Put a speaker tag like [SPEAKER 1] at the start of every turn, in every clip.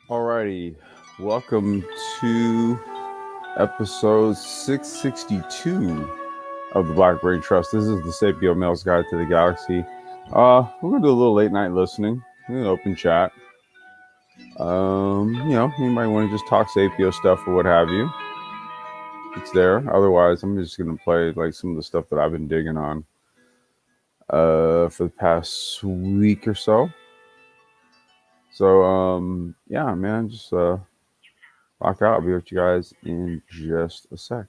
[SPEAKER 1] Alrighty, welcome to episode 662 of the Black Brain Trust. This is the Sapio-Males Guide to the Galaxy. We're gonna do a little late night listening, an open chat. Anybody want to just talk Sapio stuff or what have you? It's there. Otherwise, I'm just gonna play like some of the stuff that I've been digging on for the past week or so. So yeah, man, just rock out. I'll be with you guys in just a sec.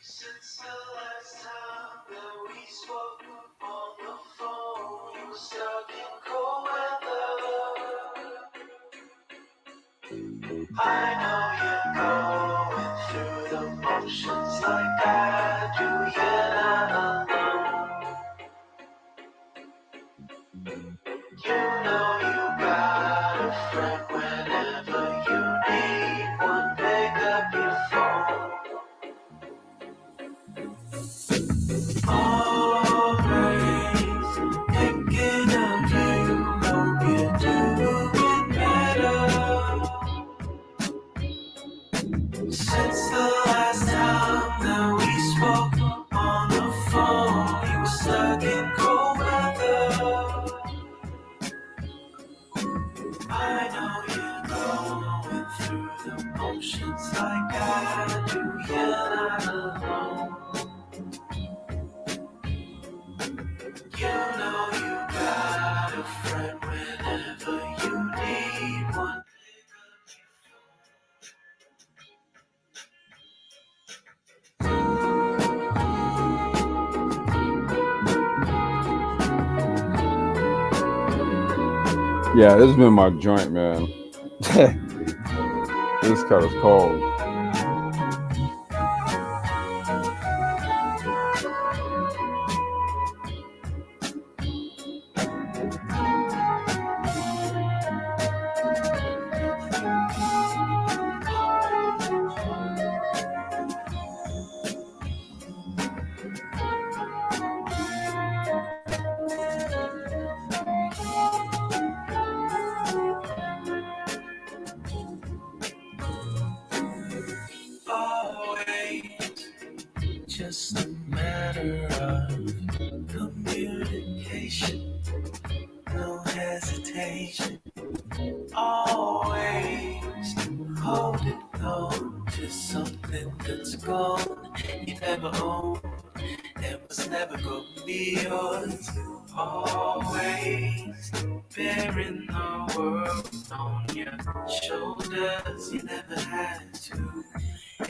[SPEAKER 1] Since the last time that we spoke on the phone, you were stuck in cold weather. I know you're going through the motions like I do, yet not alone. You know you got a friend whenever you need one. Pick up your phone. Always thinking of you, hope you're doing better. Since the last time that we spoke on the phone, you were stuck in cold weather. I know you're going through the motions like I do, you're not alone. You know you got a friend whenever you need one. Yeah, this has been my joint, man. This cut is cold. Just a matter of communication, no hesitation, always holding on to something that's gone, you never own, and was never gonna be yours, always bearing the world on your shoulders, you never had to,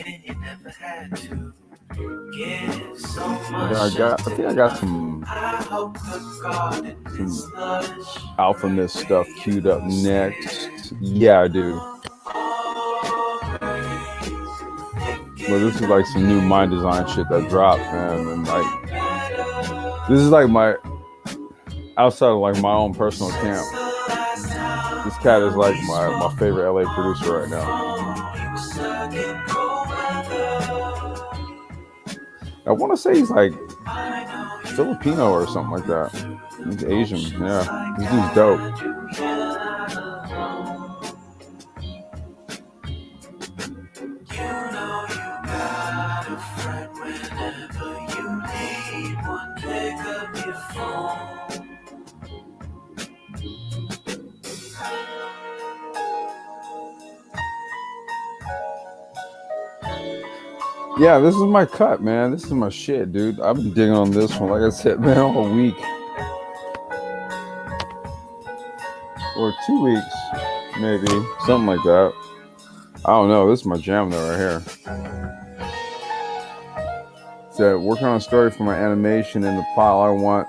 [SPEAKER 1] and you never had to. Give so much. I think I got some Alpha Mist stuff queued up next. Yeah, I do. But this is like some new mind design shit that dropped, man. And like, this is like my outside of like my own personal camp. This cat is like my favorite LA producer right now. I want to say he's like Filipino or something like that. He's Asian, yeah. This dude's dope. Yeah, this is my cut, man. This is my shit, dude. I've been digging on this one, like I said, man, all week. Or 2 weeks, maybe. Something like that. I don't know. This is my jam, though, right here. So, working on a story for my animation and the plot I want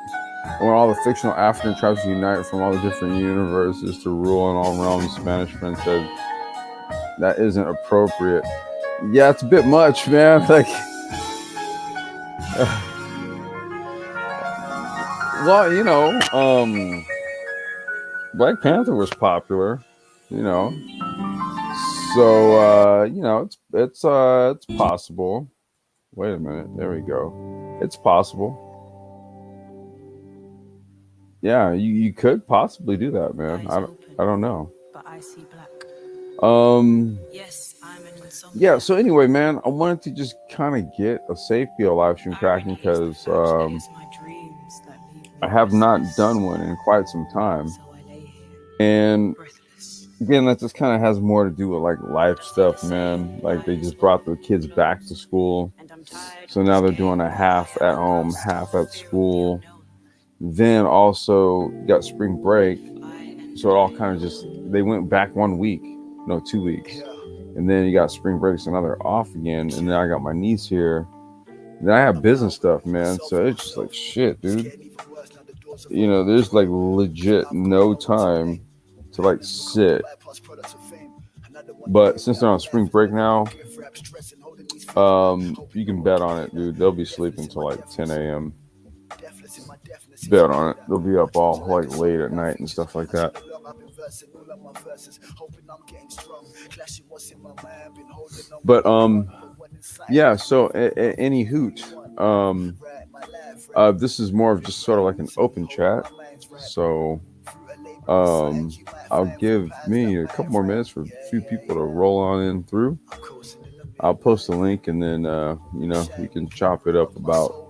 [SPEAKER 1] all the fictional African tribes to unite from all the different universes to rule in all realms. Spanish friend said, that isn't appropriate. Yeah, it's a bit much, man. Like, well, you know, Black Panther was popular, you know, so you know, it's possible, Wait a minute. There we go. It's possible. Yeah, you could possibly do that, man. I don't know.
[SPEAKER 2] But I see black.
[SPEAKER 1] Um,
[SPEAKER 2] Yes, I'm an
[SPEAKER 1] yeah.
[SPEAKER 2] insomniac.
[SPEAKER 1] So anyway, man, I wanted to just kind of get a Sapio live stream cracking
[SPEAKER 2] Irony is the
[SPEAKER 1] because
[SPEAKER 2] fact that it's my dreams that leave
[SPEAKER 1] I
[SPEAKER 2] me
[SPEAKER 1] have not
[SPEAKER 2] restless.
[SPEAKER 1] done one in quite some time,
[SPEAKER 2] So I lay here,
[SPEAKER 1] and
[SPEAKER 2] breathless.
[SPEAKER 1] again, that just kind of has more to do with like life
[SPEAKER 2] I see the
[SPEAKER 1] stuff, man.
[SPEAKER 2] same
[SPEAKER 1] Like they
[SPEAKER 2] lion
[SPEAKER 1] just
[SPEAKER 2] skulls
[SPEAKER 1] brought the kids
[SPEAKER 2] all over
[SPEAKER 1] back to
[SPEAKER 2] me.
[SPEAKER 1] school,
[SPEAKER 2] And I'm tired
[SPEAKER 1] so
[SPEAKER 2] of
[SPEAKER 1] now
[SPEAKER 2] this
[SPEAKER 1] they're doing
[SPEAKER 2] game
[SPEAKER 1] a
[SPEAKER 2] where I
[SPEAKER 1] half
[SPEAKER 2] am
[SPEAKER 1] at
[SPEAKER 2] the
[SPEAKER 1] home,
[SPEAKER 2] ghost
[SPEAKER 1] half
[SPEAKER 2] of
[SPEAKER 1] at
[SPEAKER 2] fear of the
[SPEAKER 1] school.
[SPEAKER 2] unknown.
[SPEAKER 1] Then also got spring break,
[SPEAKER 2] I
[SPEAKER 1] so it all
[SPEAKER 2] enter
[SPEAKER 1] kind of just they went back 1 week, no 2 weeks, and then you got spring break, so now they're off again, and then I got my niece here. Then I have business stuff, man. So it's just like shit, dude. There's like legit no time to like sit. But since they're on spring break now, you can bet on it, dude. They'll be sleeping till like 10 a.m. Bet on it. They'll be up all like late at night and stuff like that. But yeah. So any hoot. This is more of just sort of like an open chat. So I'll give me a couple more minutes for a few people to roll on in through. I'll post a link and then we can chop it up about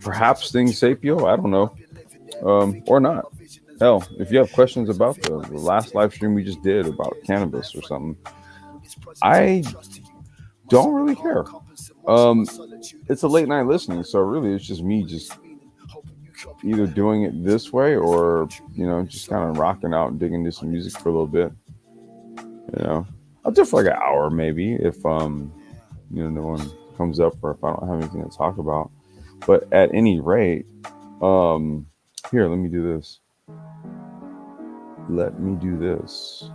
[SPEAKER 1] perhaps things Sapio. I don't know, or not. Hell, if you have questions about the last live stream we just did about cannabis or something, I don't really care. It's a late night listening, so really it's just me just either doing it this way or just kind of rocking out and digging into some music for a little bit. I'll do it for like an hour maybe if no one comes up or if I don't have anything to talk about. But at any rate, here, let me do this. Let me do this.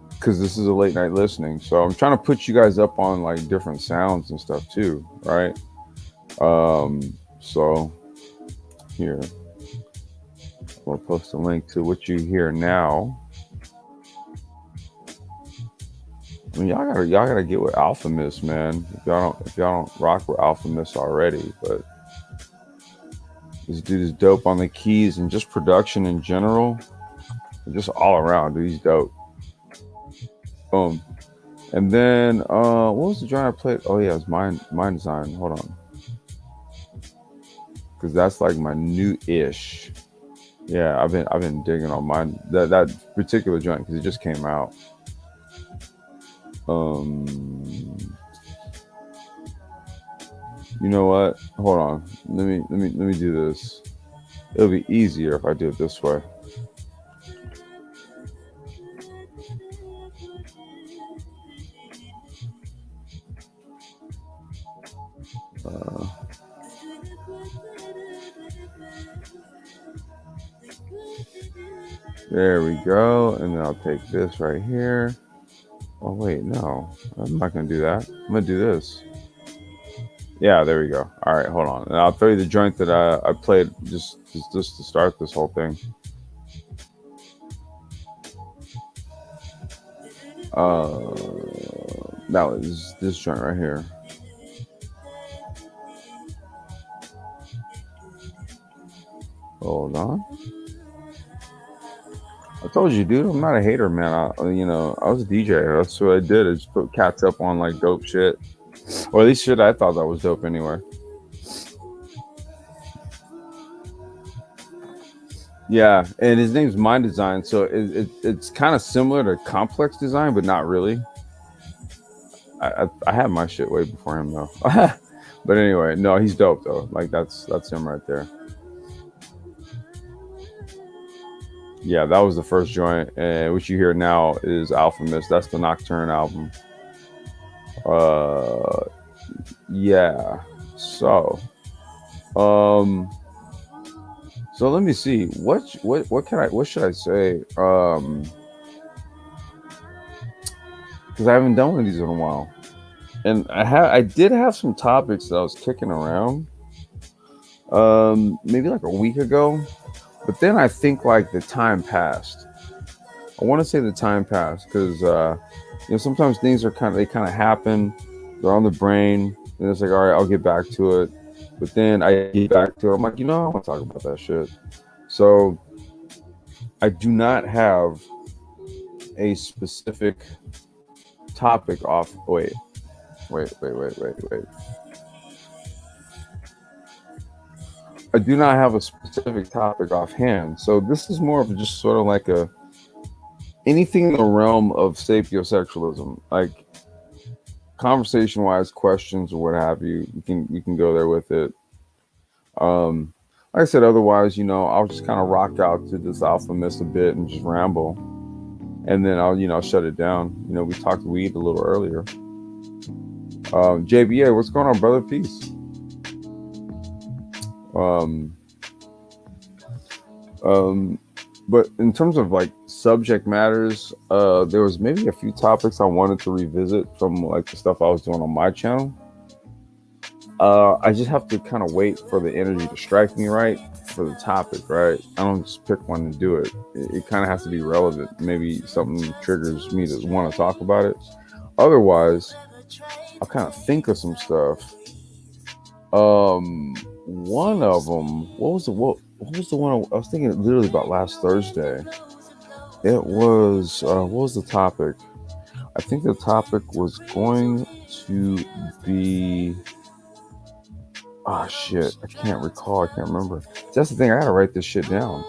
[SPEAKER 1] Because this is a late night listening, so I'm trying to put you guys up on like different sounds and stuff too, right? So here, I'll post a link to what you hear now. I mean, y'all gotta get with Alphemus, man. If y'all don't rock with Alphemus already, but this dude is dope on the keys and just production in general, just all around. Dude, he's dope. Boom. And then what was the joint I played? Oh yeah, it's Mind Design. Hold on, because that's like my new-ish. Yeah, I've been digging on mine that particular joint because it just came out. You know what? Hold on. Let me do this. It'll be easier if I do it this way. There we go. And then I'll take this right here. Oh wait, no. I'm not gonna do that. I'm gonna do this. Yeah, there we go. All right, hold on. And I'll throw you the joint that I played just to start this whole thing. That was this joint right here. Hold on. I told you, dude. I'm not a hater, man. I was a DJ. That's what I did. I just put cats up on like dope shit, or at least shit I thought that was dope anyway. Yeah, and his name's Mind Design, so it's kind of similar to Complex Design, but not really. I had my shit way before him though. But anyway, no, he's dope though. Like that's him right there. Yeah, that was the first joint, and what you hear now is Alphemus. That's the Nocturne album. Uh, yeah. So, um, so let me see. What should I say? Because I haven't done one of these in a while, and I did have some topics that I was kicking around. Maybe like a week ago, but then I think like the time passed. I want to say the time passed because sometimes things they kind of happen. They're on the brain, and it's like, all right, I'll get back to it. But then I get back to it. I'm like, I want to talk about that shit. So I do not have a specific topic off. Wait. I do not have a specific topic offhand. So this is more of just sort of like anything in the realm of sapiosexualism, like conversation wise, questions or what have you. We can go there with it. Um, like I said, otherwise, I'll just kind of rock out to this alpha mist a bit and just ramble, and then I'll shut it down. We talked weed a little earlier. JBA, what's going on, brother? Peace. Um, um, but in terms of like subject matters, there was maybe a few topics I wanted to revisit from like the stuff I was doing on my channel. I just have to kind of wait for the energy to strike me right for the topic, right? I don't just pick one to do it. It kind of has to be relevant. Maybe something triggers me to want to talk about it. Otherwise, I'll kind of think of some stuff. One of them, what was the one I was thinking literally about last Thursday? It was what was the topic? I think the topic was going to be. Oh shit! I can't recall. I can't remember. That's the thing. I gotta write this shit down.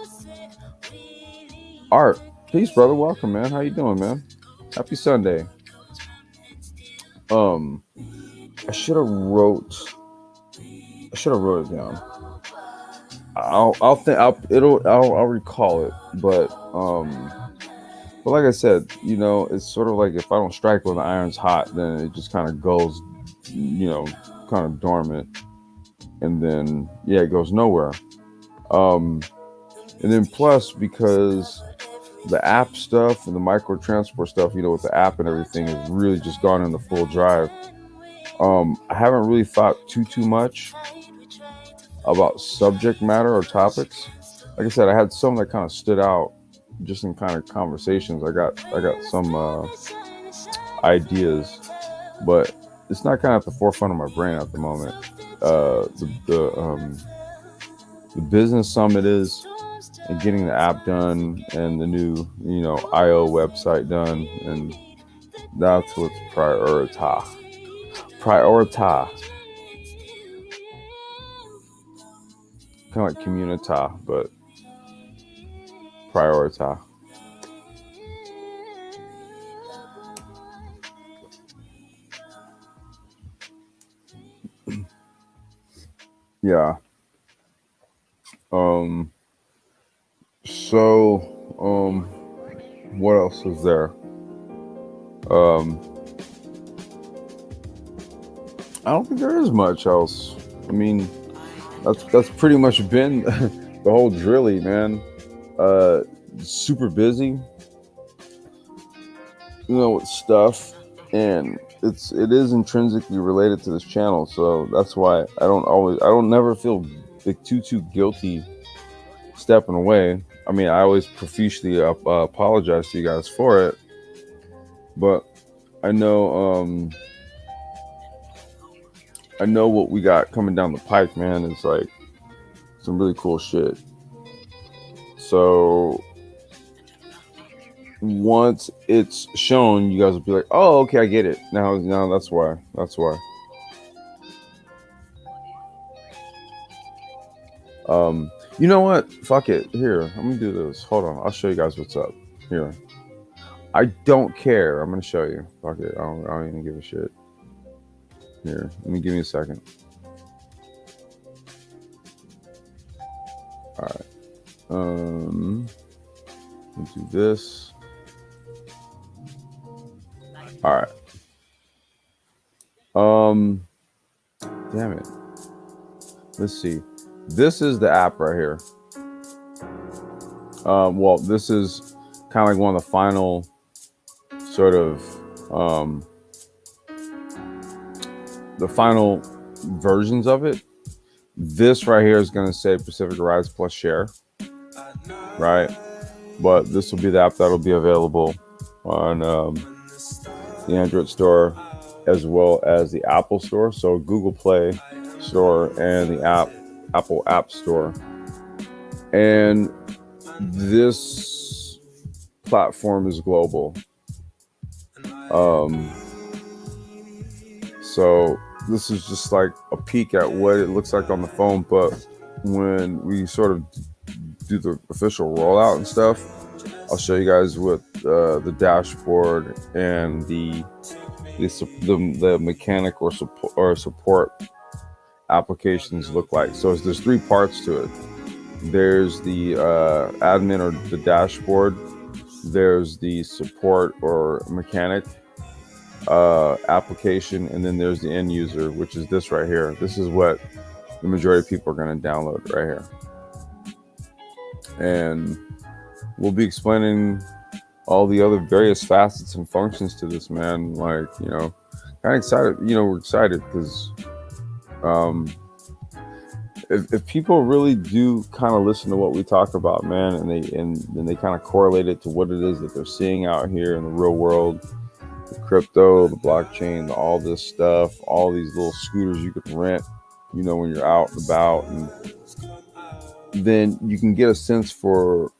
[SPEAKER 1] Art, peace, brother. Welcome, man. How you doing, man? Happy Sunday. I should have wrote. I should have wrote it down. I'll think. I'll recall it. But like I said, it's sort of like if I don't strike when the iron's hot, then it just kind of goes, kind of dormant, and then it goes nowhere. And then plus because the app stuff and the micro transport stuff, with the app and everything has really just gone into full drive. I haven't really thought too much about subject matter or topics. Like I said, I had some that kind of stood out just in kind of conversations. I got some ideas, but it's not kind of at the forefront of my brain at the moment. The business summit is, and getting the app done and the new IO website done, and that's what's prioritize kind of like communita, but prioritize. Yeah. So what else is there? I don't think there is much else. I mean, that's pretty much been the whole drilly, man. Super busy, with stuff, and it is intrinsically related to this channel, so that's why I don't never feel like too guilty stepping away. I mean, I always profusely apologize to you guys for it, but I know what we got coming down the pike, man. It's like some really cool shit. So once it's shown, you guys will be like, "Oh, okay, I get it now." That's why. You know what? Fuck it. Here, I'm gonna do this. Hold on, I'll show you guys what's up. Here, I don't care. I'm gonna show you. Fuck it. I don't even give a shit. Here, give me a second. All right. Let's do this. All right. Damn it. Let's see. This is the app right here. Well, this is kind of like one of the final sort of the final versions of it. This right here is going to say Pacific Rise plus share, right? but this will be the app that'll be available on the Android store as well as the Apple Store. So Google Play Store and the Apple App Store. And this platform is global. Um, so this is just like a peek at what it looks like on the phone, but when we sort of do the official rollout and stuff, I'll show you guys what the dashboard and the mechanic or support applications look like. So there's three parts to it. There's the admin or the dashboard. There's the support or mechanic application, and then there's the end user, which is this right here. This is what the majority of people are going to download right here. And we'll be explaining all the other various facets and functions to this, man. Like, kind of excited. We're excited because if people really do kind of listen to what we talk about, man, and they kind of correlate it to what it is that they're seeing out here in the real world, the crypto, the blockchain, all this stuff, all these little scooters you could rent, when you're out and about, and then you can get a sense for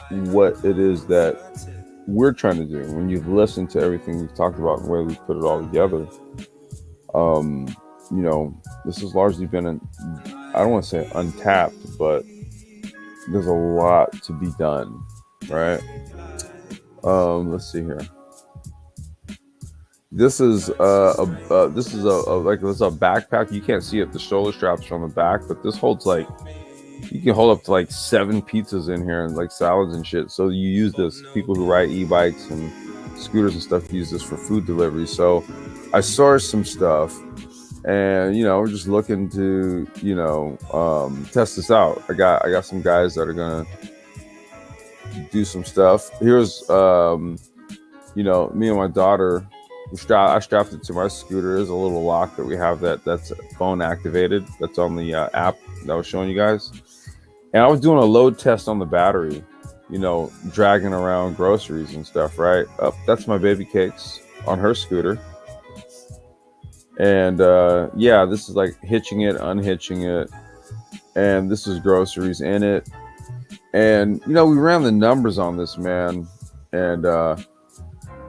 [SPEAKER 1] what it is that we're trying to do when you've listened to everything we've talked about and the way we put it all together. This has largely been I don't want to say untapped, but there's a lot to be done, right? Let's see here. This is a backpack. You can't see it. The shoulder straps are on the back, but this holds you can hold up to 7 pizzas in here and salads and shit. So you use this. People who ride e-bikes and scooters and stuff use this for food delivery. So I sourced some stuff, and we're just looking to test this out. I got some guys that are gonna do some stuff. Here's me and my daughter. I strapped it to my scooter. There's a little lock that we have that's phone activated. That's on the app that I was showing you guys. And I was doing a load test on the battery, dragging around groceries and stuff, right? That's my baby cakes on her scooter. And this is hitching it, unhitching it. And this is groceries in it. And, we ran the numbers on this, man. And,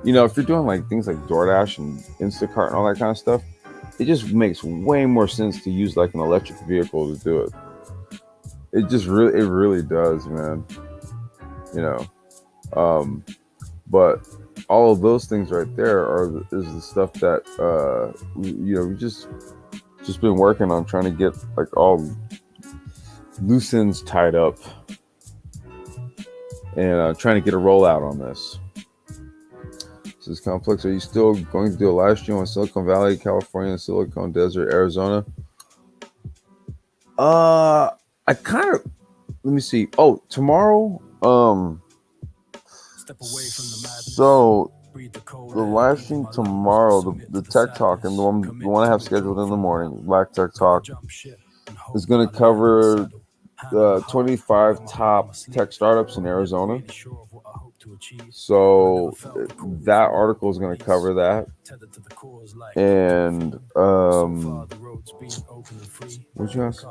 [SPEAKER 1] if you're doing things like DoorDash and Instacart and all that kind of stuff, it just makes way more sense to use an electric vehicle to do it. It really does, man. But all of those things right there is the stuff that we just been working on, trying to get all loose ends tied up and trying to get a rollout on this. This is complex. Are you still going to do a live stream on Silicon Valley, California, Silicon Desert, Arizona? I kind of, let me see. Oh, tomorrow. So the live stream tomorrow, the Tech Talk, and the one I have scheduled in the morning, Black Tech Talk, is going to cover the 25 top tech startups in Arizona. So that article is going to cover that. And what'd you ask?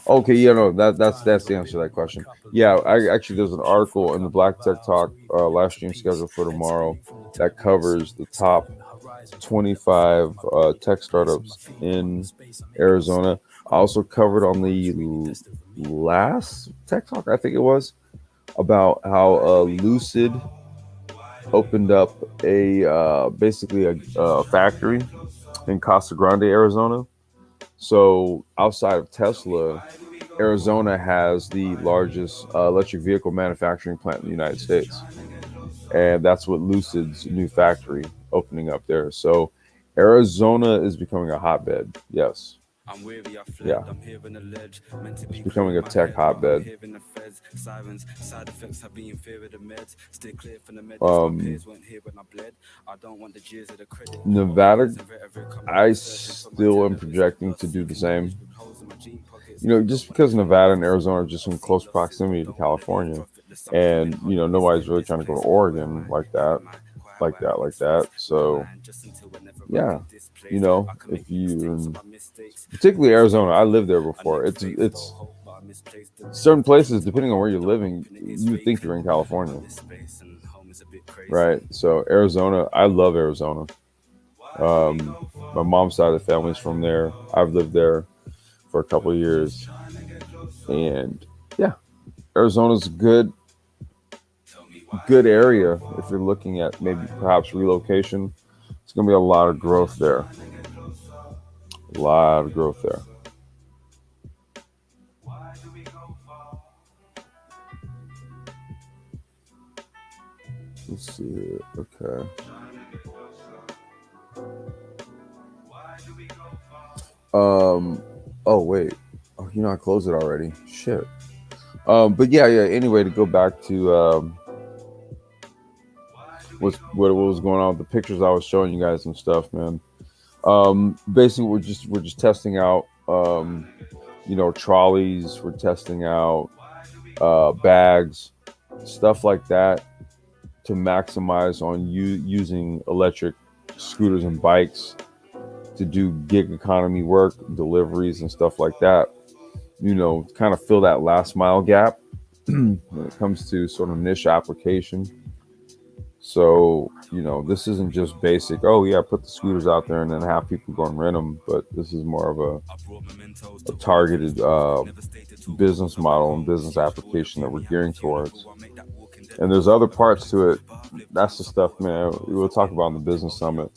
[SPEAKER 1] Okay, that's the answer to that question. Yeah, there's an article in the Black Tech Talk live stream scheduled for tomorrow that covers the top 25 tech startups in Arizona. I also covered on the last Tech Talk, I think it was, about how Lucid opened up basically a factory in Casa Grande, Arizona. So outside of Tesla, Arizona has the largest electric vehicle manufacturing plant in the United States. And that's what Lucid's new factory opening up there. So Arizona is becoming a hotbed. Yes. Yeah. It's becoming a tech hotbed. Nevada, I still am projecting to do the same. Just because Nevada and Arizona are just in close proximity to California, and nobody's really trying to go to Oregon like that, So yeah, if you, particularly Arizona, I lived there before. It's certain places, depending on where you're living, you would think you're in California, right? So Arizona, I love Arizona. My mom's side of the family's from there. I've lived there for a couple of years, and yeah, Arizona's a good area if you're looking at maybe perhaps relocation. It's going to be a lot of growth there. A lot of growth there. Let's see. Okay. Oh wait. Oh, I closed it already. Shit. But yeah. Anyway, to go back to what was going on with the pictures I was showing you guys and stuff, man. Basically, we're just testing out, trolleys. We're testing out bags, stuff like that, to maximize on you using electric scooters and bikes to do gig economy work, deliveries, and stuff like that. Kind of fill that last mile gap when it comes to sort of niche application. So, this isn't just basic, oh, yeah, put the scooters out there and then have people go and rent them. But this is more of a targeted business model and business application that we're gearing towards. And there's other parts to it. That's the stuff, man, we will talk about in the business summit.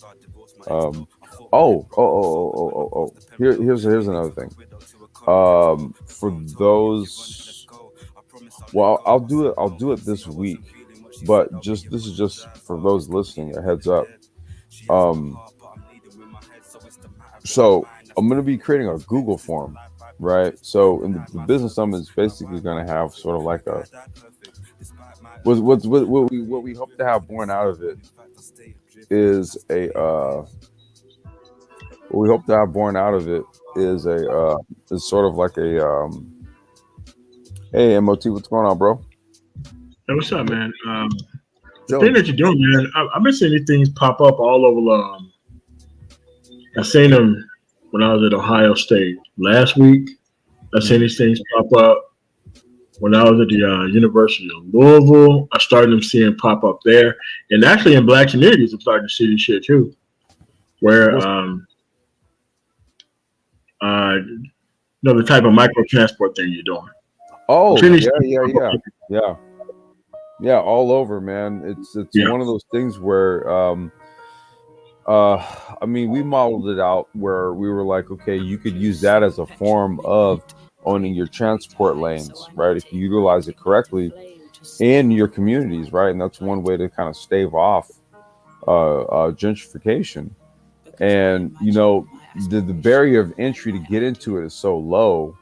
[SPEAKER 1] Here's another thing. For those, well, I'll do it this week, but this is just for those listening, a heads up. Um, so I'm going to be creating a Google form, right? So in the business summit is basically going to have sort of like a what we hope to have born out of it is a what we hope to have born out of it is sort of like a hey, MOT, what's going on, bro?
[SPEAKER 3] Hey, what's up, man? The thing
[SPEAKER 1] Chilling.
[SPEAKER 3] that you're doing, man, I've been seeing these things pop up all over. I seen them when I was at Ohio State last week. I seen
[SPEAKER 1] Mhm.
[SPEAKER 3] these things pop up when I was at the University of Louisville. I started them seeing pop up there, and actually in black communities, I'm starting to see this shit too, where
[SPEAKER 1] What's
[SPEAKER 3] the type of micro transport thing you're doing. I'm
[SPEAKER 1] Oh,
[SPEAKER 3] seeing these
[SPEAKER 1] yeah,
[SPEAKER 3] things
[SPEAKER 1] yeah,
[SPEAKER 3] pop up.
[SPEAKER 1] yeah, yeah, yeah, all over, man. It's
[SPEAKER 3] Yeah.
[SPEAKER 1] one of those things where I mean, we modeled it out where we were like, okay, you could use that as a form of owning your transport lanes, right? If you utilize it correctly in your communities, right? And that's one way to kind of stave off gentrification. And the barrier of entry to get into it is so low.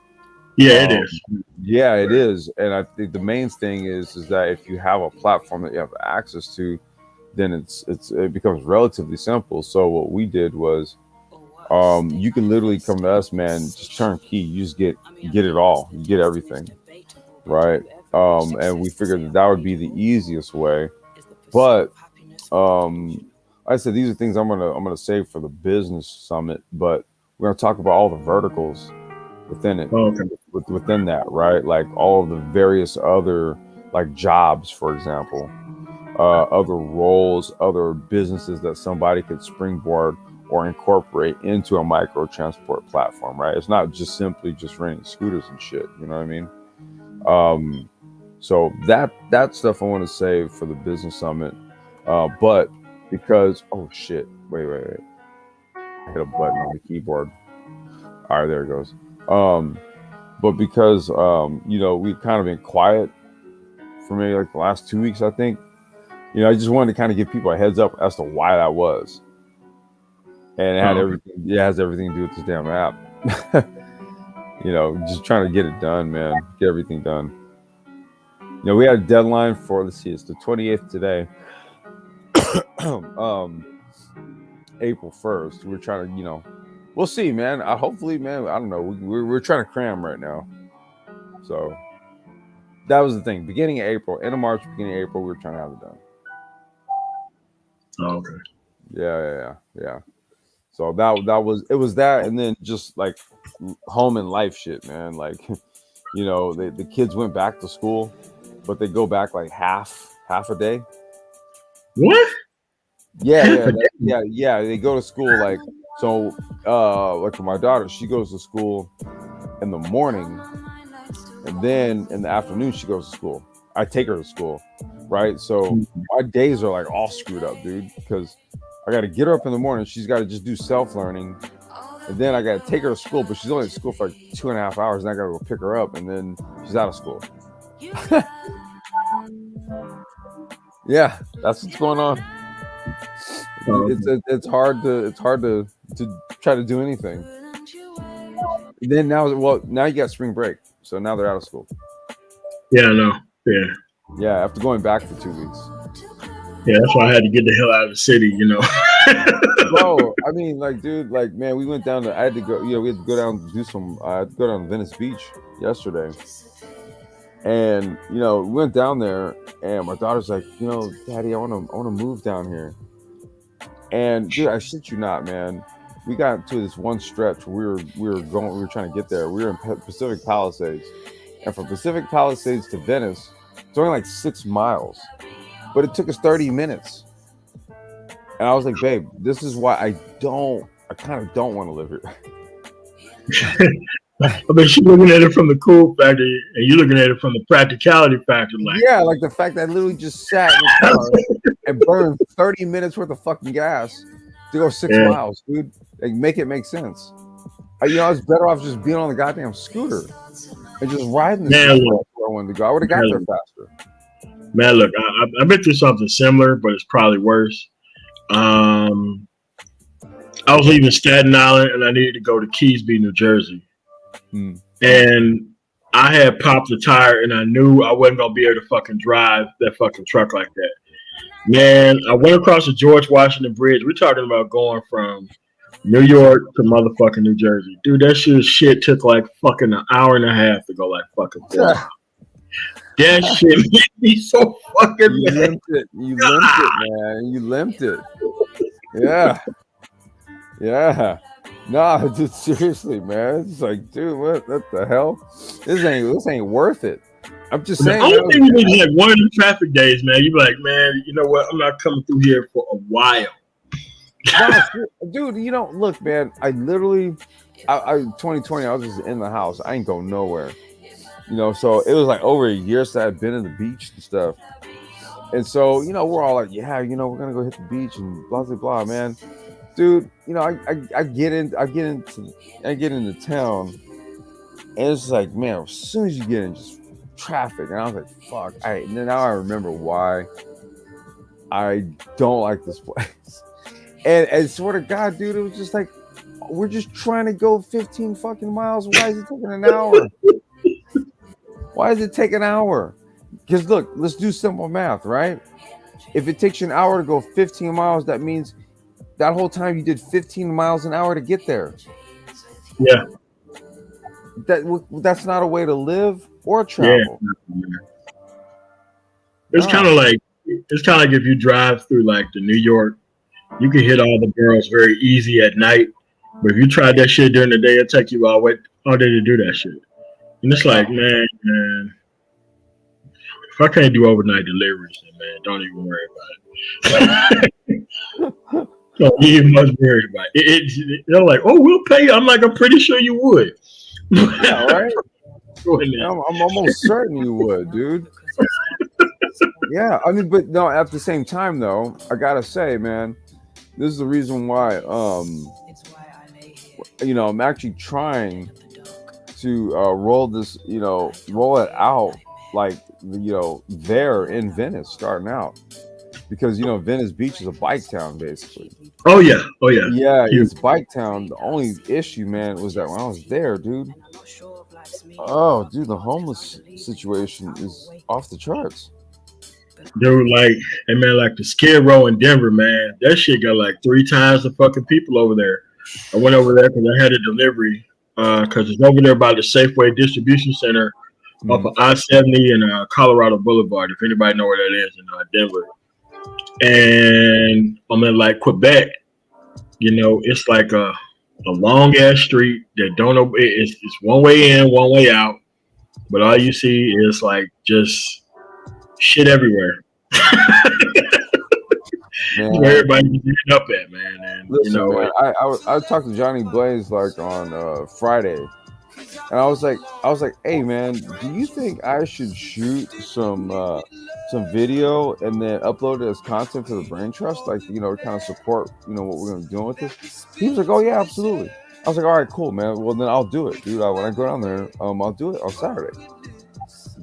[SPEAKER 3] Yeah, it
[SPEAKER 1] um,
[SPEAKER 3] is.
[SPEAKER 1] yeah, it is. And I think the main thing is that if you have a platform that you have access to, then it becomes relatively simple. So what we did was, you can literally come to us, man, just turnkey. You just get it all. You get everything, right? And we figured that would be the easiest way. But like I said, these are things I'm gonna save for the business summit. But we're gonna talk about all the verticals within it,
[SPEAKER 3] Oh, okay.
[SPEAKER 1] within that, right? Like all of the various other, like, jobs, for example, other roles, other businesses that somebody could springboard or incorporate into a micro transport platform, right? It's not just simply just renting scooters and shit. You know what I mean? Um, so that stuff I want to save for the business summit. But because, oh shit, wait, I hit a button on the keyboard. All right, there it goes. Um, but because we've kind of been quiet for maybe like the last 2 weeks, I think. I just wanted to kind of give people a heads up as to why that was, and it had
[SPEAKER 3] Oh, okay.
[SPEAKER 1] everything. It has everything to do with this damn app. Just trying to get it done, man. Get everything done. We had a deadline for, let's see, it's the 28th today. um, April 1st. We're trying to, we'll see, man. Hopefully, man. I don't know. We're trying to cram right now, so that was the thing. Beginning of April, end of March, beginning of April, we were trying to have it done.
[SPEAKER 3] Oh, okay.
[SPEAKER 1] Yeah. So it was that, and then just like home and life shit, man. Like, you know, the kids went back to school, but they go back like half a day.
[SPEAKER 3] What?
[SPEAKER 1] Yeah. They go to school like so. Like for my daughter, she goes to school in the morning, and then in the afternoon she goes to school. I take her to school, right? So my days are like all screwed up, dude, because I got to get her up in the morning. She's got to just do self-learning. And then I got to take her to school, but she's only at school for like 2.5 hours. And I got to go pick her up. And then she's out of school. Yeah, that's what's going on. It's hard to try to do anything. And then now you got spring break. So now they're out of school.
[SPEAKER 3] Yeah, I know. Yeah.
[SPEAKER 1] Yeah, after going back for 2 weeks.
[SPEAKER 3] Yeah, that's why I had to get the hell out of the city, you know.
[SPEAKER 1] Bro, I mean, like, dude, like, man, we went down to, I had to go, you know, we had to go down to do some, I had to go down to Venice Beach yesterday. And, you know, we went down there and my daughter's like, you know, Daddy, I want to move down here. And dude, I shit you not, man. We got to this one stretch where we were trying to get there. We were in Pacific Palisades. And from Pacific Palisades to Venice, it's only like 6 miles. But it took us 30 minutes. And I was like, babe, this is why I kind of don't want to live here.
[SPEAKER 3] I mean, she's looking at it from the cool factor, and you're looking at it from the practicality factor. Like,
[SPEAKER 1] yeah, like the fact that I literally just sat in the car and burned 30 minutes worth of fucking gas to go 6 miles, dude. Like, make it make sense. You know, I was better off just being on the goddamn scooter and just riding the scooter where I wanted to go. I would have got there faster.
[SPEAKER 3] Man, look, I've been through something similar, but it's probably worse. I was leaving Staten Island, and I needed to go to Keysby, New Jersey. And I had popped the tire, and I knew I wasn't going to be able to fucking drive that fucking truck like that. Man, I went across the George Washington Bridge. We're talking about going from New York to motherfucking New Jersey. Dude, that shit took like fucking an hour and a half to go like fucking 4 miles. That shit made me so fucking
[SPEAKER 1] mad. You limped it, man. You limped it. Yeah. Nah, dude, seriously, man. It's like, dude, what the hell? This ain't worth it. I'm just saying.
[SPEAKER 3] The only thing you need is like one of the traffic days, man. You be like, man, you know what? I'm not coming through here for a while.
[SPEAKER 1] Dude, you know, look, man. I literally, 2020, I was just in the house. I ain't going nowhere. You know, so it was like over a year since I'd been in the beach and stuff. And so, you know, we're all like, yeah, you know, we're gonna go hit the beach and blah blah blah, man. Dude, you know, I get into town, and it's like, man, as soon as you get in, just traffic, and I was like, fuck. And then now I remember why I don't like this place. And swear to God, dude, it was just like, we're just trying to go 15 fucking miles. Why is it taking an hour? Why does it take an hour? Because look, let's do simple math, right? If it takes you an hour to go 15 miles, that means that whole time you did 15 miles an hour to get there.
[SPEAKER 3] Yeah.
[SPEAKER 1] That's not a way to live or travel.
[SPEAKER 3] Yeah. It's kind of like if you drive through like the New York, you can hit all the boroughs very easy at night. But if you tried that shit during the day, it'll take you all day to do that shit. And it's like, man, if I can't do overnight deliveries, then man, don't even worry about it. Don't even much worried about it. They're like, oh, we'll pay you. I'm like, I'm pretty sure you would.
[SPEAKER 1] Yeah, right? I'm almost certain you would, dude. Yeah, I mean, but no, at the same time, though, I gotta say, man, this is the reason why, you know, I'm actually trying to roll it out, like, you know, there in Venice, starting out, because, you know, Venice Beach is a bike town, basically.
[SPEAKER 3] Oh yeah.
[SPEAKER 1] Yeah, it's bike town. The only issue, man, was that when I was there, dude, the homeless situation is off the charts.
[SPEAKER 3] Dude, like, and man, like the Skid Row in Denver, man, that shit got like 3 times the fucking people over there. I went over there because I had a delivery, because it's over there by the Safeway distribution center off of I-70 and Colorado Boulevard. If anybody know where that is in Denver, and I'm in like Quebec. It's like a long ass street that don't know. It's one way in, one way out, but all you see is like just shit everywhere. Where everybody getting up at, man. And
[SPEAKER 1] listen, man, I talked to Johnny Blaze like on Friday, and I was like, hey man, do you think I should shoot some video and then upload it as content to the Brain Trust, like to kind of support what we're gonna be doing with this? He was like, oh yeah, absolutely. I was like, all right, cool, man. Well then I'll do it, dude. When I go down there, I'll do it on Saturday.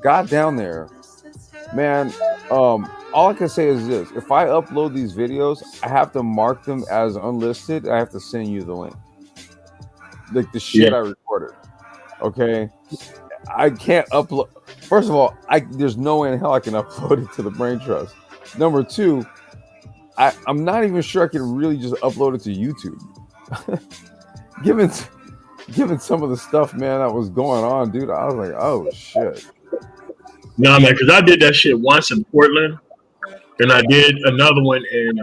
[SPEAKER 1] Got down there, man. All I can say is this: if I upload these videos, I have to mark them as unlisted. I have to send you the link, like the shit I recorded. Okay, I can't upload. First of all, there's no way in hell I can upload it to the Brain Trust. Number two, I'm not even sure I can really just upload it to YouTube. Given some of the stuff, man, that was going on, dude, I was like, oh shit.
[SPEAKER 3] No, man, because I did that shit once in Portland, and I did another one in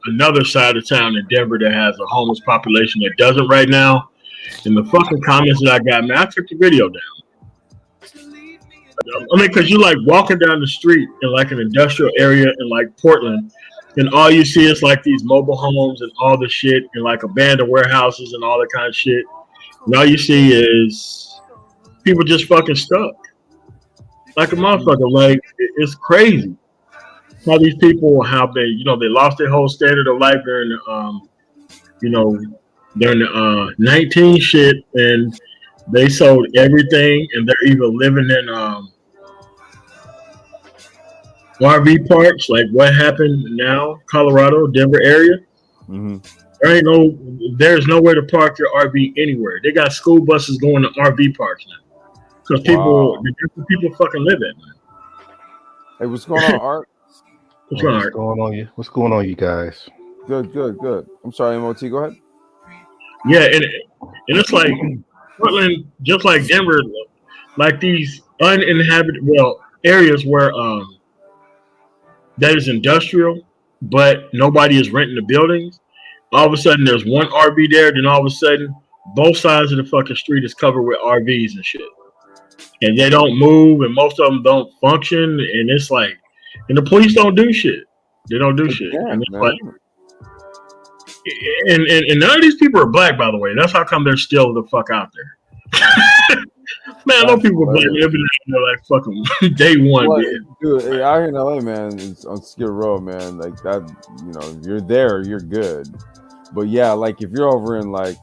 [SPEAKER 3] another side of town in Denver that has a homeless population that doesn't right now. And the fucking comments that I got, man, I took the video down. I mean, because you like walking down the street in like an industrial area in like Portland, and all you see is like these mobile homes and all the shit, and like abandoned warehouses and all that kind of shit. And all you see is people just fucking stuck. Like a motherfucker. Like, it's crazy how these people have been, they lost their whole standard of life during the 19 shit, and they sold everything, and they're either living in RV parks, like what happened now, Colorado, Denver area. Mm-hmm. There's nowhere to park your RV anywhere. They got school buses going to RV parks now because people fucking live in.
[SPEAKER 1] Hey, what's going on, Art?
[SPEAKER 4] What's going on, you? What's going on, you guys?
[SPEAKER 1] Good. I'm sorry, MOT. Go ahead.
[SPEAKER 3] Yeah, and it's like Portland, just like Denver, like these uninhabited areas where that is industrial, but nobody is renting the buildings. All of a sudden, there's one RV there. Then all of a sudden, both sides of the fucking street is covered with RVs and shit, and they don't move, and most of them don't function. And it's like, and the police don't do shit. They don't do shit.
[SPEAKER 1] Yeah,
[SPEAKER 3] and it's like, and none of these people are black, by the way. That's how come they're still the fuck out there. Man, no people are black. They're like fucking day one.
[SPEAKER 1] Well, dude, out here in LA, man, it's on Skid Row, man. Like that, if you're there, you're good. But yeah, like if you're over in like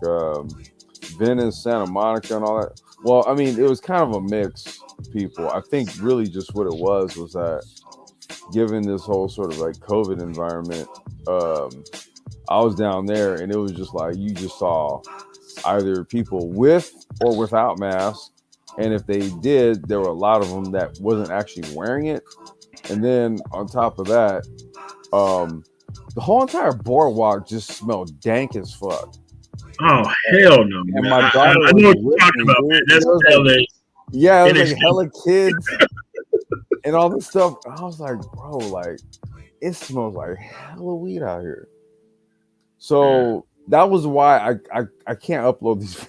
[SPEAKER 1] Venice, Santa Monica, and all that. Well, I mean, it was kind of a mix of people. I think really just what it was that given this whole sort of like COVID environment, I was down there and it was just like you just saw either people with or without masks, and if they did, there were a lot of them that wasn't actually wearing it. And then on top of that, the whole entire boardwalk just smelled dank as fuck.
[SPEAKER 3] Oh hell no!
[SPEAKER 1] And my daughter
[SPEAKER 3] I know what you're talking about, man. That's LA.
[SPEAKER 1] Yeah, it was like hella kids and all this stuff. I was like, bro, like it smells like hella weed out here. So that was why I can't upload these.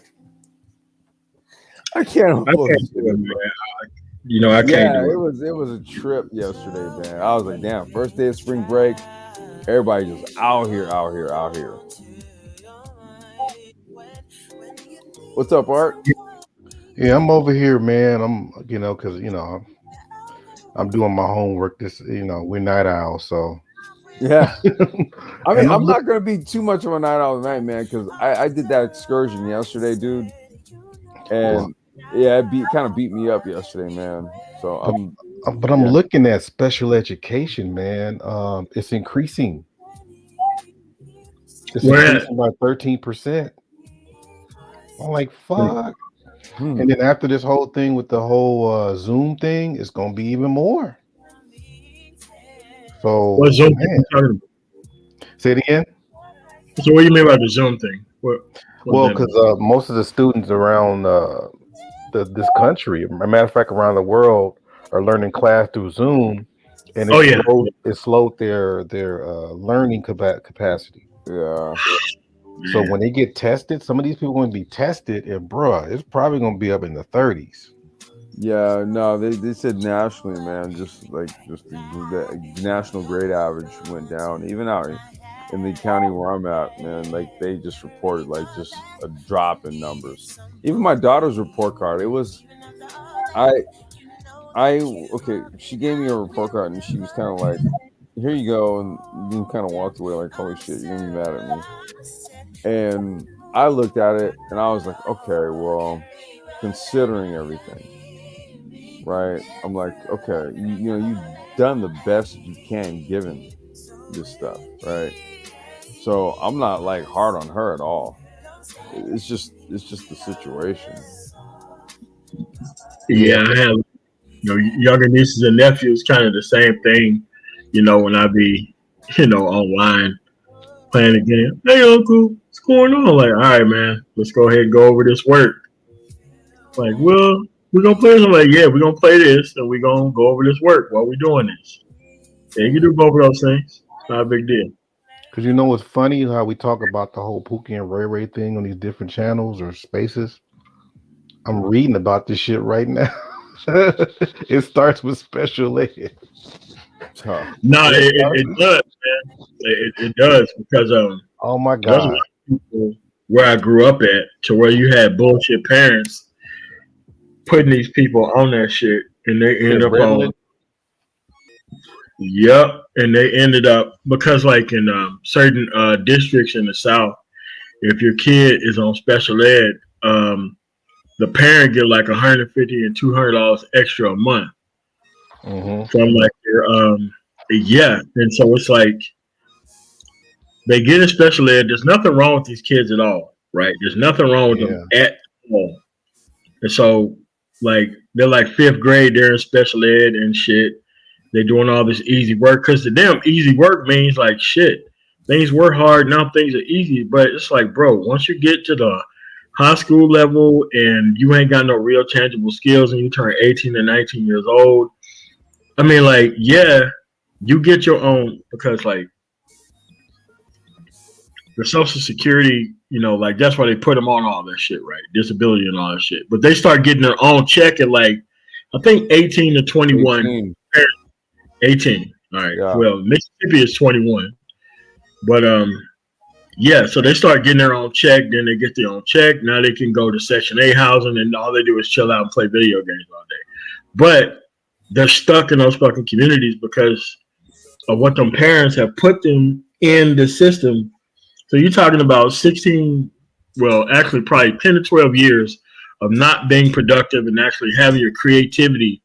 [SPEAKER 1] I can't upload these videos, man.
[SPEAKER 3] I can't.
[SPEAKER 1] Yeah, it was a trip yesterday, man. I was like, damn, first day of spring break, everybody just out here. What's up, Art?
[SPEAKER 4] Yeah, I'm over here, man. I'm, because I'm doing my homework. We're night owls, so.
[SPEAKER 1] Yeah, I mean, I'm not gonna be too much of a night owl tonight, man, because I did that excursion yesterday, dude, and it kind of beat me up yesterday, man. So
[SPEAKER 4] I'm looking at special education, man. It's increasing. It's increasing by 13%. I'm like, fuck. And then after this whole thing with the whole Zoom thing, it's gonna be even more. So
[SPEAKER 3] what Zoom thing you talking about?
[SPEAKER 4] Say it again.
[SPEAKER 3] So what do you mean by the Zoom thing?
[SPEAKER 4] Well, because most of the students around this country. As a matter of fact, around the world are learning class through Zoom, and
[SPEAKER 3] Oh yeah.
[SPEAKER 4] it slowed their learning capacity.
[SPEAKER 1] Yeah.
[SPEAKER 4] So when they get tested, some of these people are going to be tested, and bruh, it's probably going to be up in the 30s.
[SPEAKER 1] Yeah, no, they said nationally, man, just the national grade average went down. Even out in the county where I'm at, man, like they just reported like just a drop in numbers. Even my daughter's report card, it was I okay, she gave me a report card and she was kind of like, "Here you go," and then kind of walked away like, "Holy shit, you're gonna be mad at me." And I looked at it and I was like, "Okay, well, considering everything." Right, I'm like, okay, you know, you've done the best you can given this stuff, right? So I'm not like hard on her at all. It's just the situation.
[SPEAKER 3] Yeah, I have younger nieces and nephews. Kind of the same thing. When I be online playing the game. Hey, uncle, what's going on? Like, all right, man, let's go ahead and go over this work. Like, well, we're gonna play this. I'm like, yeah, we're gonna play this, and we're gonna go over this work while we're doing this. Yeah, you can do both of those things. It's not a big deal.
[SPEAKER 4] Because you know what's funny how we talk about the whole Pookie and Ray Ray thing on these different channels or spaces. I'm reading about this shit right now. It starts with special ed.
[SPEAKER 1] Tough.
[SPEAKER 3] No, it does, man. It does because
[SPEAKER 4] Oh my
[SPEAKER 3] there's a
[SPEAKER 4] god.
[SPEAKER 3] lot of people where I grew up at to where you had bullshit parents putting these people on that shit, and they end up on. Yep, and they ended up because like in certain districts in the South, if your kid is on special ed, the parent get like $150 and $200 extra a month from like their yeah, and so it's like they get in special ed. There's nothing wrong with these kids at all, right? There's nothing wrong with them at all, and so like they're like fifth grade, they're in special ed and shit. They're doing all this easy work because to them, easy work means like shit. Things work hard, now things are easy. But it's like, bro, once you get to the high school level and you ain't got no real tangible skills and you turn 18 to 19 years old, I mean, like, yeah, you get your own because like the Social Security, like that's why they put them on all that shit, right? Disability and all that shit. But they start getting their own check at like, I think 18 to 21. 18. All right.
[SPEAKER 1] Yeah.
[SPEAKER 3] Well, Mississippi is 21. But yeah, so they start getting their own check, then they get their own check. Now they can go to Section 8 housing and all they do is chill out and play video games all day. But they're stuck in those fucking communities because of what them parents have put them in the system. So you're talking about 16, well, actually probably 10 to 12 years of not being productive and actually having your creativity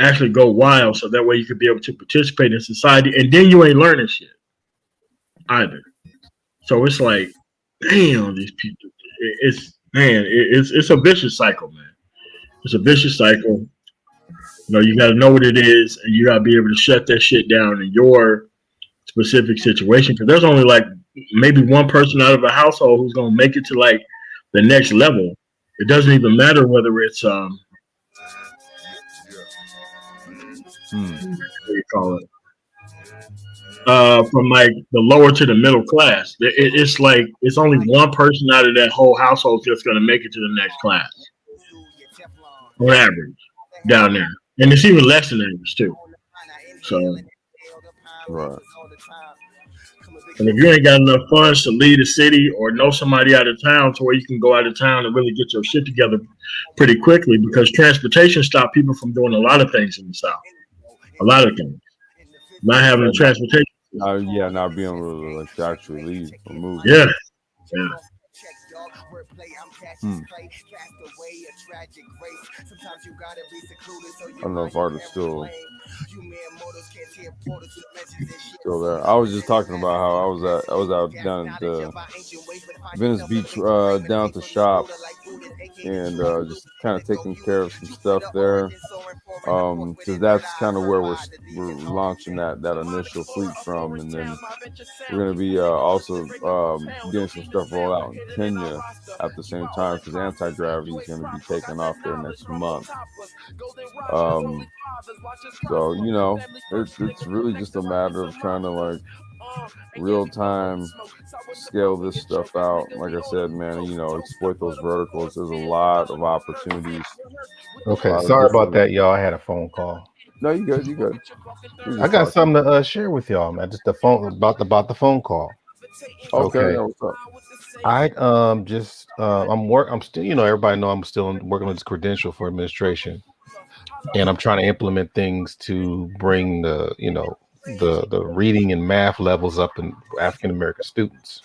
[SPEAKER 3] actually go wild, so that way you could be able to participate in society, and then you ain't learning shit either. So it's like, damn, these people. It's a vicious cycle, man. It's a vicious cycle. You got to know what it is, and you got to be able to shut that shit down in your specific situation. Because there's only like maybe one person out of a household who's gonna make it to like the next level. It doesn't even matter whether it's what do you call it? From like the lower to the middle class. It's like it's only one person out of that whole household that's going to make it to the next class on average down there, and it's even less than average too. So,
[SPEAKER 1] Right.
[SPEAKER 3] and if you ain't got enough funds to lead a city or know somebody out of town to where you can go out of town and really get your shit together pretty quickly, because transportation stopped people from doing a lot of things in the South. A lot of things. Not having a transportation.
[SPEAKER 1] Not being able to like actually leave or move.
[SPEAKER 3] Yeah.
[SPEAKER 1] I don't know if art is still there. I was just talking about how I was out down at the Venice Beach down at the shop and just kind of taking care of some stuff there. Because that's kind of where we're launching that initial fleet from, and then we're going to be also getting some stuff rolled out in Kenya at the same time because anti-gravity is going to be taking off there next month. So it's really just a matter of trying to like real time scale this stuff out. Like I said, man, exploit those verticals. There's a lot of opportunities.
[SPEAKER 4] Okay, sorry about that, y'all. I had a phone call.
[SPEAKER 1] No, you good. You good.
[SPEAKER 4] I got something to share with y'all, man. Just the phone about the phone call.
[SPEAKER 1] Okay. Yeah, what's up?
[SPEAKER 4] I I'm still, everybody know I'm still working on this credential for administration, and I'm trying to implement things to bring the reading and math levels up in African American students.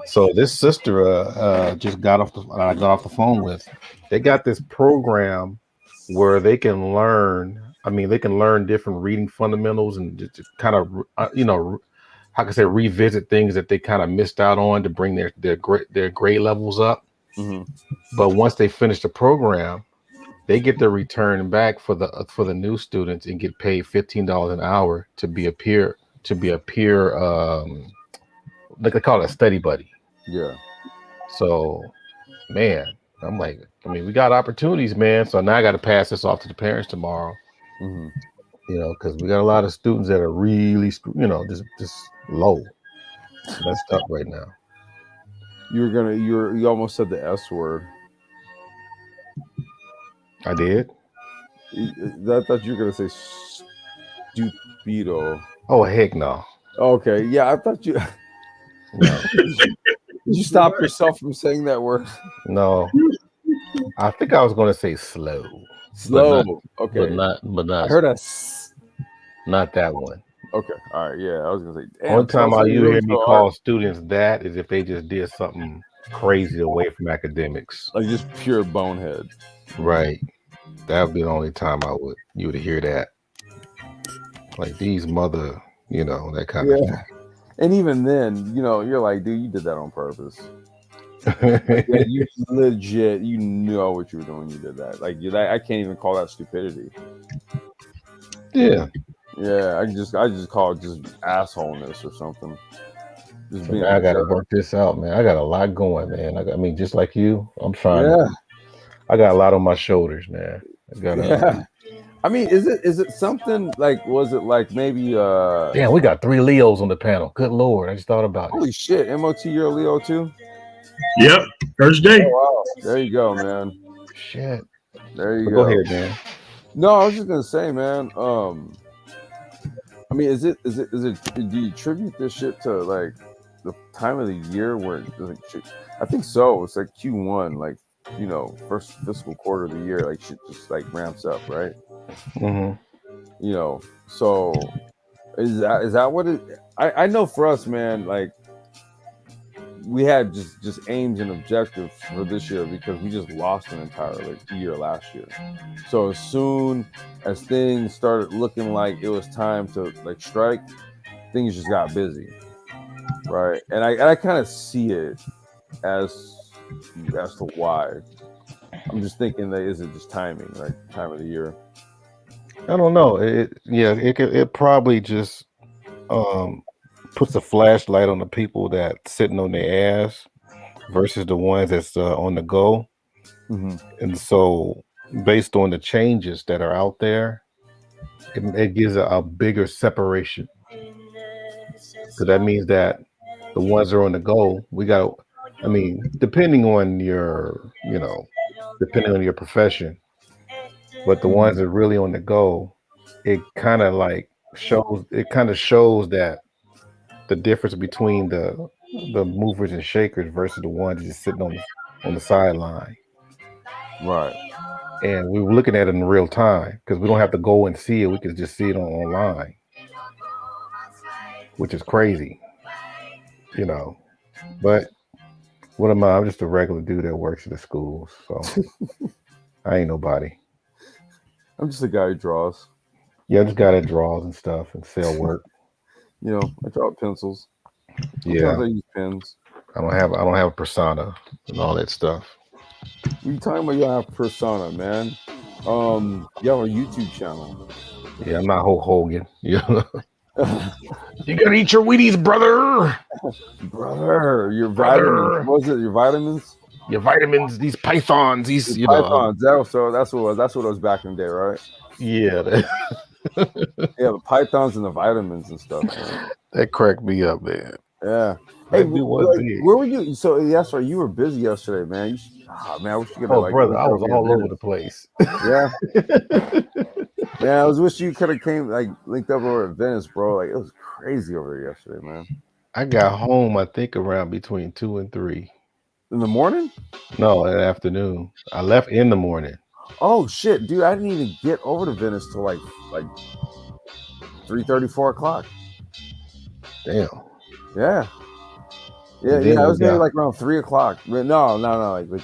[SPEAKER 4] So this sister just got off I got off the phone with. They got this program where they can learn. I mean, they can learn different reading fundamentals and just kind of how can I say, revisit things that they kind of missed out on to bring their grade levels up.
[SPEAKER 1] Mm-hmm.
[SPEAKER 4] But once they finish the program, they get their return back for the new students and get paid $15 an hour to be a peer like they call it a study buddy.
[SPEAKER 1] Yeah.
[SPEAKER 4] So, man, I'm like, we got opportunities, man. So now I got to pass this off to the parents tomorrow.
[SPEAKER 1] Mm-hmm.
[SPEAKER 4] Because we got a lot of students that are really, just low, messed up right now.
[SPEAKER 1] You almost said the S word.
[SPEAKER 4] I did.
[SPEAKER 1] I thought you were gonna say stupido.
[SPEAKER 4] Oh heck no.
[SPEAKER 1] Okay, yeah, I thought you.
[SPEAKER 4] No.
[SPEAKER 1] Did you stop yourself from saying that word?
[SPEAKER 4] No. I think I was going to say slow.
[SPEAKER 1] Slow. Okay.
[SPEAKER 4] But not.
[SPEAKER 1] I heard a.
[SPEAKER 4] Not that one.
[SPEAKER 1] Okay. All right. Yeah, I was gonna say.
[SPEAKER 4] Only time you hear me call students that is if they just did something crazy away from academics,
[SPEAKER 1] like just pure bonehead.
[SPEAKER 4] Right. That would be the only time you would hear that. Like these mother, that kind of thing.
[SPEAKER 1] And even then, you're like, dude, you did that on purpose. Yeah, you legit, you know what you were doing when you did that. Like, I can't even call that stupidity.
[SPEAKER 4] Yeah.
[SPEAKER 1] Yeah, I just call it just assholeness or something. Just being
[SPEAKER 4] I gotta work this out, man. I got a lot going, man. Just like you, I'm trying.
[SPEAKER 1] Yeah.
[SPEAKER 4] I got a lot on my shoulders, man.
[SPEAKER 1] I mean, is it something like? Was it like maybe?
[SPEAKER 4] Damn, we got 3 Leos on the panel. Good Lord, I just thought about it.
[SPEAKER 1] Holy shit, MOT, you're a Leo too?
[SPEAKER 3] Yep, first day.
[SPEAKER 1] Oh, wow, there you go, man.
[SPEAKER 4] Shit,
[SPEAKER 1] there you
[SPEAKER 4] go ahead, man.
[SPEAKER 1] No, I was just gonna say, man. I mean, is it? Do you attribute this shit to like the time of the year where I think so. It's like Q1, like first fiscal quarter of the year, like shit just like ramps up, right?
[SPEAKER 4] Mm-hmm.
[SPEAKER 1] So is that what it? I know for us, man, like we had just aims and objectives for this year because we just lost an entire year last year. So as soon as things started looking like it was time to like strike, things just got busy, right? And I kind of see it as to why. I'm just thinking that is it just timing, like time of the year?
[SPEAKER 4] I don't know. It probably just puts a flashlight on the people that sitting on their ass versus the ones that's on the go.
[SPEAKER 1] Mm-hmm.
[SPEAKER 4] And so based on the changes that are out there, it gives a bigger separation. So that means that the ones that are on the go, depending on your profession, but the ones that are really on the go, it kind of shows that the difference between the movers and shakers versus the ones just sitting on the sideline.
[SPEAKER 1] Right.
[SPEAKER 4] And we were looking at it in real time because we don't have to go and see it. We can just see it online, which is crazy, But what am I? I'm just a regular dude that works at the schools. So I ain't nobody.
[SPEAKER 1] I'm just a guy who draws.
[SPEAKER 4] Yeah, I just got that draws and stuff and sell work.
[SPEAKER 1] I draw pencils.
[SPEAKER 4] Yeah,
[SPEAKER 1] I use pens.
[SPEAKER 4] I don't have a persona and all that stuff.
[SPEAKER 1] What are you talking about? You have persona, man. You have a YouTube channel.
[SPEAKER 4] Yeah, I'm not Hulk Hogan. Yeah. You gotta eat your Wheaties, brother.
[SPEAKER 1] Brother, your vitamins.
[SPEAKER 4] Brother.
[SPEAKER 1] What was it? Your vitamins?
[SPEAKER 4] Your vitamins, these pythons,
[SPEAKER 1] Your
[SPEAKER 4] these,
[SPEAKER 1] pythons. That's what it was. That's what it was back in the day, right?
[SPEAKER 4] yeah,
[SPEAKER 1] Yeah, the pythons and the vitamins and stuff, man.
[SPEAKER 4] that cracked me up, man.
[SPEAKER 1] Yeah. Hey,
[SPEAKER 4] That dude was
[SPEAKER 1] like,
[SPEAKER 4] big.
[SPEAKER 1] where were you? So that's right. You were busy yesterday, man. Man, I wish you could have
[SPEAKER 4] Oh,
[SPEAKER 1] like.
[SPEAKER 4] brother, I was
[SPEAKER 1] link
[SPEAKER 4] all
[SPEAKER 1] up
[SPEAKER 4] over
[SPEAKER 1] in
[SPEAKER 4] the place.
[SPEAKER 1] Venice. Yeah, man. I was wish you could have came like linked up over at Venice, bro. Like it was crazy over there yesterday, man.
[SPEAKER 4] I got home, I think, around between 2 and 3.
[SPEAKER 1] In the morning?
[SPEAKER 4] No, in the afternoon. I left in the morning.
[SPEAKER 1] Oh shit, dude! I didn't even get over to Venice till like 3:30, 4 o'clock.
[SPEAKER 4] Damn.
[SPEAKER 1] Yeah. Yeah,
[SPEAKER 4] And then
[SPEAKER 1] yeah. It
[SPEAKER 4] we
[SPEAKER 1] was maybe
[SPEAKER 4] got
[SPEAKER 1] like around 3 o'clock. No, like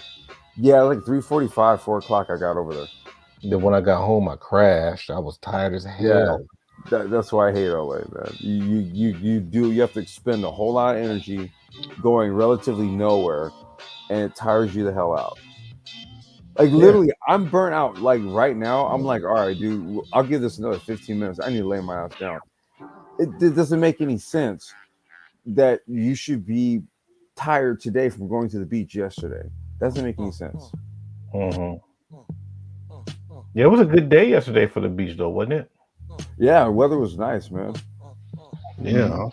[SPEAKER 1] yeah, like 3:45, 4 o'clock. I got over there.
[SPEAKER 4] then when I got home, I crashed. I was tired as hell.
[SPEAKER 1] That's why I hate LA, man. You have to expend a whole lot of energy going relatively nowhere, and it tires you the hell out. Like literally, I'm burnt out. Like right now, I'm like, all right, dude, I'll give this another 15 minutes. I need to lay my ass down. It doesn't make any sense that you should be tired today from going to the beach yesterday. Doesn't make any sense.
[SPEAKER 4] Mm-hmm. Yeah, it was a good day yesterday for the beach, though, wasn't it?
[SPEAKER 1] Yeah, weather was nice, man.
[SPEAKER 4] Yeah,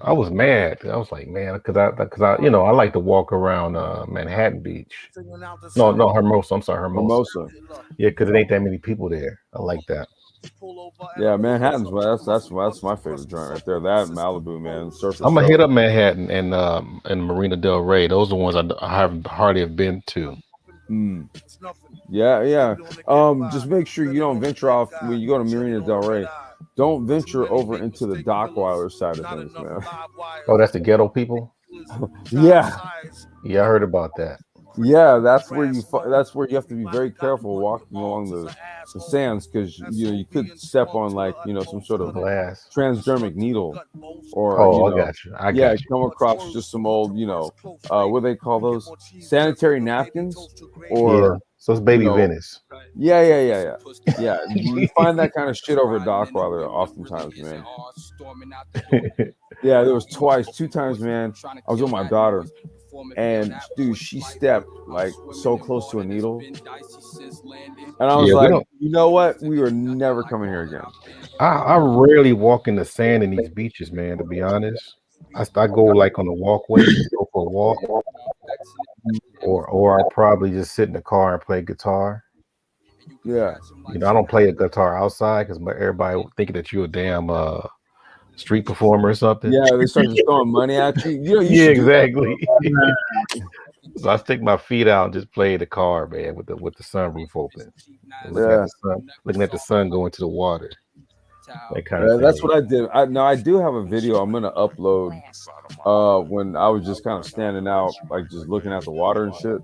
[SPEAKER 4] I was mad. I was like, man, because I, I like to walk around Manhattan Beach. No, Hermosa. I'm sorry, Hermosa. Yeah, because it ain't that many people there. I like that.
[SPEAKER 1] Yeah, Manhattan's that's my favorite joint right there. That Malibu, man. Surface.
[SPEAKER 4] I'm gonna hit up Manhattan and Marina Del Rey. Those are the ones I haven't hardly have been to.
[SPEAKER 1] Yeah. Just make sure you don't venture off when you go to Marina Del Rey. Don't venture over into the Dockweiler side of things, man.
[SPEAKER 4] Oh, that's the ghetto people.
[SPEAKER 1] Yeah,
[SPEAKER 4] I heard about that.
[SPEAKER 1] Yeah, that's where you have to be very careful walking along the sands because you could step on like some sort of
[SPEAKER 4] glass
[SPEAKER 1] transdermic needle or
[SPEAKER 4] I got you. I got you.
[SPEAKER 1] come across just some old what do they call those sanitary napkins or
[SPEAKER 4] so it's baby Venice.
[SPEAKER 1] Yeah. You find that kind of shit over at Dockweiler oftentimes, man. Yeah, there was two times, man. I was with my daughter. And dude, she stepped like so close to a needle, and I was like, you know what? We were never coming here again.
[SPEAKER 4] I rarely walk in the sand in these beaches, man. To be honest, I go like on the walkway, go for a walk, or I'll probably just sit in the car and play guitar.
[SPEAKER 1] Yeah,
[SPEAKER 4] I don't play a guitar outside because everybody thinking that you're a damn street performer or something.
[SPEAKER 1] Yeah, they start just throwing money at you.
[SPEAKER 4] Yeah, exactly. So I stick my feet out and just play the car, man, with the sunroof open. Looking at the sun go into the water. That kind of thing.
[SPEAKER 1] That's what I did. I do have a video I'm gonna upload when I was just kind of standing out, like just looking at the water and shit.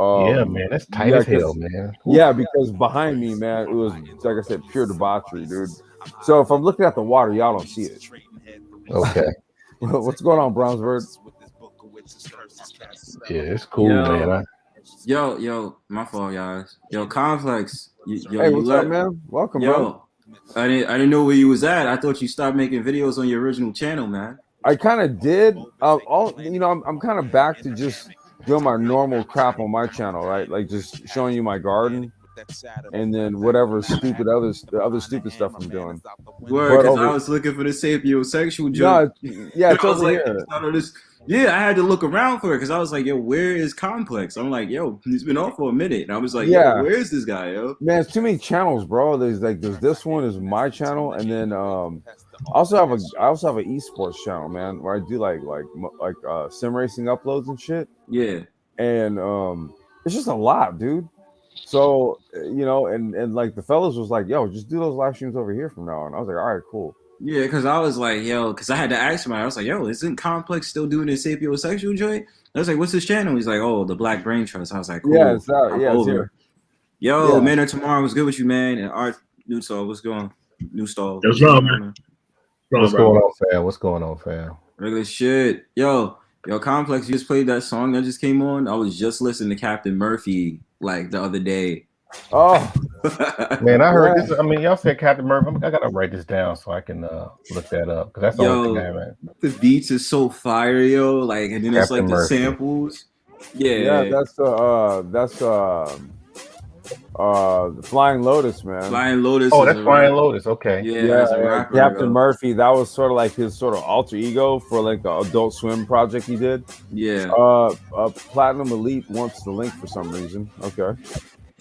[SPEAKER 4] Yeah, man, that's tight as hell, man.
[SPEAKER 1] Yeah, because behind me, man, it was like I said, pure debauchery, dude. So if I'm looking at the water, y'all don't see it.
[SPEAKER 4] Okay.
[SPEAKER 1] What's going on, Brownsburg?
[SPEAKER 4] Yeah, it's cool, man.
[SPEAKER 5] Yo, my fault, guys. Yo, Complex.
[SPEAKER 1] Hey, what's up, man? Welcome, bro.
[SPEAKER 5] I didn't know where you was at. I thought you stopped making videos on your original channel, man.
[SPEAKER 1] I kind of did. I'm kind of back to just doing my normal crap on my channel, right? Like just showing you my garden, and then whatever other stupid stuff I'm doing.
[SPEAKER 5] Word, because I was looking for the sapiosexual joke.
[SPEAKER 1] Yeah, it's over here.
[SPEAKER 5] Yeah, I had to look around for it because I was like, yo, where is Complex? I'm like, yo, he's been off for a minute. And I was like, yo, where is this guy, yo?
[SPEAKER 1] Man, it's too many channels, bro. There's this one is my channel, and then I also have an esports channel, man, where I do like sim racing uploads and shit.
[SPEAKER 5] Yeah.
[SPEAKER 1] And it's just a lot, dude. So and like the fellas was like, yo, just do those live streams over here from now on. I was like, all right, cool.
[SPEAKER 5] Yeah, because I was like, yo, because I had to ask him. I was like, yo, isn't Complex still doing his sapiosexual joint? I was like, what's his channel? He's like, oh, the Black Brain Trust. I was like, cool.
[SPEAKER 1] Yeah, it's out. Yeah, it's here.
[SPEAKER 5] Yo, man, tomorrow was good with you, man. And Art New Stall, what's going? New Stall.
[SPEAKER 3] What's going on, man?
[SPEAKER 4] What's going on, fam? What's going on, fam?
[SPEAKER 5] Regular shit. Yo, Yo, Complex, you just played that song that just came on. I was just listening to Captain Murphy like the other day.
[SPEAKER 1] Oh,
[SPEAKER 4] Man, I heard
[SPEAKER 1] yeah.
[SPEAKER 4] this. I mean, y'all said Captain Murphy. I gotta write this down so I can look that up because that's the only thing I
[SPEAKER 5] Yo,
[SPEAKER 4] haven't.
[SPEAKER 5] the beats is so fire, yo. Like, and then it's
[SPEAKER 4] Captain
[SPEAKER 5] like the
[SPEAKER 4] Murphy.
[SPEAKER 5] samples.
[SPEAKER 1] Yeah,
[SPEAKER 5] Yeah,
[SPEAKER 1] that's Flying Lotus, man.
[SPEAKER 5] Flying Lotus
[SPEAKER 4] Oh,
[SPEAKER 5] is
[SPEAKER 4] that's
[SPEAKER 5] a
[SPEAKER 4] Flying
[SPEAKER 5] rap.
[SPEAKER 4] Lotus. Okay.
[SPEAKER 5] Yeah,
[SPEAKER 1] Yeah,
[SPEAKER 5] as a
[SPEAKER 1] yeah,
[SPEAKER 5] rapper,
[SPEAKER 1] Captain
[SPEAKER 5] yo.
[SPEAKER 1] Murphy. That was sort of like his sort of alter ego for like the Adult Swim project he did.
[SPEAKER 5] Yeah.
[SPEAKER 1] Platinum Elite wants the link for some reason. Okay.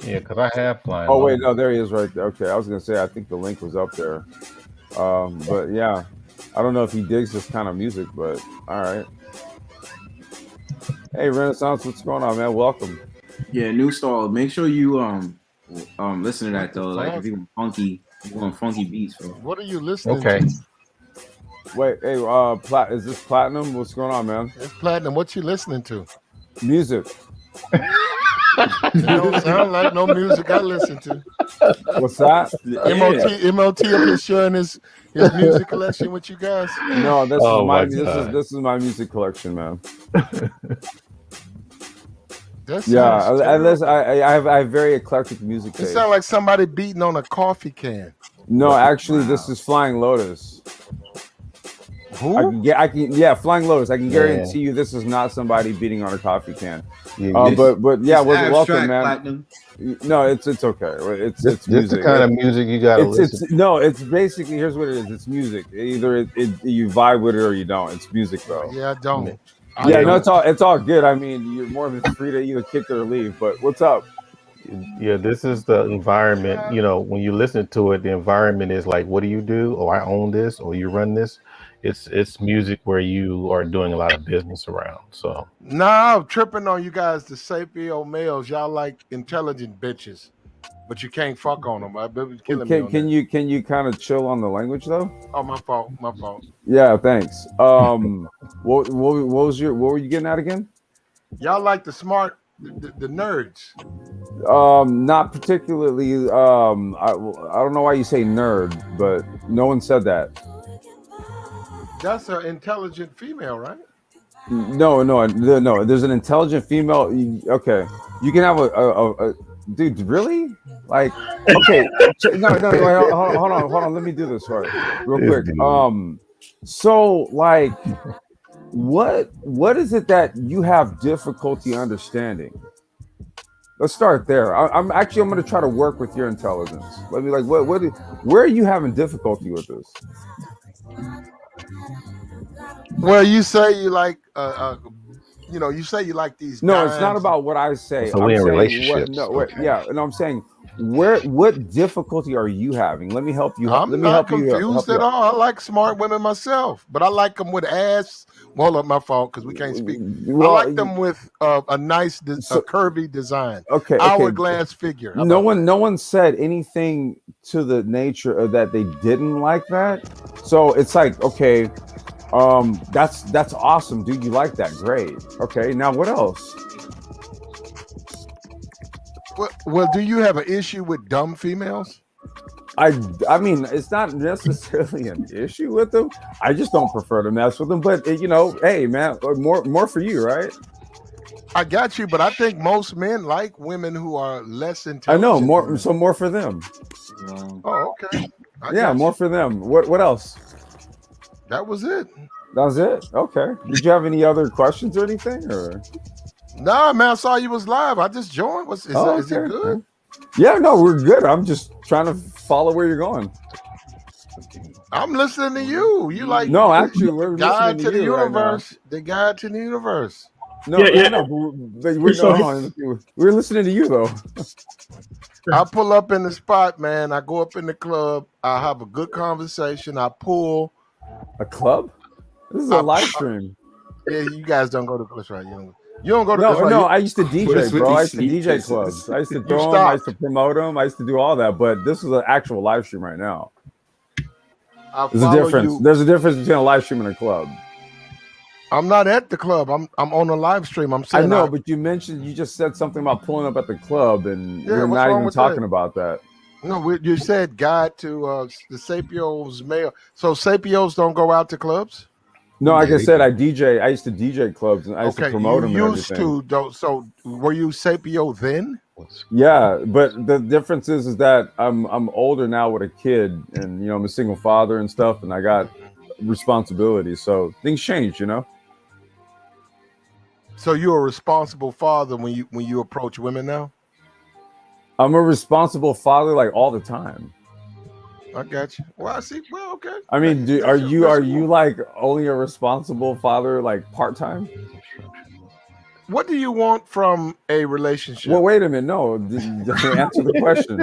[SPEAKER 4] Yeah, because I have Flying
[SPEAKER 1] Oh wait,
[SPEAKER 4] Lotus.
[SPEAKER 1] no, there he is right there. Okay, I was gonna say I think the link was up there. But yeah, I don't know if he digs this kind of music, but all right. Hey, Renaissance, what's going on, man? Welcome.
[SPEAKER 5] Yeah, New Star. Make sure you listen to
[SPEAKER 6] What
[SPEAKER 5] that
[SPEAKER 6] the
[SPEAKER 5] though. Like if
[SPEAKER 6] fuck?
[SPEAKER 5] you want funky beats, bro.
[SPEAKER 6] What are you listening
[SPEAKER 4] Okay.
[SPEAKER 6] to?
[SPEAKER 1] Wait, hey, is this Platinum? What's going on, man?
[SPEAKER 6] It's platinum. What you listening to?
[SPEAKER 1] Music.
[SPEAKER 6] It don't sound like no music I listen to.
[SPEAKER 1] What's that?
[SPEAKER 5] Yeah.
[SPEAKER 6] MOT up here sharing his music collection with you guys.
[SPEAKER 1] No, this is
[SPEAKER 4] Oh
[SPEAKER 1] my
[SPEAKER 4] my God.
[SPEAKER 1] this is my music collection, man.
[SPEAKER 6] That
[SPEAKER 1] Yeah,
[SPEAKER 6] sounds
[SPEAKER 1] I listen.
[SPEAKER 6] terrible.
[SPEAKER 1] I have very eclectic music
[SPEAKER 6] It
[SPEAKER 1] taste.
[SPEAKER 6] sounds like somebody beating on a coffee can.
[SPEAKER 1] No, actually,
[SPEAKER 4] Wow.
[SPEAKER 1] this is Flying Lotus.
[SPEAKER 6] Who?
[SPEAKER 1] Yeah, Flying Lotus. I can
[SPEAKER 4] Man.
[SPEAKER 1] guarantee you this is not somebody beating on a coffee can.
[SPEAKER 4] Yeah,
[SPEAKER 1] But yeah,
[SPEAKER 5] It's
[SPEAKER 1] welcome,
[SPEAKER 5] abstract,
[SPEAKER 1] man.
[SPEAKER 5] Platinum.
[SPEAKER 1] No, it's okay. It's
[SPEAKER 4] this
[SPEAKER 1] music.
[SPEAKER 4] the kind of music you gotta listen.
[SPEAKER 1] It's basically, here's what it is. It's music. Either you vibe with it or you don't. It's music though.
[SPEAKER 6] Yeah, I don't.
[SPEAKER 1] Yeah, no, it's all good. I mean, you're more than free to either kick it or leave. But what's up?
[SPEAKER 4] Yeah, this is the environment. You know, when you listen to it, the environment is like, what do you do? Oh, I own this, or you run this. It's music where you are doing a lot of business around. So
[SPEAKER 6] Nah, I'm tripping on you guys, the Sapio-Males. Y'all like intelligent bitches, but you can't fuck on them. I've been killing me on
[SPEAKER 1] Can
[SPEAKER 6] that.
[SPEAKER 1] you kind of chill on the language though?
[SPEAKER 6] Oh, my fault. My fault.
[SPEAKER 1] Yeah, thanks. What were you getting at again?
[SPEAKER 6] Y'all like the smart, the nerds.
[SPEAKER 1] Not particularly. I don't know why you say nerd, but no one said that.
[SPEAKER 6] That's an intelligent female, right?
[SPEAKER 1] No. There's an intelligent female. Okay, you can have a dude. Really? Like, okay, no. Wait, hold on. Let me do this real quick. So like, what is it that you have difficulty understanding? Let's start there. I'm going to try to work with your intelligence. Let me where are you having difficulty with this?
[SPEAKER 6] Well, you say you like, you say you like these.
[SPEAKER 1] No, it's not
[SPEAKER 6] dimes.
[SPEAKER 1] about what I say.
[SPEAKER 4] So
[SPEAKER 1] I'm
[SPEAKER 4] we in
[SPEAKER 1] saying
[SPEAKER 4] relationships.
[SPEAKER 1] yeah, and I'm saying what difficulty are you having? Let me help you.
[SPEAKER 6] I'm not confused at all. I like smart women myself, but I like them with ass. Well, up my fault because we can't speak.
[SPEAKER 1] Well,
[SPEAKER 6] I like them with a nice, curvy design.
[SPEAKER 1] Okay.
[SPEAKER 6] Hourglass figure. How
[SPEAKER 1] No
[SPEAKER 6] about
[SPEAKER 1] one said anything to the nature of that they didn't like that. So it's like, okay, that's awesome, dude. You like that? Great. Okay, now what else?
[SPEAKER 6] Well, do you have an issue with dumb females?
[SPEAKER 1] I mean, it's not necessarily an issue with them. I just don't prefer to mess with them. But hey, man, more for you, right?
[SPEAKER 6] I got you, but I think most men like women who are less
[SPEAKER 1] I
[SPEAKER 6] intelligent.
[SPEAKER 1] know more. So more for them.
[SPEAKER 6] Oh, okay.
[SPEAKER 1] Yeah, more for them. What else?
[SPEAKER 6] That was it.
[SPEAKER 1] That was it. Okay. Did you have any other questions or anything? Or
[SPEAKER 6] nah, man, I saw you was live. I just joined. Is it good?
[SPEAKER 1] Yeah, no, we're good. I'm just trying to follow where you're going.
[SPEAKER 6] I'm listening to you. You like
[SPEAKER 1] actually, we're
[SPEAKER 6] guide
[SPEAKER 1] listening
[SPEAKER 6] to the
[SPEAKER 1] you
[SPEAKER 6] universe.
[SPEAKER 1] Right,
[SPEAKER 6] the guide to the universe.
[SPEAKER 1] No, but we're listening to you though.
[SPEAKER 6] I pull up in the spot, man. I go up in the club. I have a good conversation. I pull.
[SPEAKER 1] A club? This is a live stream.
[SPEAKER 6] Yeah, you guys don't go to clubs, right? You don't go to
[SPEAKER 1] clubs.
[SPEAKER 6] No,
[SPEAKER 1] I used to DJ, bro. I used to DJ clubs. I used to throw them. I used to promote them. I used to do all that. But this is an actual live stream right now. There's a difference. There's a difference between a live stream and a club.
[SPEAKER 6] I'm not at the club. I'm on a live stream. I'm saying
[SPEAKER 1] I know, but you just said something about pulling up at the club, and we're not even talking about that.
[SPEAKER 6] No, you said guide to the Sapio's male. So Sapios don't go out to clubs?
[SPEAKER 1] No, like
[SPEAKER 4] Yeah,
[SPEAKER 1] I
[SPEAKER 4] they
[SPEAKER 1] said,
[SPEAKER 4] do.
[SPEAKER 1] I DJ. I used to DJ clubs and I used to
[SPEAKER 6] Okay,
[SPEAKER 1] promote
[SPEAKER 6] you
[SPEAKER 1] them and
[SPEAKER 6] used
[SPEAKER 1] everything.
[SPEAKER 6] to though. So were you Sapio then?
[SPEAKER 1] Yeah, but the difference is that I'm older now with a kid, and I'm a single father and stuff, and I got responsibilities. So things change.
[SPEAKER 6] So you're a responsible father when you approach women now.
[SPEAKER 1] I'm a responsible father like all the time.
[SPEAKER 6] I got you. Well, I see. Well, okay.
[SPEAKER 1] I mean, are
[SPEAKER 6] That's
[SPEAKER 1] you
[SPEAKER 6] that's
[SPEAKER 1] are
[SPEAKER 6] cool.
[SPEAKER 1] you like only a responsible father like part time?
[SPEAKER 6] What do you want from a
[SPEAKER 1] Well,
[SPEAKER 6] relationship?
[SPEAKER 1] wait a minute. No, answer the question.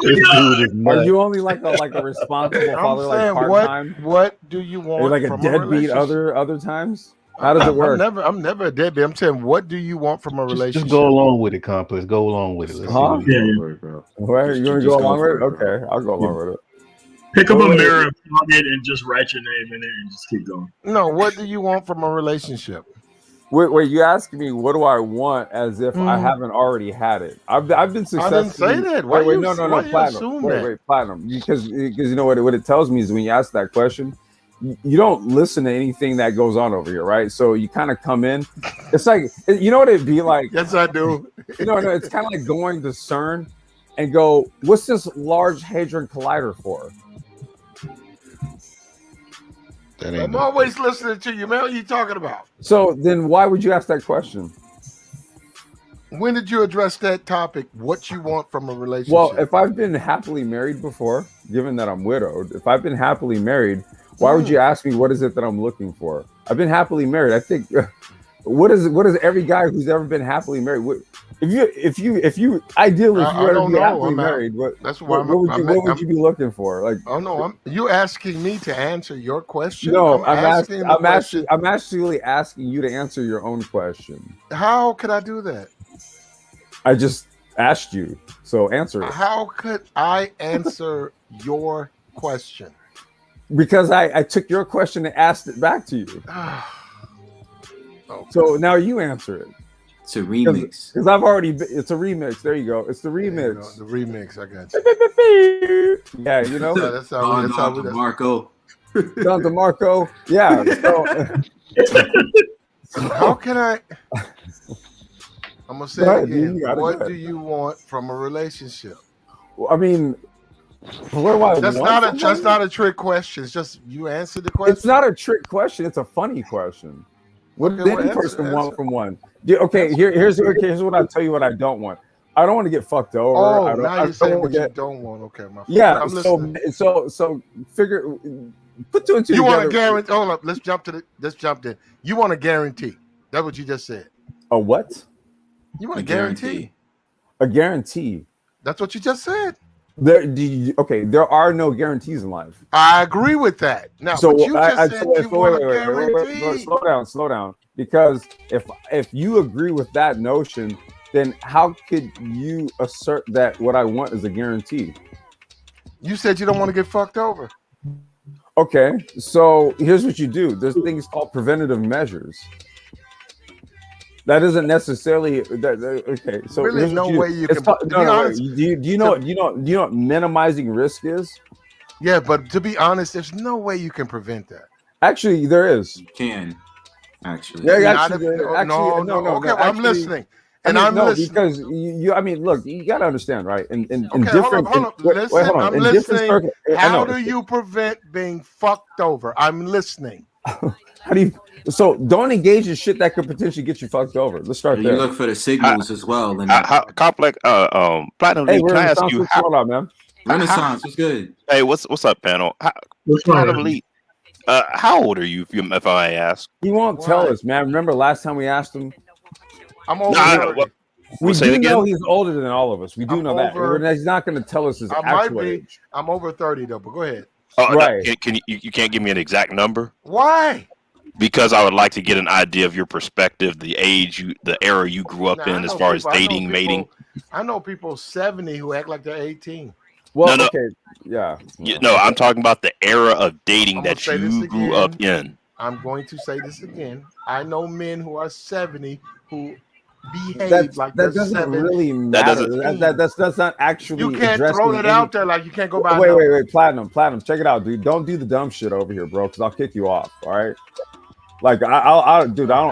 [SPEAKER 4] This dude is
[SPEAKER 1] Are
[SPEAKER 4] nuts.
[SPEAKER 1] you only like a responsible
[SPEAKER 6] I'm
[SPEAKER 1] father like
[SPEAKER 6] saying,
[SPEAKER 1] part time?
[SPEAKER 6] what do you
[SPEAKER 1] Are you
[SPEAKER 6] want
[SPEAKER 1] like a
[SPEAKER 6] from a
[SPEAKER 1] deadbeat
[SPEAKER 6] relationship?
[SPEAKER 1] other times? How does it work?
[SPEAKER 6] I'm never a deadbeat. I'm saying, what do you want from a
[SPEAKER 4] Just
[SPEAKER 6] relationship?
[SPEAKER 4] go along with it, Complex. Go along with it.
[SPEAKER 5] Just
[SPEAKER 4] Let's
[SPEAKER 5] go,
[SPEAKER 4] see
[SPEAKER 1] Huh?
[SPEAKER 4] what he
[SPEAKER 3] Yeah,
[SPEAKER 4] says.
[SPEAKER 3] yeah.
[SPEAKER 5] for it, bro.
[SPEAKER 1] Where you gonna
[SPEAKER 5] Just
[SPEAKER 1] go
[SPEAKER 5] go
[SPEAKER 1] along with
[SPEAKER 5] for
[SPEAKER 1] it?
[SPEAKER 5] it, bro.
[SPEAKER 1] Okay, I'll go along with it.
[SPEAKER 3] Pick up
[SPEAKER 1] Wait,
[SPEAKER 3] a
[SPEAKER 1] wait,
[SPEAKER 3] mirror, plug it, and just write your name in it, and just keep going.
[SPEAKER 6] No, what do you want from a relationship?
[SPEAKER 1] wait. You ask me what do I want as if I
[SPEAKER 6] Mhm.
[SPEAKER 1] haven't already had it. I've been
[SPEAKER 6] I didn't say
[SPEAKER 1] successfully.
[SPEAKER 6] that.
[SPEAKER 1] Wait, no,
[SPEAKER 6] Why you
[SPEAKER 1] platinum.
[SPEAKER 6] assume
[SPEAKER 1] Wait,
[SPEAKER 6] that?
[SPEAKER 1] platinum. Because you know what it tells me is when you ask that question, you don't listen to anything that goes on over here, right? So you kind of come in. It's like you know what it'd be like.
[SPEAKER 6] Yes, I do.
[SPEAKER 1] No, it's kind of like going to CERN and go, what's this large hadron collider for?
[SPEAKER 4] That ain't
[SPEAKER 6] I'm
[SPEAKER 4] no
[SPEAKER 6] always listening to you, man. What are you talking about?
[SPEAKER 1] So then why would you ask that question?
[SPEAKER 6] When did you address that topic? What you want from a
[SPEAKER 1] Well,
[SPEAKER 6] relationship?
[SPEAKER 1] if I've been happily married before, given that I'm widowed, if I've been happily married, why would you ask me what is it that I'm looking for? I've been happily married. I think what is every guy who's ever been happily married? If you ideally if you
[SPEAKER 6] I
[SPEAKER 1] were to
[SPEAKER 6] don't
[SPEAKER 1] be
[SPEAKER 6] know.
[SPEAKER 1] happily married,
[SPEAKER 6] That's why
[SPEAKER 1] what would you be looking for? Like
[SPEAKER 6] oh no, you asking me to answer your question.
[SPEAKER 1] no,
[SPEAKER 6] I'm asking the question.
[SPEAKER 1] I'm actually asking you to answer your own question.
[SPEAKER 6] How could I do that?
[SPEAKER 1] I just asked you, so answer it.
[SPEAKER 6] How could I answer your question?
[SPEAKER 1] Because I took your question and asked it back to you.
[SPEAKER 6] Okay.
[SPEAKER 1] So now you answer it.
[SPEAKER 5] It's a remix.
[SPEAKER 1] Because I've already, it's a remix. There you go. It's the
[SPEAKER 6] Yeah,
[SPEAKER 1] remix.
[SPEAKER 6] the remix. I got you.
[SPEAKER 1] Yeah, you know.
[SPEAKER 6] That's how. That's how.
[SPEAKER 5] Don Marco.
[SPEAKER 1] Don DeMarco. Yeah. So,
[SPEAKER 6] How can I? I'm gonna say
[SPEAKER 1] Go
[SPEAKER 6] it
[SPEAKER 1] ahead, dude,
[SPEAKER 6] again.
[SPEAKER 1] you got it,
[SPEAKER 6] What
[SPEAKER 1] go
[SPEAKER 6] do
[SPEAKER 1] ahead.
[SPEAKER 6] you want from a relationship?
[SPEAKER 1] I mean, what do I
[SPEAKER 6] That's
[SPEAKER 1] want?
[SPEAKER 6] that's not a trick question. It's just you answer the question.
[SPEAKER 1] It's not a trick question. It's a funny question. What
[SPEAKER 6] Okay,
[SPEAKER 1] does
[SPEAKER 6] well,
[SPEAKER 1] any
[SPEAKER 6] answer-
[SPEAKER 1] person want
[SPEAKER 6] answer.
[SPEAKER 1] from one? Okay, here's what I'll tell you what I don't want. I don't want to get fucked over.
[SPEAKER 6] Oh, now
[SPEAKER 1] I
[SPEAKER 6] you're saying
[SPEAKER 1] don't
[SPEAKER 6] what
[SPEAKER 1] get,
[SPEAKER 6] you don't want. Okay, my fault.
[SPEAKER 1] yeah.
[SPEAKER 6] I'm listening.
[SPEAKER 1] So figure put two and two
[SPEAKER 6] You want
[SPEAKER 1] together.
[SPEAKER 6] to guarantee? Hold up. Let's jump in. You want to guarantee? That's what you just said.
[SPEAKER 1] A what?
[SPEAKER 6] You want
[SPEAKER 5] A
[SPEAKER 6] to guarantee?
[SPEAKER 1] A guarantee.
[SPEAKER 6] That's what you just said.
[SPEAKER 1] There are no guarantees in life.
[SPEAKER 6] I agree with that. Now,
[SPEAKER 1] So
[SPEAKER 6] but you just said you want to
[SPEAKER 1] wait,
[SPEAKER 6] guarantee.
[SPEAKER 1] slow down. Because if you agree with that notion, then how could you assert that what I want is a guarantee?
[SPEAKER 6] You said you don't want to get fucked over.
[SPEAKER 1] Okay, so here's what you do. There's things called preventative measures. That isn't necessarily that. Okay, so
[SPEAKER 6] Really,
[SPEAKER 1] here's what
[SPEAKER 6] no
[SPEAKER 1] you do.
[SPEAKER 6] way you
[SPEAKER 1] It's
[SPEAKER 6] can.
[SPEAKER 1] called-
[SPEAKER 6] To
[SPEAKER 1] no,
[SPEAKER 6] be
[SPEAKER 1] no, wait.
[SPEAKER 6] honest,
[SPEAKER 1] Do you know what minimizing risk is?
[SPEAKER 6] yeah, but to be honest, there's no way you can prevent that.
[SPEAKER 1] Actually, there is.
[SPEAKER 5] You can, actually.
[SPEAKER 1] Yeah,
[SPEAKER 6] Not
[SPEAKER 1] actually,
[SPEAKER 6] if, no,
[SPEAKER 1] actually,
[SPEAKER 6] no. Okay, well, I'm
[SPEAKER 1] actually,
[SPEAKER 6] listening, and I'm
[SPEAKER 1] no,
[SPEAKER 6] listening.
[SPEAKER 1] because you. I mean, look, you got to understand, right? In
[SPEAKER 6] Okay,
[SPEAKER 1] different.
[SPEAKER 6] hold up.
[SPEAKER 1] Wait,
[SPEAKER 6] Listen,
[SPEAKER 1] hold on.
[SPEAKER 6] I'm
[SPEAKER 1] In different
[SPEAKER 6] listening.
[SPEAKER 1] I
[SPEAKER 6] How
[SPEAKER 1] know.
[SPEAKER 6] do you prevent being fucked over? I'm listening.
[SPEAKER 1] How do you? So don't engage in shit that could potentially get you fucked over. Let's start
[SPEAKER 5] You
[SPEAKER 1] there.
[SPEAKER 5] look for the signals as well. And
[SPEAKER 7] How complex? Platinum
[SPEAKER 1] Hey,
[SPEAKER 7] League.
[SPEAKER 1] we're
[SPEAKER 7] Can
[SPEAKER 1] in
[SPEAKER 7] I
[SPEAKER 1] the
[SPEAKER 7] ask
[SPEAKER 1] sound
[SPEAKER 7] you
[SPEAKER 1] switch.
[SPEAKER 7] how?
[SPEAKER 1] Hold on, man.
[SPEAKER 5] Renaissance was good.
[SPEAKER 7] Hey, what's up, panel?
[SPEAKER 3] What's going
[SPEAKER 7] Platinum
[SPEAKER 3] on?
[SPEAKER 7] League. How old are you, if I ask?
[SPEAKER 1] He won't
[SPEAKER 6] Why?
[SPEAKER 1] tell us, man. Remember last time we asked him?
[SPEAKER 6] I'm over
[SPEAKER 7] Nah,
[SPEAKER 6] 30.
[SPEAKER 1] We
[SPEAKER 7] say it
[SPEAKER 1] do
[SPEAKER 7] again?
[SPEAKER 1] know he's older than all of us. We do
[SPEAKER 6] I'm
[SPEAKER 1] know that.
[SPEAKER 6] over-
[SPEAKER 1] He's not going to tell us his
[SPEAKER 6] I might
[SPEAKER 1] actual
[SPEAKER 6] be.
[SPEAKER 1] age.
[SPEAKER 6] I'm over 30 though, but go ahead.
[SPEAKER 7] Oh,
[SPEAKER 1] Right.
[SPEAKER 7] no, can you can't give me an exact number?
[SPEAKER 6] Why?
[SPEAKER 7] Because I would like to get an idea of your perspective, the era you grew up
[SPEAKER 6] Nah, I
[SPEAKER 7] in, as
[SPEAKER 6] know
[SPEAKER 7] far as
[SPEAKER 6] people- I know
[SPEAKER 7] dating,
[SPEAKER 6] people-
[SPEAKER 7] mating.
[SPEAKER 6] I know people 70 who act like they're 18.
[SPEAKER 1] Well,
[SPEAKER 7] No.
[SPEAKER 1] okay, yeah.
[SPEAKER 7] No, I'm talking about the era of dating
[SPEAKER 6] I'm gonna
[SPEAKER 7] that
[SPEAKER 6] say this
[SPEAKER 7] you grew up in.
[SPEAKER 6] I'm going to say this again. I know men who are 70 who behave like
[SPEAKER 1] that
[SPEAKER 6] they're
[SPEAKER 1] doesn't
[SPEAKER 6] 7.
[SPEAKER 1] really
[SPEAKER 7] That
[SPEAKER 1] matter.
[SPEAKER 7] doesn't.
[SPEAKER 1] That's not actually
[SPEAKER 6] You can't
[SPEAKER 1] addressing
[SPEAKER 6] throw that
[SPEAKER 1] any-
[SPEAKER 6] out there like you can't go by.
[SPEAKER 1] Wait, platinum. Check it out, dude. Don't do the dumb shit over here, bro, because I'll kick you off. All right. Like dude, I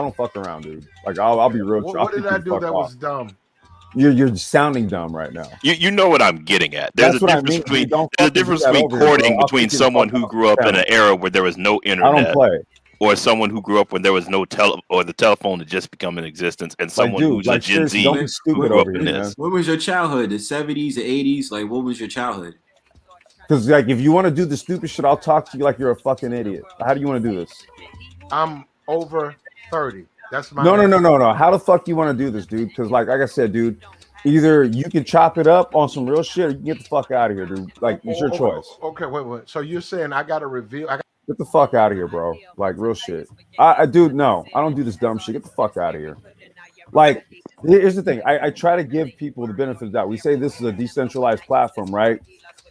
[SPEAKER 1] don't fuck around, dude. Like I'll be real. I'll
[SPEAKER 6] What did
[SPEAKER 1] kick
[SPEAKER 6] I
[SPEAKER 1] you
[SPEAKER 6] do
[SPEAKER 1] fuck
[SPEAKER 6] that
[SPEAKER 1] off.
[SPEAKER 6] was dumb?
[SPEAKER 1] You're sounding dumb right now.
[SPEAKER 7] You know what I'm getting at. There's
[SPEAKER 1] That's
[SPEAKER 7] a
[SPEAKER 1] what I
[SPEAKER 7] difference
[SPEAKER 1] mean.
[SPEAKER 7] between
[SPEAKER 1] Don't
[SPEAKER 7] there's a
[SPEAKER 1] fucking do
[SPEAKER 7] difference
[SPEAKER 1] that
[SPEAKER 7] between
[SPEAKER 1] over here, bro.
[SPEAKER 7] courting
[SPEAKER 1] I'll
[SPEAKER 7] between
[SPEAKER 1] kick you the
[SPEAKER 7] someone
[SPEAKER 1] fuck
[SPEAKER 7] who
[SPEAKER 1] off.
[SPEAKER 7] grew up in
[SPEAKER 1] Channel.
[SPEAKER 7] an era where there was no
[SPEAKER 1] I don't
[SPEAKER 7] internet,
[SPEAKER 1] play.
[SPEAKER 7] or someone who grew up when there was no or the telephone had just become in existence, and
[SPEAKER 1] Like,
[SPEAKER 7] someone
[SPEAKER 1] dude,
[SPEAKER 7] who's
[SPEAKER 1] like
[SPEAKER 7] a Gen
[SPEAKER 1] seriously,
[SPEAKER 7] Z
[SPEAKER 1] don't be stupid
[SPEAKER 7] grew up
[SPEAKER 1] over here,
[SPEAKER 7] in
[SPEAKER 1] man.
[SPEAKER 7] this.
[SPEAKER 5] What was your childhood? The 70s, the 80s? Like, what was your childhood?
[SPEAKER 1] Because like, if you want to do the stupid shit, I'll talk to you like you're a fucking idiot. How do you want to do this?
[SPEAKER 6] I'm over 30. That's my
[SPEAKER 1] No.
[SPEAKER 6] answer.
[SPEAKER 1] How the fuck do you want to do this, dude? Because like I said, dude, either you can chop it up on some real shit, or you can get the fuck out of here, dude. Like it's your choice.
[SPEAKER 6] Okay, wait. So you're saying I got to reveal?
[SPEAKER 1] Get the fuck out of here, bro. Like real shit. Dude, no, I don't do this dumb shit. Get the fuck out of here. Like, here's the thing. I try to give people the benefit of the doubt. We say this is a decentralized platform, right?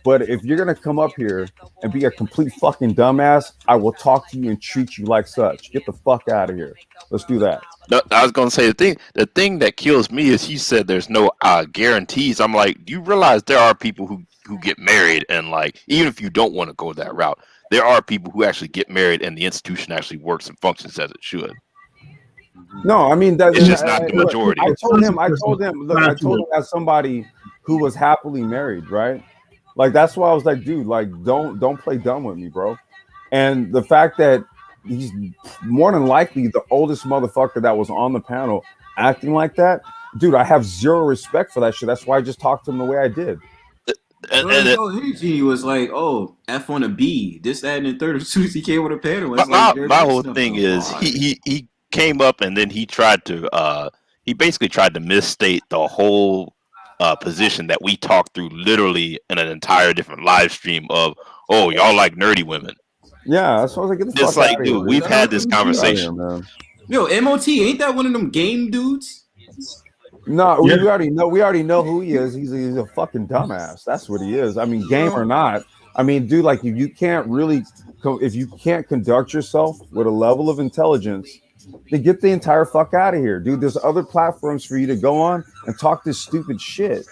[SPEAKER 1] But if you're gonna come up here and be a complete fucking dumbass, I will talk to you and treat you like such. Get the fuck out of here. Let's do that.
[SPEAKER 7] No, I was gonna say the thing that kills me is he said there's no guarantees. I'm like, do you realize there are people who get married, and like, even if you don't want to go that route, there are people who actually get married and the institution actually works and functions as it should.
[SPEAKER 1] No, I mean that,
[SPEAKER 7] It's just not the majority.
[SPEAKER 1] I told him, look, I told him as somebody who was happily married, right? Like that's why I was like, dude, like don't play dumb with me, bro. And the fact that he's more than likely the oldest motherfucker that was on the panel acting like that, dude, I have zero respect for that shit. That's why I just talked to him the way I did.
[SPEAKER 5] He was like, "Oh, F on a B, this, that, and the third." As soon as he came with a panel, it's
[SPEAKER 7] my
[SPEAKER 5] like,
[SPEAKER 7] whole thing is he came up and then he tried to he basically tried to misstate the whole position that we talked through literally in an entire different live stream of, oh, y'all like nerdy women.
[SPEAKER 1] Yeah, that's what I was like, get the
[SPEAKER 7] It's
[SPEAKER 1] fuck
[SPEAKER 7] like,
[SPEAKER 1] out of
[SPEAKER 7] dude,
[SPEAKER 1] here,
[SPEAKER 7] we've had this conversation.
[SPEAKER 1] Man.
[SPEAKER 5] Yo, MOT, ain't that one of them game dudes?
[SPEAKER 1] No,
[SPEAKER 3] Yeah.
[SPEAKER 1] we already know who he is. He's a fucking dumbass. That's what he is. I mean, game or not. I mean, dude, like if you can't conduct yourself with a level of intelligence, then get the entire fuck out of here, dude. There's other platforms for you to go on and talk this stupid shit.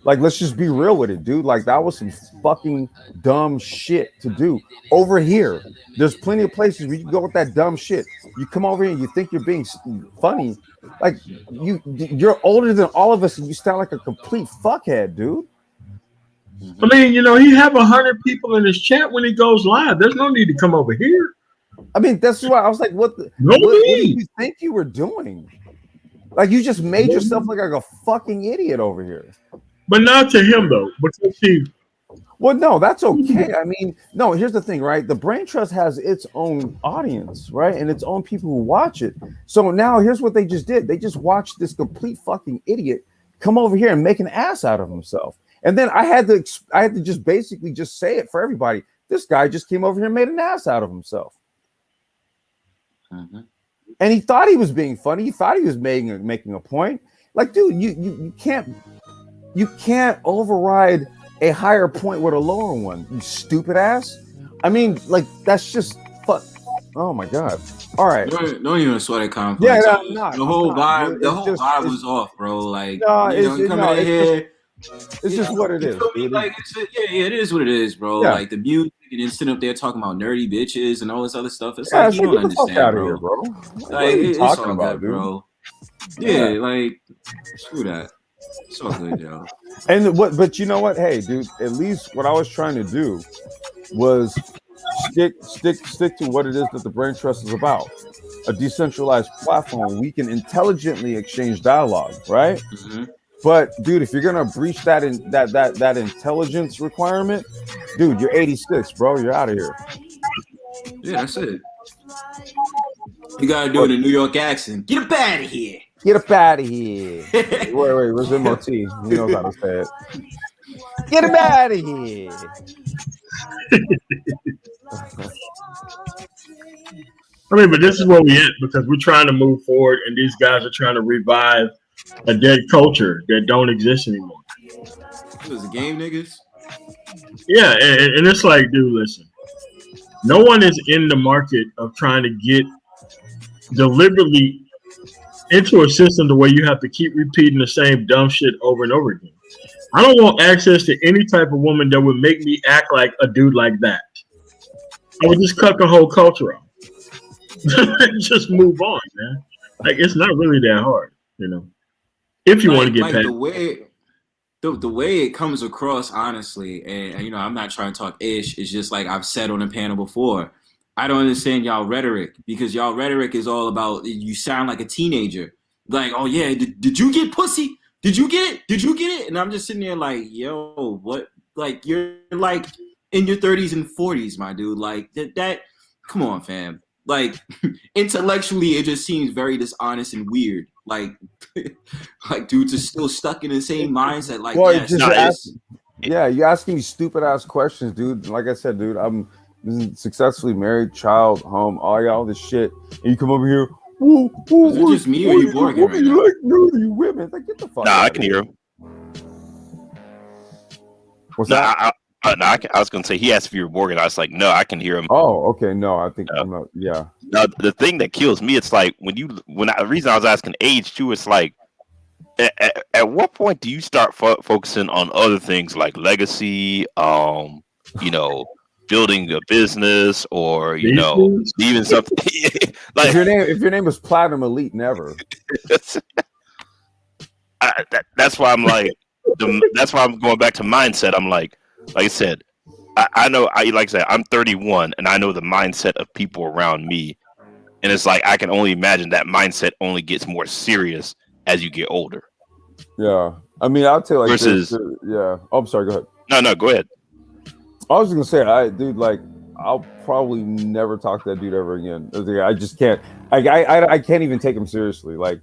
[SPEAKER 1] Like, let's just be real with it, dude. Like, that was some fucking dumb shit to do. Over here, there's plenty of places where you can go with that dumb shit. You come over here and you think you're being funny. Like, you're older than all of us and you sound like a complete fuckhead, dude.
[SPEAKER 3] I mean, he have 100 people in his chat when he goes live. There's no need to come over here.
[SPEAKER 1] I mean, that's why I was like, what did you think you were doing? Like, you just made yourself look like a fucking idiot over here.
[SPEAKER 3] But not to him, though, because
[SPEAKER 1] well, no, that's okay. I mean, no, here's the thing, right? The Brain Trust has its own audience, right? And its own people who watch it. So now here's what they just did. They just watched this complete fucking idiot come over here and make an ass out of himself. And then I had to just basically just say it for everybody. This guy just came over here and made an ass out of himself.
[SPEAKER 5] Mm-hmm.
[SPEAKER 1] And he thought he was being funny. He thought he was making a point. Like, dude, you can't override a higher point with a lower one, you stupid ass. I mean, like, that's just fuck. Oh my god. All right.
[SPEAKER 5] Don't even sweat at complex.
[SPEAKER 1] Yeah,
[SPEAKER 5] the whole vibe was off, bro. Like, you coming in here.
[SPEAKER 1] It's just what it is, dude.
[SPEAKER 5] Like, it is what it is, bro.
[SPEAKER 1] Yeah.
[SPEAKER 5] Like the music, and then sitting up there talking about nerdy bitches and all this other stuff. It's
[SPEAKER 1] Yeah,
[SPEAKER 5] like, you don't understand, bro.
[SPEAKER 1] Here, bro.
[SPEAKER 5] Like, it's
[SPEAKER 1] talking
[SPEAKER 5] all
[SPEAKER 1] about,
[SPEAKER 5] good,
[SPEAKER 1] dude?
[SPEAKER 5] bro. Yeah, like, screw that. It's all good, yo.
[SPEAKER 1] And but you know what? Hey, dude, at least what I was trying to do was stick to what it is that the Brain Trust is about. A decentralized platform. We can intelligently exchange dialogue, right?
[SPEAKER 5] Mm-hmm.
[SPEAKER 1] But dude, if you're gonna breach that intelligence requirement, dude, you're 86, bro. You're out of here.
[SPEAKER 5] Yeah, that's it. You gotta do it in a New York accent. Get up out of here.
[SPEAKER 1] Get up out of here. Wait, where's MOT? He knows how to say it. Get him out of here.
[SPEAKER 3] I mean, but this is where we at because we're trying to move forward, and these guys are trying to revive a dead culture that don't exist anymore.
[SPEAKER 5] It was a game, niggas.
[SPEAKER 3] Yeah, and it's like, dude, listen. No one is in the market of trying to get deliberately into a system the way you have to keep repeating the same dumb shit over and over again. I don't want access to any type of woman that would make me act like a dude like that. I would just cut the whole culture off. Just move on, man. Like it's not really that hard, you know. If you want to get
[SPEAKER 5] like
[SPEAKER 3] past
[SPEAKER 5] the way it comes across, honestly, and you know, I'm not trying to talk ish. It's just like I've said on the panel before. I don't understand y'all rhetoric because y'all rhetoric is all about you sound like a teenager. Like, oh yeah, did you get pussy? Did you get it? Did you get it? And I'm just sitting there like, yo, what? Like you're like in your 30s and 40s, my dude. Like that come on, fam. Like intellectually, it just seems very dishonest and weird. Like, like dudes are still stuck in the same mindset. Like,
[SPEAKER 1] Well,
[SPEAKER 5] yes,
[SPEAKER 1] you're asking me stupid ass questions, dude. Like I said, dude, I'm successfully married, child, home, all this shit, and you come over here.
[SPEAKER 5] Is it just me or you Borgen right now?
[SPEAKER 1] Like nerdy women? Like get the fuck.
[SPEAKER 7] Nah,
[SPEAKER 1] out
[SPEAKER 7] I
[SPEAKER 1] of
[SPEAKER 7] can
[SPEAKER 1] here.
[SPEAKER 7] hear him.
[SPEAKER 1] What's
[SPEAKER 7] No,
[SPEAKER 1] that?
[SPEAKER 7] I was gonna say he asked if you were Morgan. I was like, no, I can hear him.
[SPEAKER 1] Oh, okay. No, I think I'm not. Yeah.
[SPEAKER 7] Now, the thing that kills me, it's like the reason I was asking age too, it's like, at what point do you start focusing on other things like legacy, you know, building a business, or you know, even something like
[SPEAKER 1] if your name was Platinum Elite, never.
[SPEAKER 7] That's why I'm like, that's why I'm going back to mindset. I'm like I said, I know, like I said, I'm 31, and I know the mindset of people around me, and it's like I can only imagine that mindset only gets more serious as you get older.
[SPEAKER 1] Yeah, I mean, I'll tell you like
[SPEAKER 7] versus,
[SPEAKER 1] yeah. Oh, I'm sorry. Go ahead.
[SPEAKER 7] No, go ahead.
[SPEAKER 1] I was just gonna say, dude, like, I'll probably never talk to that dude ever again. I just can't. I can't even take him seriously. Like,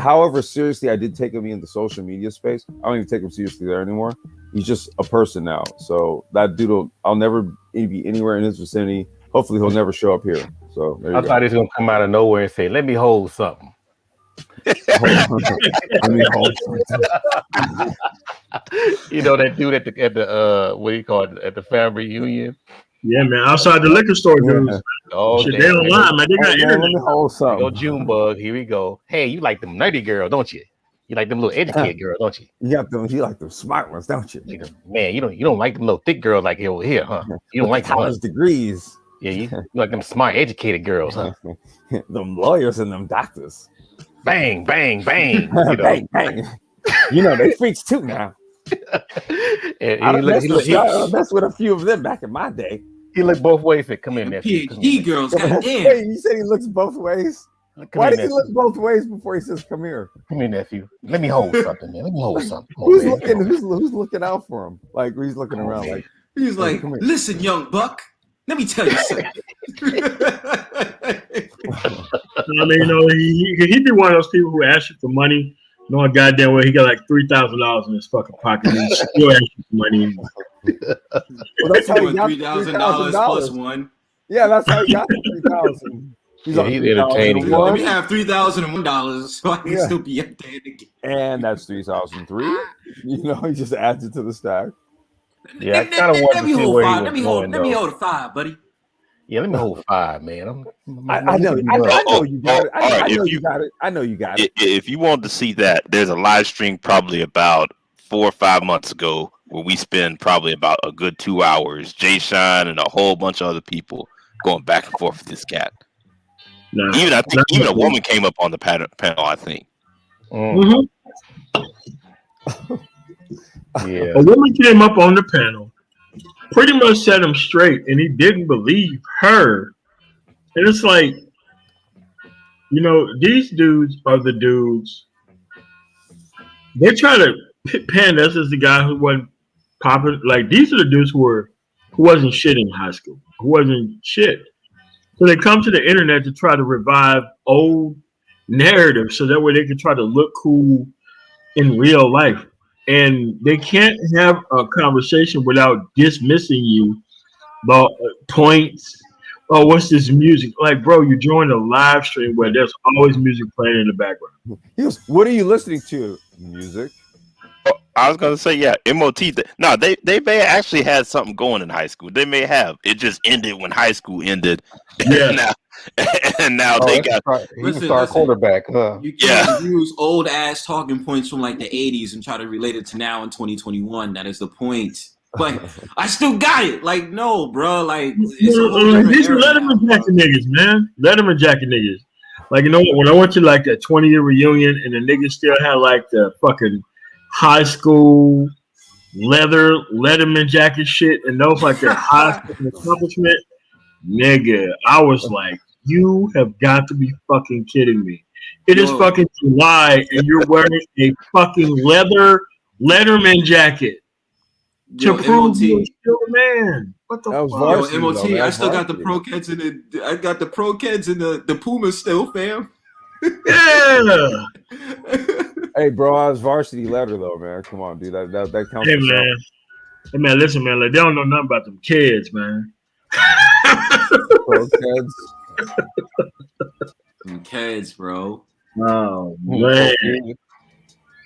[SPEAKER 1] however seriously I did take him in the social media space, I don't even take him seriously there anymore. He's just a person now. So that dude, I'll never be anywhere in his vicinity. Hopefully, he'll never show up here. So there you
[SPEAKER 4] I
[SPEAKER 1] go.
[SPEAKER 4] thought he was gonna come out of nowhere and say, "Let me hold something."
[SPEAKER 1] Let me hold something.
[SPEAKER 4] You know that dude at the what do you call it, at the family reunion?
[SPEAKER 3] Yeah, man. Outside the liquor store, dudes.
[SPEAKER 4] Oh,
[SPEAKER 3] shit, they online, man. They got internet.
[SPEAKER 1] Let me hold something.
[SPEAKER 4] Go Junebug. Here we go. Hey, you like them nerdy girls, don't you? You like them little educated girls, don't you?
[SPEAKER 1] You like them smart ones, don't you?
[SPEAKER 4] Man, you don't like them little thick girls like over here, huh? You don't like
[SPEAKER 1] college degrees.
[SPEAKER 4] Yeah, you like them smart educated girls, huh?
[SPEAKER 1] Them lawyers and them doctors.
[SPEAKER 4] Bang, bang, bang. You know?
[SPEAKER 1] Bang, bang. You know, they freaks too now.
[SPEAKER 4] And
[SPEAKER 1] I messed with a few of them back in my day.
[SPEAKER 4] He looked both ways. Said, "Come in, nephew."
[SPEAKER 5] PhD girls, goddamn.
[SPEAKER 1] Hey, you said he looks both ways. Why does he look both ways before he says, "Come here"?
[SPEAKER 4] Come here, nephew. Let me hold something, man. Let me hold something.
[SPEAKER 1] Who's looking out for him? Like he's looking around, like
[SPEAKER 5] he's like, "Listen, young buck, let me tell you something."
[SPEAKER 3] I mean, you know, he'd be one of those people who ask you for money, knowing goddamn well he got like $3,000 in his fucking pocket, and he still ask you for money.
[SPEAKER 1] Well, that's how he got
[SPEAKER 5] $3,000 plus one.
[SPEAKER 1] Yeah, that's how he got the 3,000.
[SPEAKER 4] He's entertaining.
[SPEAKER 5] Let me have $3,001 so I can still be up there again.
[SPEAKER 1] And that's 3,003. You know, he just adds it to the stack.
[SPEAKER 4] Yeah, I kind of want to see where
[SPEAKER 5] let me hold a 5, buddy.
[SPEAKER 4] Yeah, let me hold 5, man.
[SPEAKER 1] I know you got it. I know you got it.
[SPEAKER 7] If you want to see that, there's a live stream probably about 4 or 5 months ago where we spend probably about a good 2 hours, Jay Shine and a whole bunch of other people going back and forth with this cat. I think even a woman came up on the panel, I think.
[SPEAKER 3] Mm-hmm.
[SPEAKER 4] Yeah,
[SPEAKER 3] a woman came up on the panel, pretty much set him straight, and he didn't believe her. And it's like, you know, these dudes are the dudes. They try to pan us as the guy who wasn't popular. Like, these are the dudes who wasn't shit in high school, who wasn't shit. So they come to the internet to try to revive old narratives so that way they can try to look cool in real life. And they can't have a conversation without dismissing you about points. Oh, what's this music? Like, bro, you joined a live stream where there's always music playing in the background.
[SPEAKER 1] He goes, what are you listening to? Music.
[SPEAKER 7] I was gonna say, yeah, MOT. No, they may have actually had something going in high school. They may have. It just ended when high school ended.
[SPEAKER 3] Yeah.
[SPEAKER 7] and now
[SPEAKER 4] Oh,
[SPEAKER 7] they
[SPEAKER 4] that's
[SPEAKER 7] got.
[SPEAKER 4] he was
[SPEAKER 5] Listen,
[SPEAKER 4] star
[SPEAKER 5] listen.
[SPEAKER 4] quarterback, huh?
[SPEAKER 5] You
[SPEAKER 7] Yeah.
[SPEAKER 5] can't use old ass talking points from like the 80s and try to relate it to now in 2021. That is the point. Like, I still got it. Like, no, bro. Like, it's a whole different
[SPEAKER 3] These
[SPEAKER 5] era now,
[SPEAKER 3] Letterman
[SPEAKER 5] bro.
[SPEAKER 3] jacket niggas, man. Letterman jacket niggas. Like, you know what? When I went to like that 20-year reunion and the niggas still had like the fucking high school leather Letterman jacket shit and those like their high school accomplishment, nigga, I was like, you have got to be fucking kidding me. It is
[SPEAKER 5] Yo,
[SPEAKER 3] fucking July and you're wearing a fucking leather Letterman jacket to
[SPEAKER 5] yo,
[SPEAKER 3] prove you're
[SPEAKER 5] MOT.
[SPEAKER 3] still a man. What the
[SPEAKER 1] That was
[SPEAKER 3] fuck?
[SPEAKER 5] Yo,
[SPEAKER 1] varsity, though,
[SPEAKER 5] MOT.
[SPEAKER 1] man.
[SPEAKER 5] I still got the
[SPEAKER 1] Varsity.
[SPEAKER 5] pro kids in the. I got the pro kids in the Pumas still, fam.
[SPEAKER 3] Yeah.
[SPEAKER 1] Hey, bro, I was varsity letter though, man. Come on, dude. That counts
[SPEAKER 3] Hey
[SPEAKER 1] for something.
[SPEAKER 3] man. Hey man, listen, man, like they don't know nothing about them kids, man.
[SPEAKER 1] Pro kids.
[SPEAKER 5] Some kids, bro.
[SPEAKER 3] Oh
[SPEAKER 4] Okay.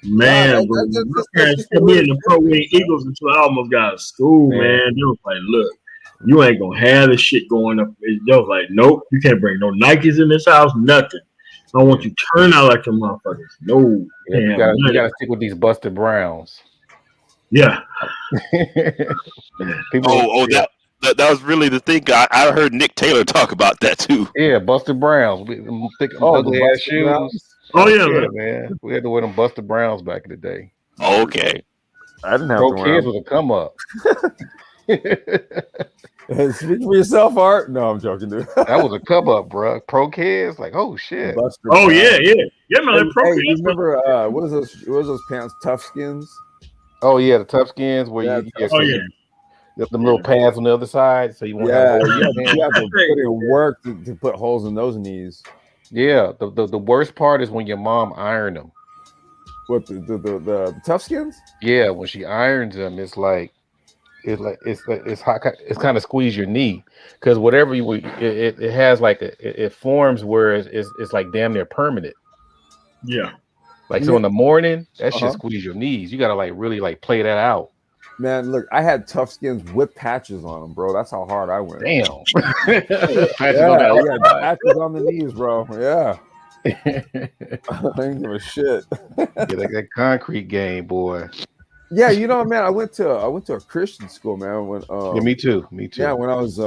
[SPEAKER 3] man, bro. My parents put me in the pro wing Eagles until I almost got out of school,
[SPEAKER 4] Man.
[SPEAKER 3] man. They was like, look, you ain't gonna have this shit going up. They was like, nope, you can't bring no Nikes in this house, nothing. I don't want you to turn out like them motherfuckers. No,
[SPEAKER 4] Yeah, you gotta stick with these Buster Browns.
[SPEAKER 3] yeah.
[SPEAKER 7] Oh, that was really the thing. I heard Nick Taylor talk about that too.
[SPEAKER 4] Yeah, Buster Browns. Them thick,
[SPEAKER 1] Oh,
[SPEAKER 4] ugly
[SPEAKER 1] the
[SPEAKER 4] ass
[SPEAKER 1] Buster
[SPEAKER 4] shoes.
[SPEAKER 1] Browns?
[SPEAKER 3] Oh yeah,
[SPEAKER 4] Yeah,
[SPEAKER 3] man.
[SPEAKER 4] man. We had to wear them Buster Browns back in the day.
[SPEAKER 7] Okay.
[SPEAKER 1] I didn't have
[SPEAKER 4] Pro
[SPEAKER 1] to wear
[SPEAKER 4] kids
[SPEAKER 1] them.
[SPEAKER 4] was a come up.
[SPEAKER 1] Speak for yourself, Art. No, I'm joking, dude.
[SPEAKER 4] That was a come up, bro. Pro kids, like, oh shit.
[SPEAKER 1] Buster
[SPEAKER 3] Oh
[SPEAKER 1] Brown.
[SPEAKER 3] yeah, man.
[SPEAKER 1] Hey,
[SPEAKER 3] That pro
[SPEAKER 1] hey, you
[SPEAKER 3] kids.
[SPEAKER 1] remember what is those pants? Tough Skins.
[SPEAKER 4] Oh yeah, the tough skins where
[SPEAKER 1] Yeah,
[SPEAKER 4] you
[SPEAKER 1] tough
[SPEAKER 3] Oh
[SPEAKER 4] so
[SPEAKER 3] yeah.
[SPEAKER 4] you have them little pads on the other side, so you won't
[SPEAKER 1] Yeah,
[SPEAKER 4] have
[SPEAKER 1] you have to
[SPEAKER 3] Hey.
[SPEAKER 1] put in work to put holes in those knees.
[SPEAKER 4] Yeah, the worst part is when your mom ironed them.
[SPEAKER 1] What the Tough Skins?
[SPEAKER 4] Yeah, when she irons them, it's kind of squeeze your knee because whatever it has like it forms where it's like damn near permanent.
[SPEAKER 3] Yeah.
[SPEAKER 4] Like so in the morning, that shit
[SPEAKER 1] Uh-huh.
[SPEAKER 4] squeeze your knees. You gotta like really like play that out.
[SPEAKER 1] Man, look, I had Tough Skins with patches on them, bro. That's how hard I went.
[SPEAKER 4] Damn. Patches
[SPEAKER 1] Yeah,
[SPEAKER 4] on the
[SPEAKER 1] yeah,
[SPEAKER 4] outside.
[SPEAKER 1] patches on the knees, bro. Yeah, I didn't give a shit.
[SPEAKER 4] Yeah, that concrete game, boy.
[SPEAKER 1] Yeah, you know, man, I went to a Christian school, man. When
[SPEAKER 4] Yeah, me too.
[SPEAKER 1] yeah, when I was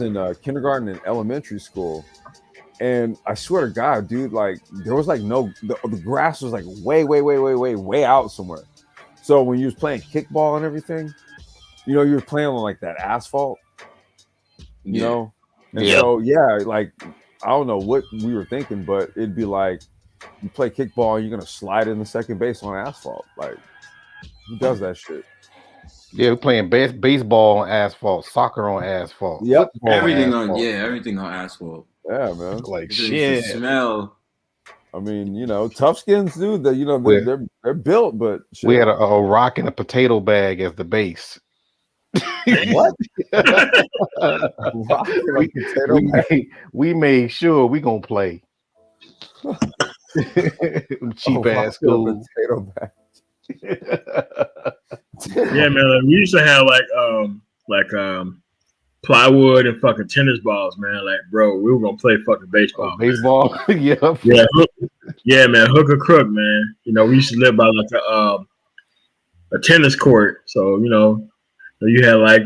[SPEAKER 1] in kindergarten and elementary school, and I swear to God, dude, like there was like the grass was like way out somewhere. So when you was playing kickball and everything, you know, you were playing on like that asphalt, you know, and
[SPEAKER 7] Yeah.
[SPEAKER 1] so yeah, like I don't know what we were thinking, but it'd be like you play kickball and you're gonna slide in the second base on asphalt. Like who does that shit?
[SPEAKER 4] Yeah, we're playing baseball on asphalt, soccer on asphalt,
[SPEAKER 1] Yep.
[SPEAKER 4] football
[SPEAKER 5] Everything
[SPEAKER 4] on
[SPEAKER 5] on
[SPEAKER 4] asphalt.
[SPEAKER 5] everything on asphalt.
[SPEAKER 1] Yeah, man.
[SPEAKER 4] Like
[SPEAKER 5] Because
[SPEAKER 4] shit.
[SPEAKER 5] the smell.
[SPEAKER 1] I mean, you know, Tough Skins, dude. That you know
[SPEAKER 4] Yeah.
[SPEAKER 1] they're built, but shit.
[SPEAKER 4] We had a rock and a potato bag as the base.
[SPEAKER 1] What? Rock and a potato bag?
[SPEAKER 4] we made sure we gonna play. Cheap
[SPEAKER 1] rock
[SPEAKER 4] ass
[SPEAKER 1] and a
[SPEAKER 4] school.
[SPEAKER 1] potato bag.
[SPEAKER 3] Yeah, man. Like, we used to have plywood and fucking tennis balls, man. Like, bro, we were gonna play fucking baseball.
[SPEAKER 4] Baseball. Yep.
[SPEAKER 3] Yeah, yeah, man. Hook or crook, man. You know, we used to live by like a tennis court, so you know, you had like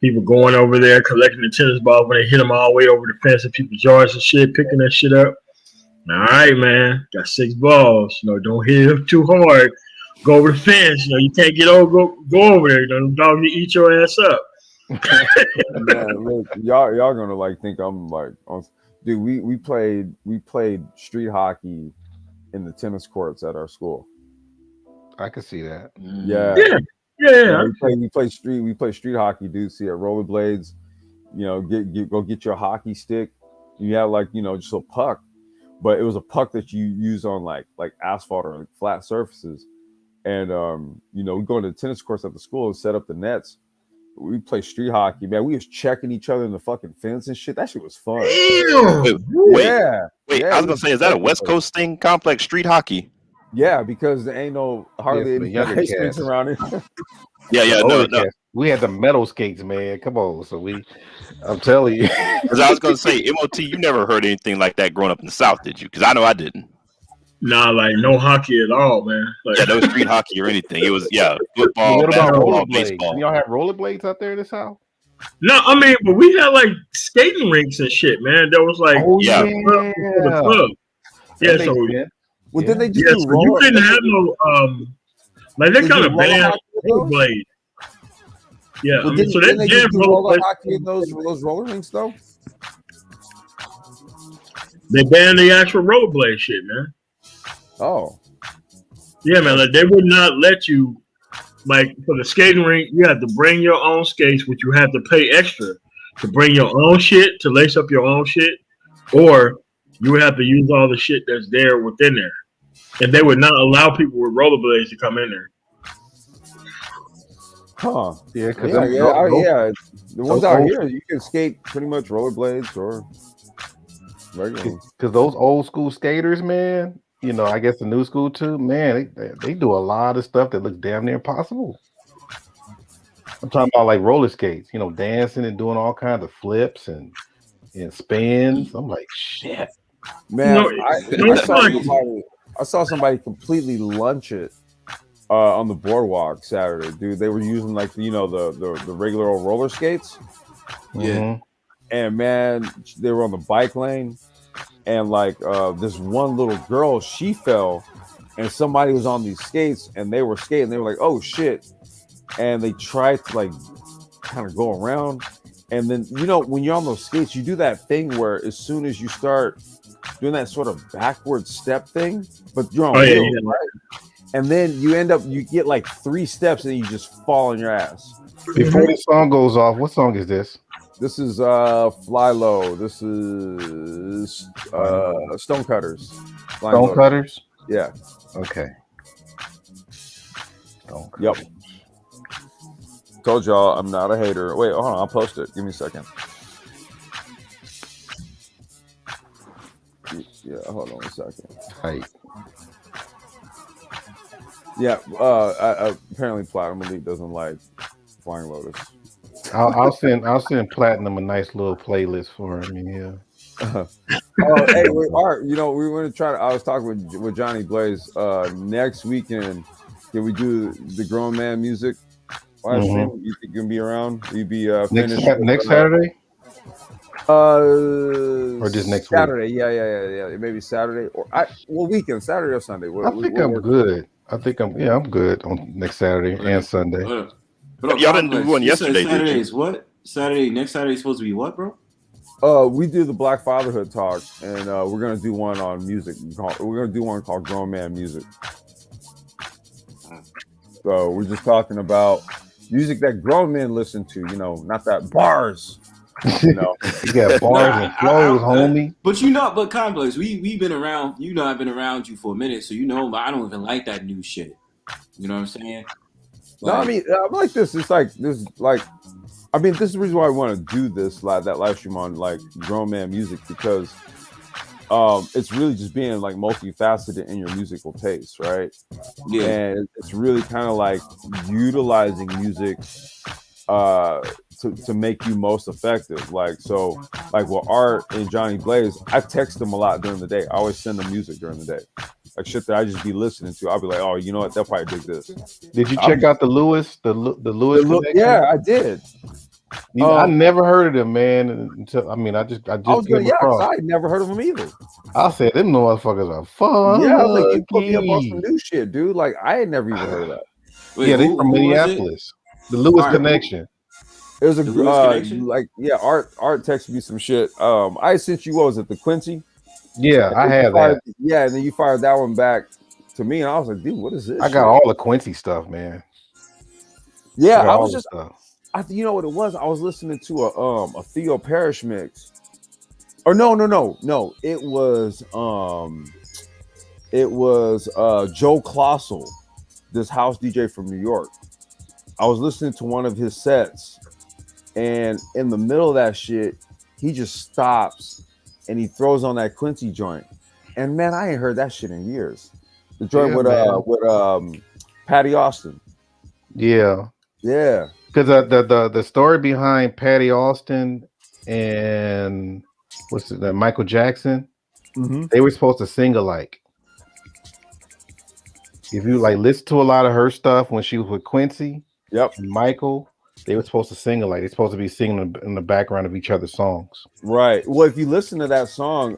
[SPEAKER 3] people going over there collecting the tennis balls when they hit them all the way over the fence in people's yards and shit, picking that shit up. All right, man. Got 6 balls. You know, don't hit it too hard. Go over the fence. You know, you can't get over. Go over there. You know, them dogs will eat your ass up.
[SPEAKER 1] Man, look, y'all gonna like think I'm like, dude. We played street hockey in the tennis courts at our school.
[SPEAKER 4] I can see that.
[SPEAKER 1] Yeah,
[SPEAKER 3] Yeah.
[SPEAKER 1] we play street hockey, dude. See at rollerblades, you know, go get your hockey stick. You have like, you know, just a puck, but it was a puck that you use on like asphalt or like flat surfaces. And you know, we go into the tennis courts at the school and set up the nets. We play street hockey, man. We was checking each other in the fucking fence and shit. That shit was fun.
[SPEAKER 7] Wait,
[SPEAKER 1] Yeah.
[SPEAKER 7] I was gonna say, is that a West Coast thing? Complex street hockey?
[SPEAKER 1] Yeah, because there ain't no hardly
[SPEAKER 4] for the
[SPEAKER 1] any
[SPEAKER 4] younger
[SPEAKER 1] ice rinks
[SPEAKER 4] cats.
[SPEAKER 1] around here.
[SPEAKER 7] No.
[SPEAKER 4] We had the metal skates, man. Come on, I'm telling you.
[SPEAKER 7] Because I was gonna say, MOT, you never heard anything like that growing up in the South, did you? Because I know I didn't.
[SPEAKER 3] Nah, like no hockey at all, man. Like,
[SPEAKER 7] Yeah, no street hockey or anything. It was football,
[SPEAKER 4] What about
[SPEAKER 7] basketball,
[SPEAKER 4] rollerblades?
[SPEAKER 7] baseball.
[SPEAKER 4] Y'all have rollerblades out there in the South?
[SPEAKER 3] no, I mean, but we had like skating rinks and shit, man. There was like
[SPEAKER 7] yeah.
[SPEAKER 3] before the club. Yeah,
[SPEAKER 4] That
[SPEAKER 3] so
[SPEAKER 4] makes sense.
[SPEAKER 1] Well, did they just
[SPEAKER 3] yeah,
[SPEAKER 1] do
[SPEAKER 3] so you
[SPEAKER 1] roller?
[SPEAKER 3] couldn't have no like they
[SPEAKER 1] They
[SPEAKER 3] kind
[SPEAKER 1] do
[SPEAKER 3] of
[SPEAKER 1] roller
[SPEAKER 3] banned
[SPEAKER 1] hockey with those?
[SPEAKER 3] rollerblades. Yeah,
[SPEAKER 1] Well,
[SPEAKER 3] I mean, so they
[SPEAKER 1] didn't they just
[SPEAKER 3] banned
[SPEAKER 1] do roller
[SPEAKER 3] rollerblades.
[SPEAKER 1] hockey in those roller rinks though?
[SPEAKER 3] They banned the actual rollerblade shit, man.
[SPEAKER 1] Oh,
[SPEAKER 3] Yeah, man. Like they would not let you. Like for the skating rink, you have to bring your own skates, which you have to pay extra to bring your own shit to lace up your own shit, or you would have to use all the shit that's there within there, and they would not allow people with rollerblades to come in there.
[SPEAKER 1] huh?
[SPEAKER 4] Yeah, because
[SPEAKER 1] The ones out
[SPEAKER 4] old-
[SPEAKER 1] here, you can skate pretty much rollerblades or regular.
[SPEAKER 4] Because those old school skaters, man, I guess the new school too, man, they do a lot of stuff that looks damn near impossible. I'm talking about like roller skates, dancing and doing all kinds of flips and spins. I'm like, shit.
[SPEAKER 1] Man,
[SPEAKER 3] it's like
[SPEAKER 1] I saw somebody completely lunch it on the boardwalk Saturday, dude. They were using like the regular old roller skates.
[SPEAKER 5] Yeah.
[SPEAKER 1] And man, they were on the bike lane, and like this one little girl, she fell, and somebody was on these skates, and they were skating. They were like, "Oh shit!" And they tried to like kind of go around, and then when you're on those skates, you do that thing where as soon as you start doing that sort of backward step thing, but you're on wheels, right? And then you get like 3 steps, and you just fall on your ass.
[SPEAKER 4] Before the song goes off, what song is this?
[SPEAKER 1] This is Fly Low. This is Stonecutters.
[SPEAKER 4] Stonecutters?
[SPEAKER 1] Yeah.
[SPEAKER 4] Okay.
[SPEAKER 1] Yep. Told y'all I'm not a hater. Wait, hold on. I'll post it. Give me a second. Yeah, hold on a second.
[SPEAKER 4] Right.
[SPEAKER 1] Yeah. Apparently Platinum Elite doesn't like Flying Lotus.
[SPEAKER 4] I'll send Platinum a nice little playlist for him. Yeah.
[SPEAKER 1] Hey, Art. We want to try. I was talking with Johnny Blaze. Next weekend, can we do the grown man music? You think you can be around? You be finished
[SPEAKER 4] next Saturday?
[SPEAKER 1] Or
[SPEAKER 4] just next
[SPEAKER 1] Saturday? Week? Yeah. Maybe Saturday weekend, Saturday or Sunday.
[SPEAKER 4] I think I'm good. I'm good on next Saturday and Sunday.
[SPEAKER 7] Y'all didn't do one yesterday,
[SPEAKER 5] Saturday
[SPEAKER 7] did you?
[SPEAKER 5] is what? Next Saturday is supposed to be what, bro?
[SPEAKER 1] We do the Black Fatherhood talk, and we're gonna do one on music. We're gonna do one called Grown Man Music. So we're just talking about music that grown men listen to. Not that bars.
[SPEAKER 4] You got bars and flows, homie.
[SPEAKER 5] But Complex, we've been around. I've been around you for a minute, so I don't even like that new shit. You know what I'm saying?
[SPEAKER 1] No, I mean, I'm like this. It's like this. I mean, this is the reason why I want to do this that live stream on like grown man music, because it's really just being like multifaceted in your musical taste, right?
[SPEAKER 5] Yeah.
[SPEAKER 1] And it's really kind of like utilizing music to make you most effective. Like with Art and Johnny Blaze, I text them a lot during the day. I always send them music during the day, like shit that I just be listening to. I'll be like, oh, you know what? They'll probably dig this.
[SPEAKER 4] Did you check out the Lewis? The Lewis connection?
[SPEAKER 1] Yeah, I did.
[SPEAKER 4] I never heard of them, man. Until I just came across.
[SPEAKER 1] I never heard of them either.
[SPEAKER 4] I said them motherfuckers are fun.
[SPEAKER 1] Yeah, I was like, you put me up on some new shit, dude. Like I had never even heard of that.
[SPEAKER 5] Wait,
[SPEAKER 4] yeah, they from Minneapolis. The Lewis connection.
[SPEAKER 1] It was Art texted me some shit. I sent you, what was it, the Quincy?
[SPEAKER 4] Yeah, I had that.
[SPEAKER 1] Yeah, and then you fired that one back to me, and I was like, dude, what is this?
[SPEAKER 4] I got all the Quincy stuff, man.
[SPEAKER 1] Yeah, I was just you know what it was? I was listening to a Theo Parrish mix. Or no. It was Joe Colossal, this house DJ from New York. I was listening to one of his sets, and in the middle of that shit, he just stops and he throws on that Quincy joint. And man, I ain't heard that shit in years. The joint with Patty Austin.
[SPEAKER 4] Yeah.
[SPEAKER 1] Yeah.
[SPEAKER 4] Because the story behind Patty Austin and Michael Jackson,
[SPEAKER 1] Mm-hmm.
[SPEAKER 4] they were supposed to sing alike. If you like listen to a lot of her stuff when she was with Quincy
[SPEAKER 1] Yep.
[SPEAKER 4] and Michael, they were supposed to sing alike. They're supposed to be singing in the background of each other's songs.
[SPEAKER 1] Right. Well, if you listen to that song,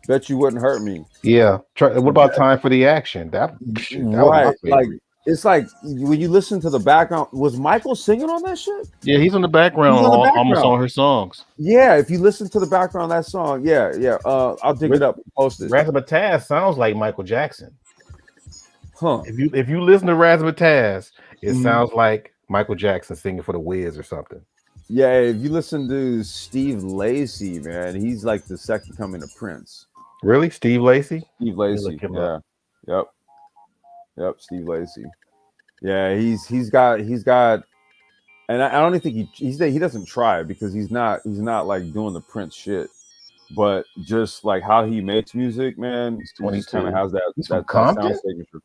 [SPEAKER 1] Bet You Wouldn't Hurt Me.
[SPEAKER 4] Yeah. What about Time for the Action? That was my
[SPEAKER 1] Right. Like
[SPEAKER 4] favorite.
[SPEAKER 1] it's like when you listen to the background, was Michael singing on that shit?
[SPEAKER 4] Yeah, he's in the background,
[SPEAKER 1] He's on the
[SPEAKER 4] almost
[SPEAKER 1] background.
[SPEAKER 4] on her songs.
[SPEAKER 1] Yeah, if you listen to the background of that song, yeah. I'll dig it up and post it.
[SPEAKER 4] Razzmatazz sounds like Michael Jackson.
[SPEAKER 1] Huh.
[SPEAKER 4] If you listen to Razzmatazz, it
[SPEAKER 1] Mhm.
[SPEAKER 4] sounds like Michael Jackson singing for the Wiz or something.
[SPEAKER 1] Yeah, if you listen to Steve Lacy, man, he's like the second coming of Prince.
[SPEAKER 4] Really, Steve Lacy?
[SPEAKER 1] Steve
[SPEAKER 4] Let me
[SPEAKER 1] Lacy,
[SPEAKER 4] look him
[SPEAKER 1] yeah,
[SPEAKER 4] up.
[SPEAKER 1] yep, Steve Lacy. Yeah, he's got, and I don't even think he doesn't try because he's not like doing the Prince shit, but just like how he makes music, man,
[SPEAKER 4] He's
[SPEAKER 1] he just kind of
[SPEAKER 4] 22.
[SPEAKER 1] has that
[SPEAKER 4] He's from
[SPEAKER 1] that
[SPEAKER 4] Compton?
[SPEAKER 1] sound signature.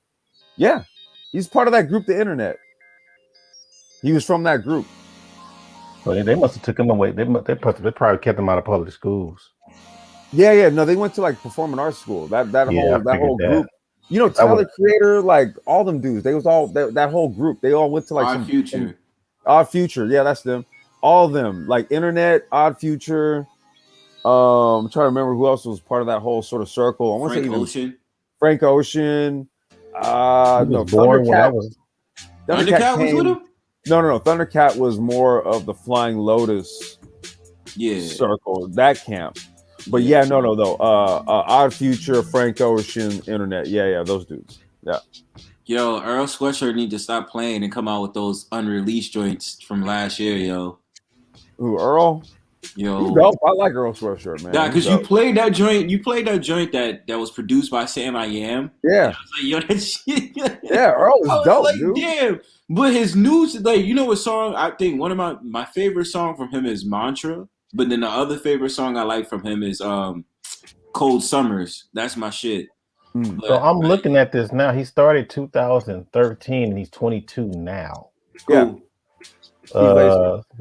[SPEAKER 1] Yeah, he's part of that group, The Internet. He was from that group.
[SPEAKER 4] Well, they must have took him away. They probably kept him out of public schools.
[SPEAKER 1] Yeah. No, they went to like performing arts school. That
[SPEAKER 4] Yeah, I
[SPEAKER 1] whole
[SPEAKER 4] figured that.
[SPEAKER 1] group. You know, Tyler Creator, like all them dudes. They was all that whole group. They all went to like
[SPEAKER 5] Our Future.
[SPEAKER 1] Odd Future. Yeah, that's them. All of them, like Internet, Odd Future. I'm trying to remember who else was part of that whole sort of circle. I want to say even
[SPEAKER 5] Ocean.
[SPEAKER 1] Frank Ocean.
[SPEAKER 4] He was
[SPEAKER 1] No,
[SPEAKER 4] born when I was.
[SPEAKER 5] Thundercat was with him?
[SPEAKER 1] No. Thundercat was more of the Flying Lotus circle, that camp. But yeah, no, though. Odd Future, Frank Ocean, Internet. Yeah, those dudes. Yeah.
[SPEAKER 5] Yo, Earl Sweatshirt need to stop playing and come out with those unreleased joints from last year, yo.
[SPEAKER 1] Who, Earl?
[SPEAKER 5] Yo,
[SPEAKER 1] He's dope. I like Earl Sweatshirt, man.
[SPEAKER 5] yeah, because you played that joint. You played that joint that was produced by Sam I Am.
[SPEAKER 1] Yeah.
[SPEAKER 5] I was like, yo, that shit.
[SPEAKER 1] Yeah, Earl is dope,
[SPEAKER 5] like,
[SPEAKER 1] dude.
[SPEAKER 5] damn. But his news, like, you know what song? I think one of my favorite song from him is Mantra. But then the other favorite song I like from him is Cold Summers. That's my shit.
[SPEAKER 1] Mm.
[SPEAKER 4] So I'm looking at this now. He started 2013 and he's 22 now.
[SPEAKER 1] Yeah.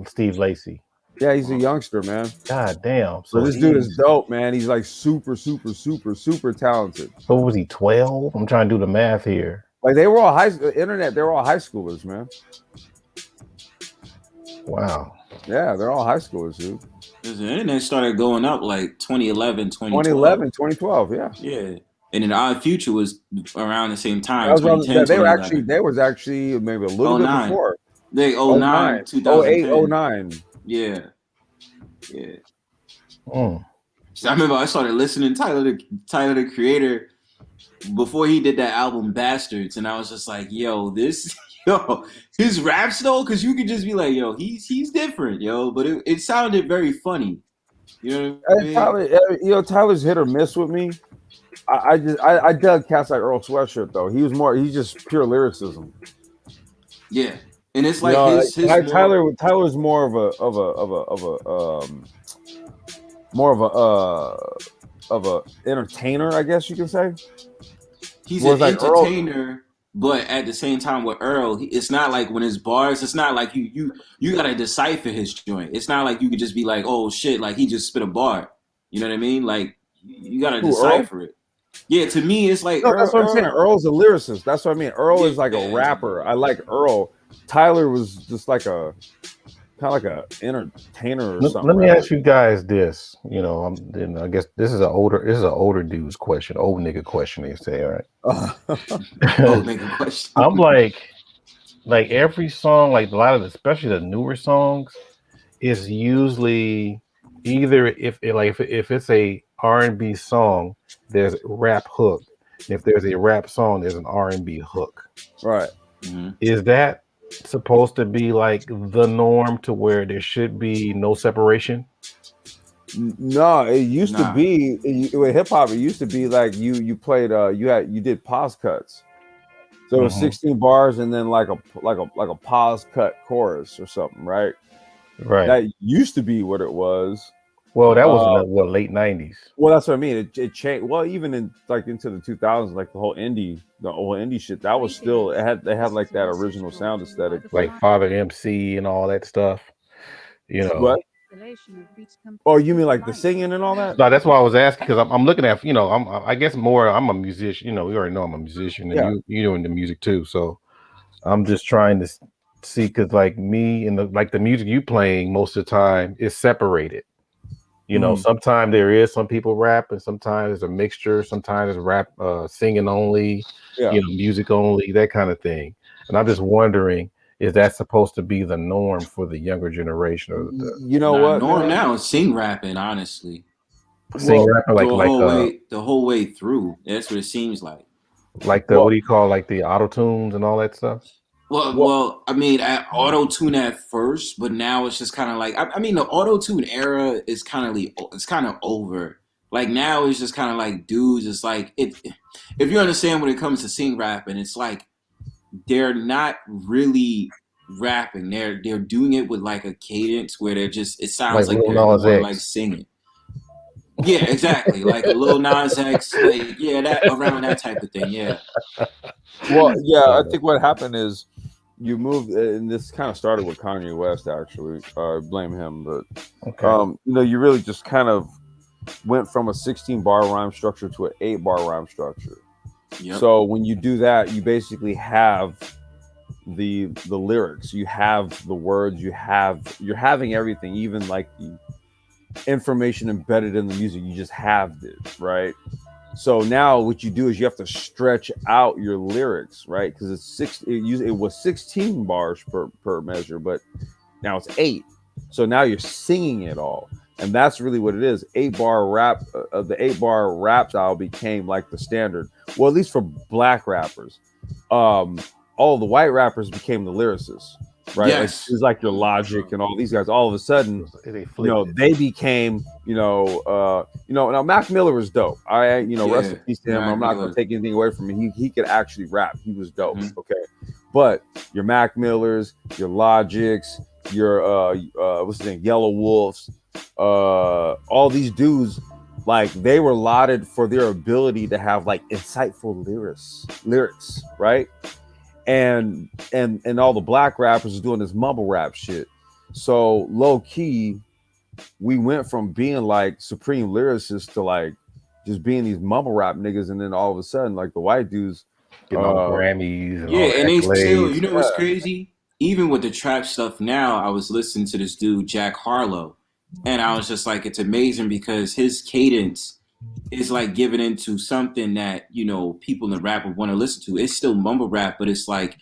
[SPEAKER 4] Steve Lacy.
[SPEAKER 1] Yeah, he's a youngster, man.
[SPEAKER 4] God damn.
[SPEAKER 1] So this dude is dope, man. He's like super talented.
[SPEAKER 4] So was he 12? I'm trying to do the math here.
[SPEAKER 1] Like they were all Internet, they were all high schoolers, man.
[SPEAKER 4] Wow.
[SPEAKER 1] Yeah, they're all high schoolers, dude.
[SPEAKER 5] The Internet started going up like 2011,
[SPEAKER 1] 2012, yeah.
[SPEAKER 5] Yeah. And then Odd Future was around the same time.
[SPEAKER 1] They were actually maybe a little bit before.
[SPEAKER 5] They 09, 2008,
[SPEAKER 1] 09.
[SPEAKER 5] Yeah. So I remember I started listening to Tyler the Creator before he did that album Bastards, and I was just like, yo, his raps though, because you could just be like, yo, he's different, yo, but it sounded very funny. You know what I mean?
[SPEAKER 1] Tyler's hit or miss with me. I dug cats like Earl Sweatshirt though. He's just pure lyricism.
[SPEAKER 5] Yeah, and it's like
[SPEAKER 1] Tyler's more of a entertainer, I guess you can say.
[SPEAKER 5] He's an entertainer, but at the same time with Earl, it's not like when his bars, it's not like you gotta decipher his joint. It's not like you could just be like, oh shit, like he just spit a bar. You know what I mean? Like you gotta decipher it. Yeah, to me, it's like
[SPEAKER 1] that's what I'm saying. Earl's a lyricist. That's what I mean. Earl is like a rapper. I like Earl. Tyler was just like a kind of like a entertainer or something.
[SPEAKER 4] Let me ask you guys this. You know, I guess this is an older dude's question, old nigga question. They say, all right.
[SPEAKER 5] Old nigga question.
[SPEAKER 4] I'm like every song, like a lot of, especially the newer songs, is usually either if it's a R&B song, there's a rap hook. If there's a rap song, there's an R&B hook.
[SPEAKER 1] Right.
[SPEAKER 5] Mm-hmm.
[SPEAKER 4] Is that supposed to be like the norm to where there should be no separation?
[SPEAKER 1] No, it used to be with hip hop. It used to be like you played you did pause cuts. So it was 16 bars and then like a pause cut chorus or something, right?
[SPEAKER 4] Right.
[SPEAKER 1] That used to be what it was.
[SPEAKER 4] Well, that was in
[SPEAKER 1] Uh,
[SPEAKER 4] the late '90s,
[SPEAKER 1] well, that's what I mean. It changed. Well, even in like into the 2000s, like the whole indie shit, that was still they had like that original sound aesthetic. But
[SPEAKER 4] like Father MC and all that stuff. You know,
[SPEAKER 1] what? Oh, you mean like the singing and all that?
[SPEAKER 4] no, that's why I was asking because I'm looking at I guess more I'm a musician. You know, we already know I'm a musician, and
[SPEAKER 1] Yeah.
[SPEAKER 4] you doing the music too. So I'm just trying to see because like me and the music you playing most of the time is separated. You know, sometimes there is some people rap, and sometimes it's a mixture. Sometimes it's rap, singing only,
[SPEAKER 1] Yeah.
[SPEAKER 4] music only, that kind of thing. And I'm just wondering, is that supposed to be the norm for the younger generation, or the
[SPEAKER 1] You know
[SPEAKER 5] Nah,
[SPEAKER 1] what,
[SPEAKER 5] norm
[SPEAKER 1] man?
[SPEAKER 5] now is sing rapping, honestly.
[SPEAKER 4] sing
[SPEAKER 1] Well,
[SPEAKER 4] rapper
[SPEAKER 5] The whole way through. That's what it seems like.
[SPEAKER 4] like the what
[SPEAKER 1] well,
[SPEAKER 4] do you call like the auto tunes and all that stuff?
[SPEAKER 1] well.
[SPEAKER 5] I mean, auto tune at first, but now it's just kind of like I mean, the auto tune era is it's kind of over. Like now, it's just kind of like dudes. It's like if you understand when it comes to sing rapping, it's like they're not really rapping. They're doing it with like a cadence where they're just. It sounds
[SPEAKER 4] Like
[SPEAKER 5] like
[SPEAKER 4] Lil
[SPEAKER 5] they're
[SPEAKER 4] Nas
[SPEAKER 5] more like
[SPEAKER 4] X.
[SPEAKER 5] singing. Yeah, exactly. Like a Lil Nas X, like yeah, that around that type of thing. Yeah.
[SPEAKER 1] Well, yeah, I
[SPEAKER 4] Yeah.
[SPEAKER 1] think what happened is you moved, and this kind of started with Kanye West. Actually, I blame him, but
[SPEAKER 4] Okay.
[SPEAKER 1] you really just kind of went from a 16 bar rhyme structure to an 8 bar rhyme structure.
[SPEAKER 5] Yep.
[SPEAKER 1] So when you do that, you basically have the lyrics, you have the words, you're having everything, even like the information embedded in the music. You just have it, right? So now what you do is you have to stretch out your lyrics, right? Because it was 16 bars per measure, but now it's 8. So now you're singing it all. And that's really what it is. 8 bar rap, the 8 bar rap style became like the standard. Well, at least for black rappers. All the white rappers became the lyricists, right? Like
[SPEAKER 5] Yes.
[SPEAKER 1] it's like your Logic and all these guys. All of a sudden,
[SPEAKER 4] They flipped it.
[SPEAKER 1] they became, now Mac Miller was dope. Rest in
[SPEAKER 5] Yeah,
[SPEAKER 1] peace to him.
[SPEAKER 5] Mac
[SPEAKER 1] I'm not going
[SPEAKER 5] Miller.
[SPEAKER 1] to take anything away from him. He could actually rap. He was dope.
[SPEAKER 5] Mhm.
[SPEAKER 1] Okay. But your Mac Millers, your Logics, your what's his name, Yellow Wolves, all these dudes, like they were lauded for their ability to have like insightful lyrics, right? And all the black rappers are doing this mumble rap shit. So low key, we went from being like supreme lyricists to like just being these mumble rap niggas, and then all of a sudden, like the white dudes,
[SPEAKER 4] Getting all the Grammys and
[SPEAKER 5] Yeah,
[SPEAKER 4] all the
[SPEAKER 5] and they still,
[SPEAKER 4] accolades.
[SPEAKER 5] what's crazy? Even with the trap stuff now, I was listening to this dude, Jack Harlow, and I was just like, it's amazing because his cadence is like giving into something that, people in rap would want to listen to. It's still mumble rap, but it's like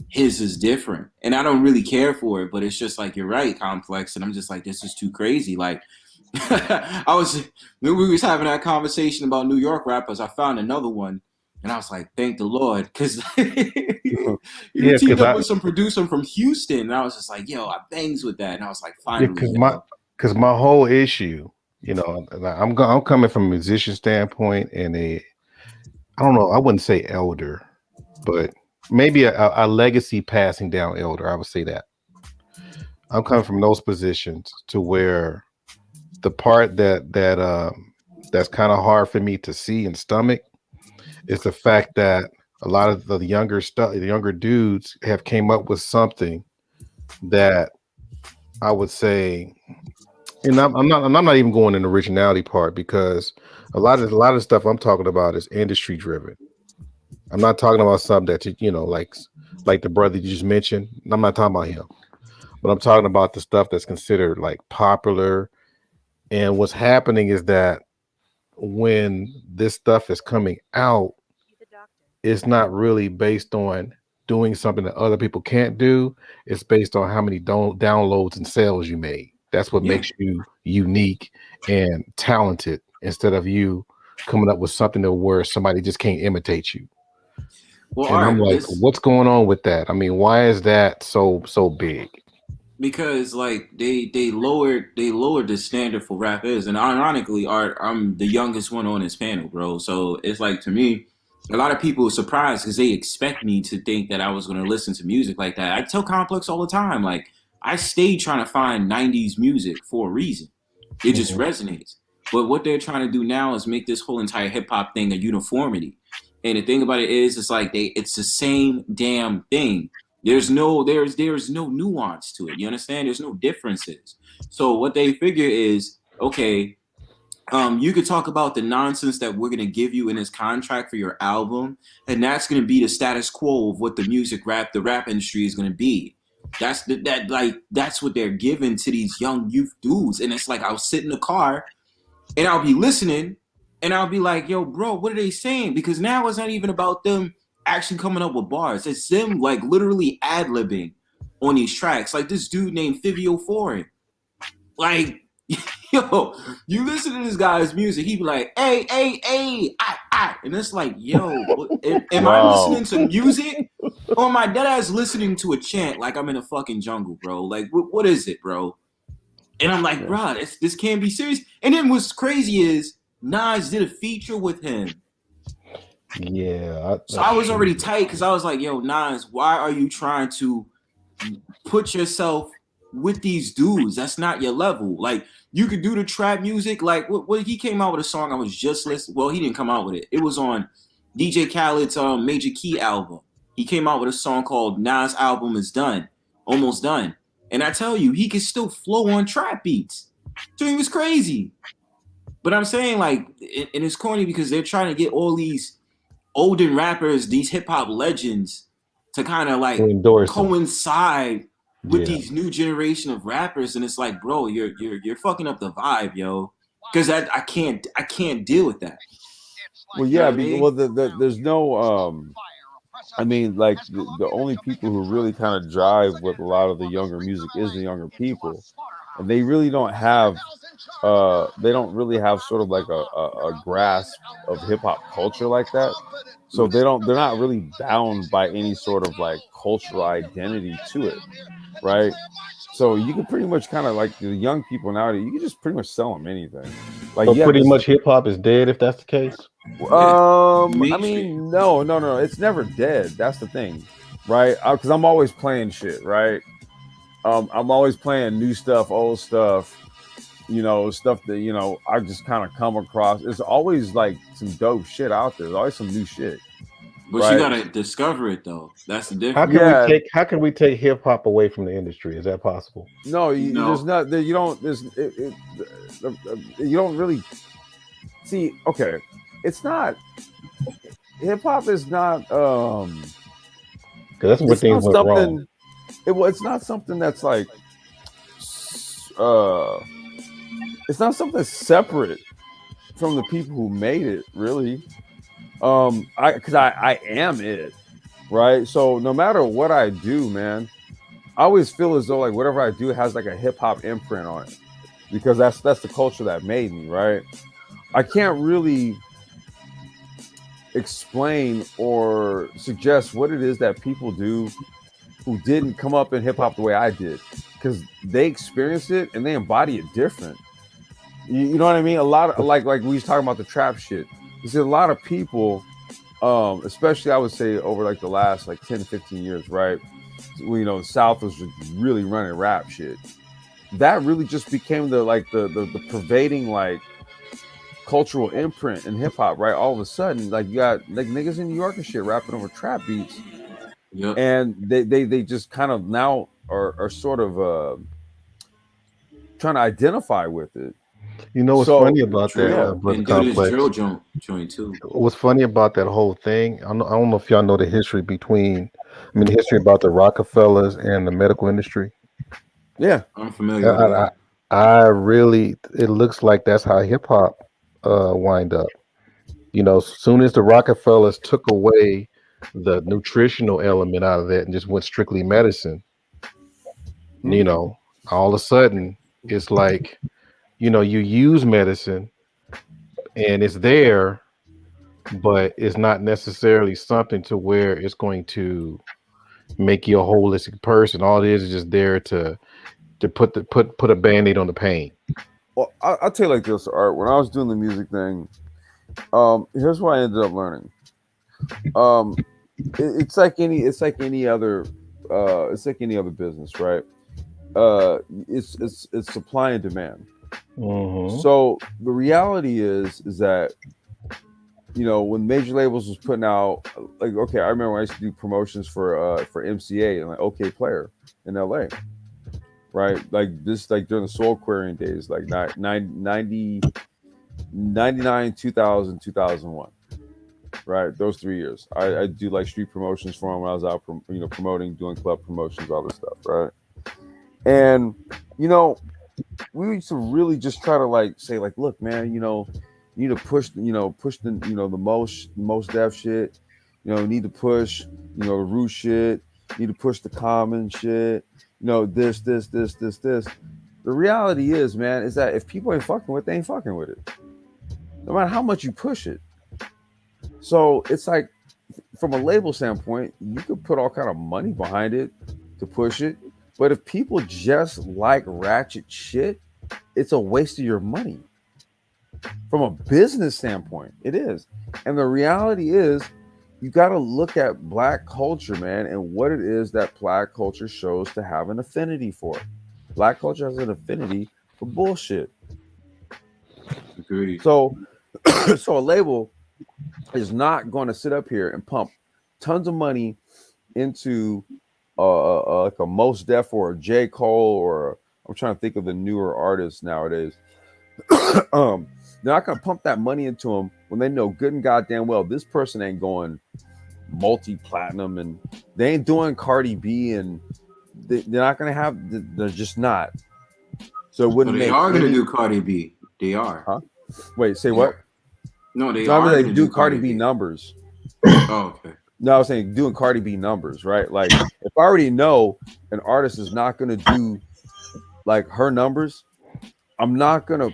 [SPEAKER 5] his is different. And I don't really care for it, but it's just like, you're right, Complex. And I'm just like, this is too crazy. Like, when we was having that conversation about New York rappers, I found another one, and I was like, thank the Lord, because you
[SPEAKER 4] Yeah,
[SPEAKER 5] teamed up with some producer from Houston, and I was just like, yo, I bangs with that, and I was like, finally, yo.
[SPEAKER 4] because my whole issue, I'm coming from a musician standpoint and I don't know, I wouldn't say elder, but maybe a legacy passing down elder. I would say that I'm coming from those positions to where the part that's kind of hard for me to see and stomach is the fact that a lot of the younger dudes have came up with something that I would say, and I'm not even going in the originality part because a lot of the stuff I'm talking about is industry driven. I'm not talking about something that like the brother you just mentioned. I'm not talking about him, but I'm talking about the stuff that's considered like popular. And what's happening is that when this stuff is coming out, it's not really based on doing something that other people can't do. It's based on how many downloads and sales you made. That's what
[SPEAKER 5] Yeah.
[SPEAKER 4] makes you unique and talented instead of you coming up with something that where somebody just can't imitate you.
[SPEAKER 5] Well, all
[SPEAKER 4] And I'm
[SPEAKER 5] right,
[SPEAKER 4] like, what's going on with that? I mean, why is that so big?
[SPEAKER 5] because like they lowered the standard for rap is, and ironically, Art, I'm the youngest one on this panel, bro. So it's like, to me, a lot of people are surprised because they expect me to think that I was going to listen to music like that. I tell Complex all the time, like, I stayed trying to find 90s music for a reason. It just resonates. But what they're trying to do now is make this whole entire hip hop thing a uniformity. And the thing about it is, it's like it's the same damn thing. There's no nuance to it. You understand? There's no differences. So what they figure is, okay, you could talk about the nonsense that we're gonna give you in this contract for your album, and that's gonna be the status quo of what the rap industry is gonna be. That's what they're giving to these young youth dudes. And it's like, I'll sit in the car and I'll be listening and I'll be like, yo, bro, what are they saying? Because now it's not even about them actually coming up with bars. It's them like literally ad-libbing on these tracks. Like this dude named Fivio Foreign. Like, yo, you listen to this guy's music, he be like, hey, I. And it's like, yo, am I listening to music? Or am I deadass listening to a chant like I'm in a fucking jungle, bro? Like, what is it, bro? And I'm like, bro, this can't be serious. And then what's crazy is Nas did a feature with him.
[SPEAKER 4] Yeah.
[SPEAKER 5] So I was already tight because I was like, yo, Nas, why are you trying to put yourself with these dudes? That's not your level. Like, you could do the trap music. Like, what he came out with a song I was just listening. Well, he didn't come out with it. It was on DJ Khaled's Major Key album. He came out with a song called Nas Album Is Done, Almost Done. And I tell you, he could still flow on trap beats. So he was crazy. But I'm saying, like, and it's corny because they're trying to get all these olden rappers, these hip hop legends, to kind of like coincide with these new generation of rappers. And it's like, bro, you're fucking up the vibe, yo. Because I can't deal with that.
[SPEAKER 1] Well, yeah, there's no I mean, like the only people who really kind of drive with a lot of the younger music is the younger people, and they really don't have sort of like a grasp of hip hop culture like that. So they're not really bound by any sort of like cultural identity to it, right? So you can pretty much kind of like the young people nowadays, you can just pretty much sell them anything. Like,
[SPEAKER 4] so pretty much hip hop is dead if that's the case.
[SPEAKER 1] I mean, no, it's never dead. That's the thing, right? Because I'm always playing shit, right? I'm always playing new stuff, old stuff, stuff that I just kind of come across. There's always like some dope shit out there. There's always some new shit.
[SPEAKER 5] But
[SPEAKER 1] right?
[SPEAKER 5] You gotta discover it though. That's the difference.
[SPEAKER 4] How can we take hip hop away from the industry? Is that possible?
[SPEAKER 1] No, there's not. You don't. You don't really see. Okay, it's not. Hip hop is not.
[SPEAKER 4] That's what things went wrong.
[SPEAKER 1] It's not something that's like. It's not something separate from the people who made it. Really. Because I am it, right? So no matter what I do, man, I always feel as though like whatever I do has like a hip hop imprint on it, because that's the culture that made me, right? I can't really explain or suggest what it is that people do who didn't come up in hip hop the way I did, because they experienced it and they embody it different. You know what I mean? A lot of like we was talking about the trap shit. There's a lot of people, especially I would say over like the last like 10 to 15 years, right? The South was really running rap shit. That really just became the pervading like cultural imprint in hip hop, right? All of a sudden, like you got like niggas in New York and shit rapping over trap beats.
[SPEAKER 5] Yep.
[SPEAKER 1] And they just kind of now are sort of trying to identify with it.
[SPEAKER 4] What's funny about that?
[SPEAKER 5] And do this drill joint too.
[SPEAKER 4] What's funny about that whole thing? I don't know if y'all know the history the history about the Rockefellers and the medical industry.
[SPEAKER 5] Yeah, I'm familiar with that.
[SPEAKER 4] It looks like that's how hip hop wind up. As soon as the Rockefellers took away the nutritional element out of that and just went strictly medicine, all of a sudden it's like, you use medicine and it's there, but it's not necessarily something to where it's going to make you a holistic person. All it is just there to put a Band-Aid on the pain.
[SPEAKER 1] Well, I'll tell you like this, Art. When I was doing the music thing, here's what I ended up learning. It's like any other business, right? It's supply and demand.
[SPEAKER 4] Mhm.
[SPEAKER 1] So the reality is that, you know, when major labels was putting out, like, okay, I remember when I used to do promotions for MCA and like OK Player in LA, right? Like this, like during the Soul Querying days, like 99, 2000, 2001, right? Those 3 years, I do like street promotions for them when I was out, you know, promoting, doing club promotions, all this stuff, right? And you know, we used to really just try to like say like, look, man, you know, you need to push the, you know, the most def shit, you know, need to push, you know, the root shit, need to push the common shit, you know, this. The reality is, man, is that if people ain't fucking with it, they ain't fucking with it, no matter how much you push it. So it's like, from a label standpoint, you could put all kind of money behind it to push it, but if people just like ratchet shit, it's a waste of your money. From a business standpoint, it is. And the reality is, you got to look at Black culture, man, and what it is that Black culture shows to have an affinity for. Black culture has an affinity for bullshit.
[SPEAKER 5] Agreed.
[SPEAKER 1] So, so a label is not going to sit up here and pump tons of money into like a Mos Def or a J. Cole, or I'm trying to think of the newer artists nowadays. They're not gonna pump that money into them when they know good and goddamn well this person ain't going multi-platinum, and they ain't doing Cardi B, and they're not gonna have. They're just not. So it wouldn't
[SPEAKER 5] No, they
[SPEAKER 1] make.
[SPEAKER 5] are gonna do Cardi B. They are.
[SPEAKER 1] Huh? Wait, say
[SPEAKER 5] They
[SPEAKER 1] what?
[SPEAKER 5] are. No, they
[SPEAKER 1] No,
[SPEAKER 5] are
[SPEAKER 1] they
[SPEAKER 5] gonna
[SPEAKER 1] do Cardi B numbers.
[SPEAKER 5] Oh, okay.
[SPEAKER 1] No, I was saying doing Cardi B numbers, right? Like, if I already know an artist is not gonna do like her numbers, I'm not gonna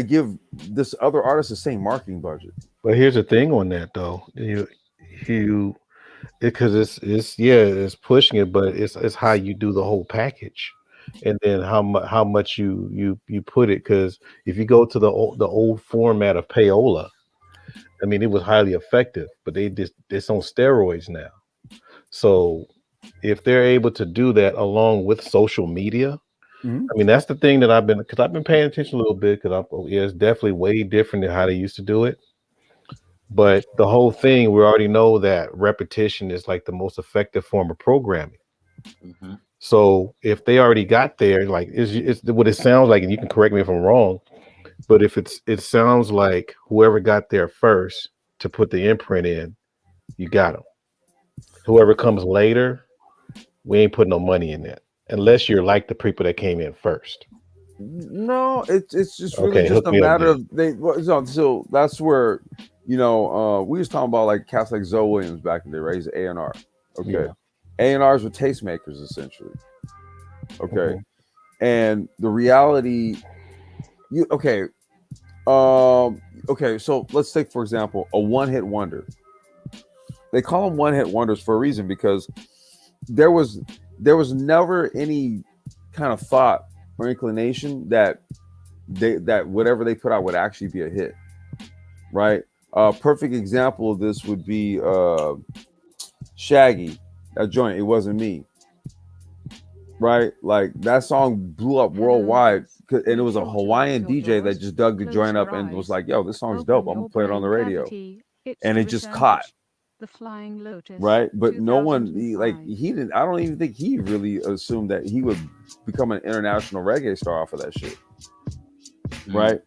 [SPEAKER 1] give this other artist the same marketing budget.
[SPEAKER 4] But here's the thing on that though, you because it's pushing it, but it's how you do the whole package, and then how much you put it. Because if you go to the old format of payola, I mean, it was highly effective, but it's on steroids now. So if they're able to do that along with social media,
[SPEAKER 1] Mhm.
[SPEAKER 4] I mean, that's the thing that I've been paying attention a little bit, because it's definitely way different than how they used to do it. But the whole thing, we already know that repetition is like the most effective form of programming.
[SPEAKER 5] Mm-hmm.
[SPEAKER 4] So if they already got there, like it's what it sounds like, and you can correct me if I'm wrong, but if it sounds like whoever got there first to put the imprint in, you got them. Whoever comes later, we ain't putting no money in that unless you're like the people that came in first.
[SPEAKER 1] No, it's just really
[SPEAKER 4] Okay,
[SPEAKER 1] just
[SPEAKER 4] hook
[SPEAKER 1] a
[SPEAKER 4] me up
[SPEAKER 1] matter
[SPEAKER 4] then.
[SPEAKER 1] of they. So that's where, you know, we was talking about like cats like Zoe Williams back in the day, right? He's A&R. Okay,
[SPEAKER 4] Yeah.
[SPEAKER 1] A&Rs were tastemakers essentially. Okay,
[SPEAKER 4] Mhm.
[SPEAKER 1] and the reality, okay, okay. So let's take for example a one-hit wonder. They call them one-hit wonders for a reason, because there was never any kind of thought or inclination that that whatever they put out would actually be a hit, right? Perfect example of this would be Shaggy, that joint, It Wasn't Me, right? Like that song blew up worldwide, and it was a Hawaiian DJ that just dug the joint up and was like, yo, this song's dope, I'm gonna play it on the radio, and it just caught.
[SPEAKER 8] The Flying Lotus,
[SPEAKER 1] Right, but no one, he
[SPEAKER 8] 2005.
[SPEAKER 1] didn't. I don't even think he really assumed that he would become an international reggae star off of that shit, right?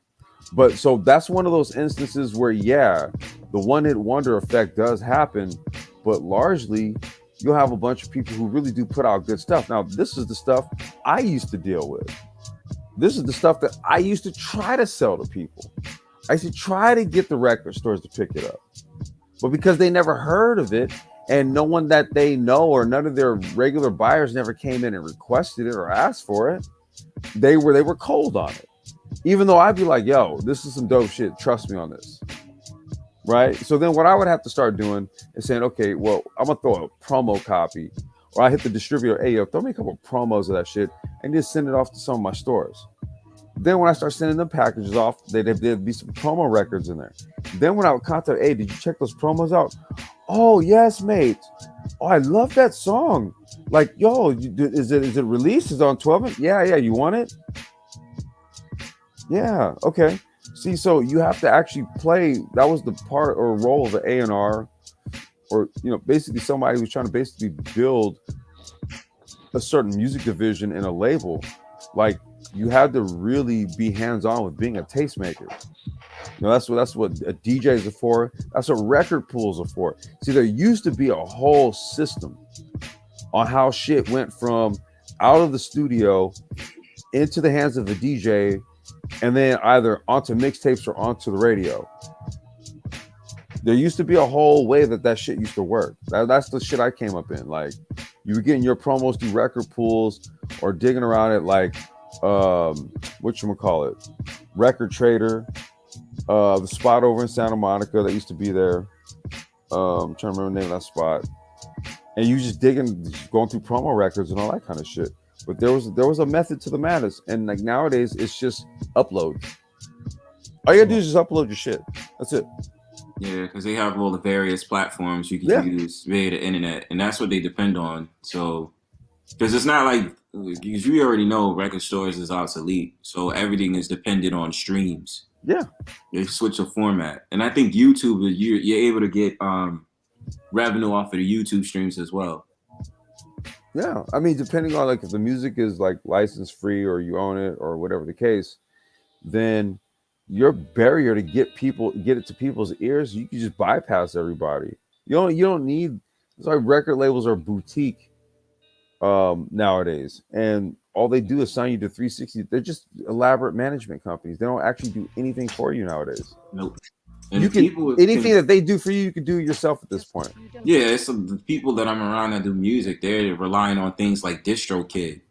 [SPEAKER 1] But so that's one of those instances where, yeah, the one-hit wonder effect does happen, but largely you'll have a bunch of people who really do put out good stuff. Now, this is the stuff I used to deal with. This is the stuff that I used to try to sell to people. I used to try to get the record stores to pick it up, but because they never heard of it, and no one that they know or none of their regular buyers never came in and requested it or asked for it, they were cold on it. Even though I'd be like, yo, this is some dope shit, trust me on this, right? So then what I would have to start doing is saying, okay, well, I'm gonna throw a promo copy, or I hit the distributor, hey, yo, throw me a couple promos of that shit and just send it off to some of my stores. Then when I start sending them packages off, there'd be some promo records in there. Then when I would contact, hey, did you check those promos out? Oh, yes, mate. Oh, I love that song. Like, yo, is it released? Is it on 12? Yeah, you want it? Yeah. Okay. See, so you have to actually play. That was the part or role of the A&R, or basically somebody who's trying to basically build a certain music division in a label. Like you had to really be hands on with being a tastemaker. That's what DJs are for. That's what record pools are for. See, there used to be a whole system on how shit went from out of the studio into the hands of the DJ, and then either onto mixtapes or onto the radio. There used to be a whole way that shit used to work. That's the shit I came up in. Like you were getting your promos through record pools or digging around it like whatchamacallit, Record Trader, the spot over in Santa Monica that used to be there. I'm trying to remember the name of that spot. And you just going through promo records and all that kind of shit. But there was a method to the madness, and like nowadays it's just upload. All you gotta do is just upload your shit. That's it.
[SPEAKER 5] Yeah, because they have all the various platforms you can use via the internet, and that's what they depend on. So, because it's not like, because you already know record stores is obsolete, so everything is dependent on streams.
[SPEAKER 1] Yeah,
[SPEAKER 5] they switch the format, and I think YouTube, you're able to get revenue off of the YouTube streams as well.
[SPEAKER 1] Yeah, I mean, depending on like if the music is like license free or you own it or whatever the case, then your barrier to get it to people's ears, you can just bypass everybody. You don't need. It's like record labels are boutique nowadays, and all they do is sign you to 360. They're just elaborate management companies. They don't actually do anything for you nowadays.
[SPEAKER 5] Nope.
[SPEAKER 1] And anything that they do for you can do yourself at this point.
[SPEAKER 5] Yeah, it's the people that I'm around that do music, they're relying on things like DistroKid,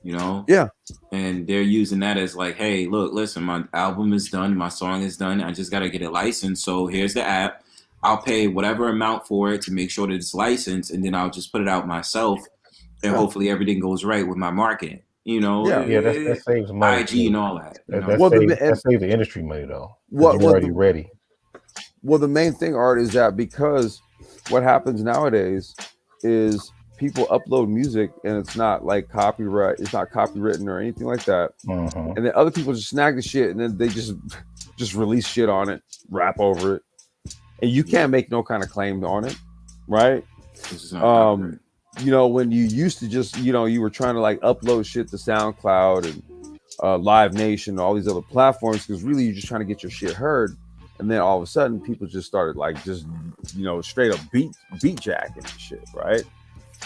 [SPEAKER 1] Yeah.
[SPEAKER 5] And they're using that as like, hey, look, listen, my album is done, my song is done, I just got to get it licensed. So here's the app. I'll pay whatever amount for it to make sure that it's licensed, and then I'll just put it out myself, and hopefully everything goes right with my marketing.
[SPEAKER 4] That saves money.
[SPEAKER 5] IG and all that.
[SPEAKER 4] That saves the industry money though. You're already ready.
[SPEAKER 1] Well, the main thing, Art, is that because what happens nowadays is people upload music and it's not like copyright, it's not copywritten or anything like that.
[SPEAKER 4] Mm-hmm.
[SPEAKER 1] And then other people just snag the shit and then they just release shit on it, rap over it. And you can't make no kind of claim on it, right? When you used to just, you were trying to like upload shit to SoundCloud and Live Nation and all these other platforms because really you're just trying to get your shit heard. And then all of a sudden people just started like just, straight up beat jacking and shit, right?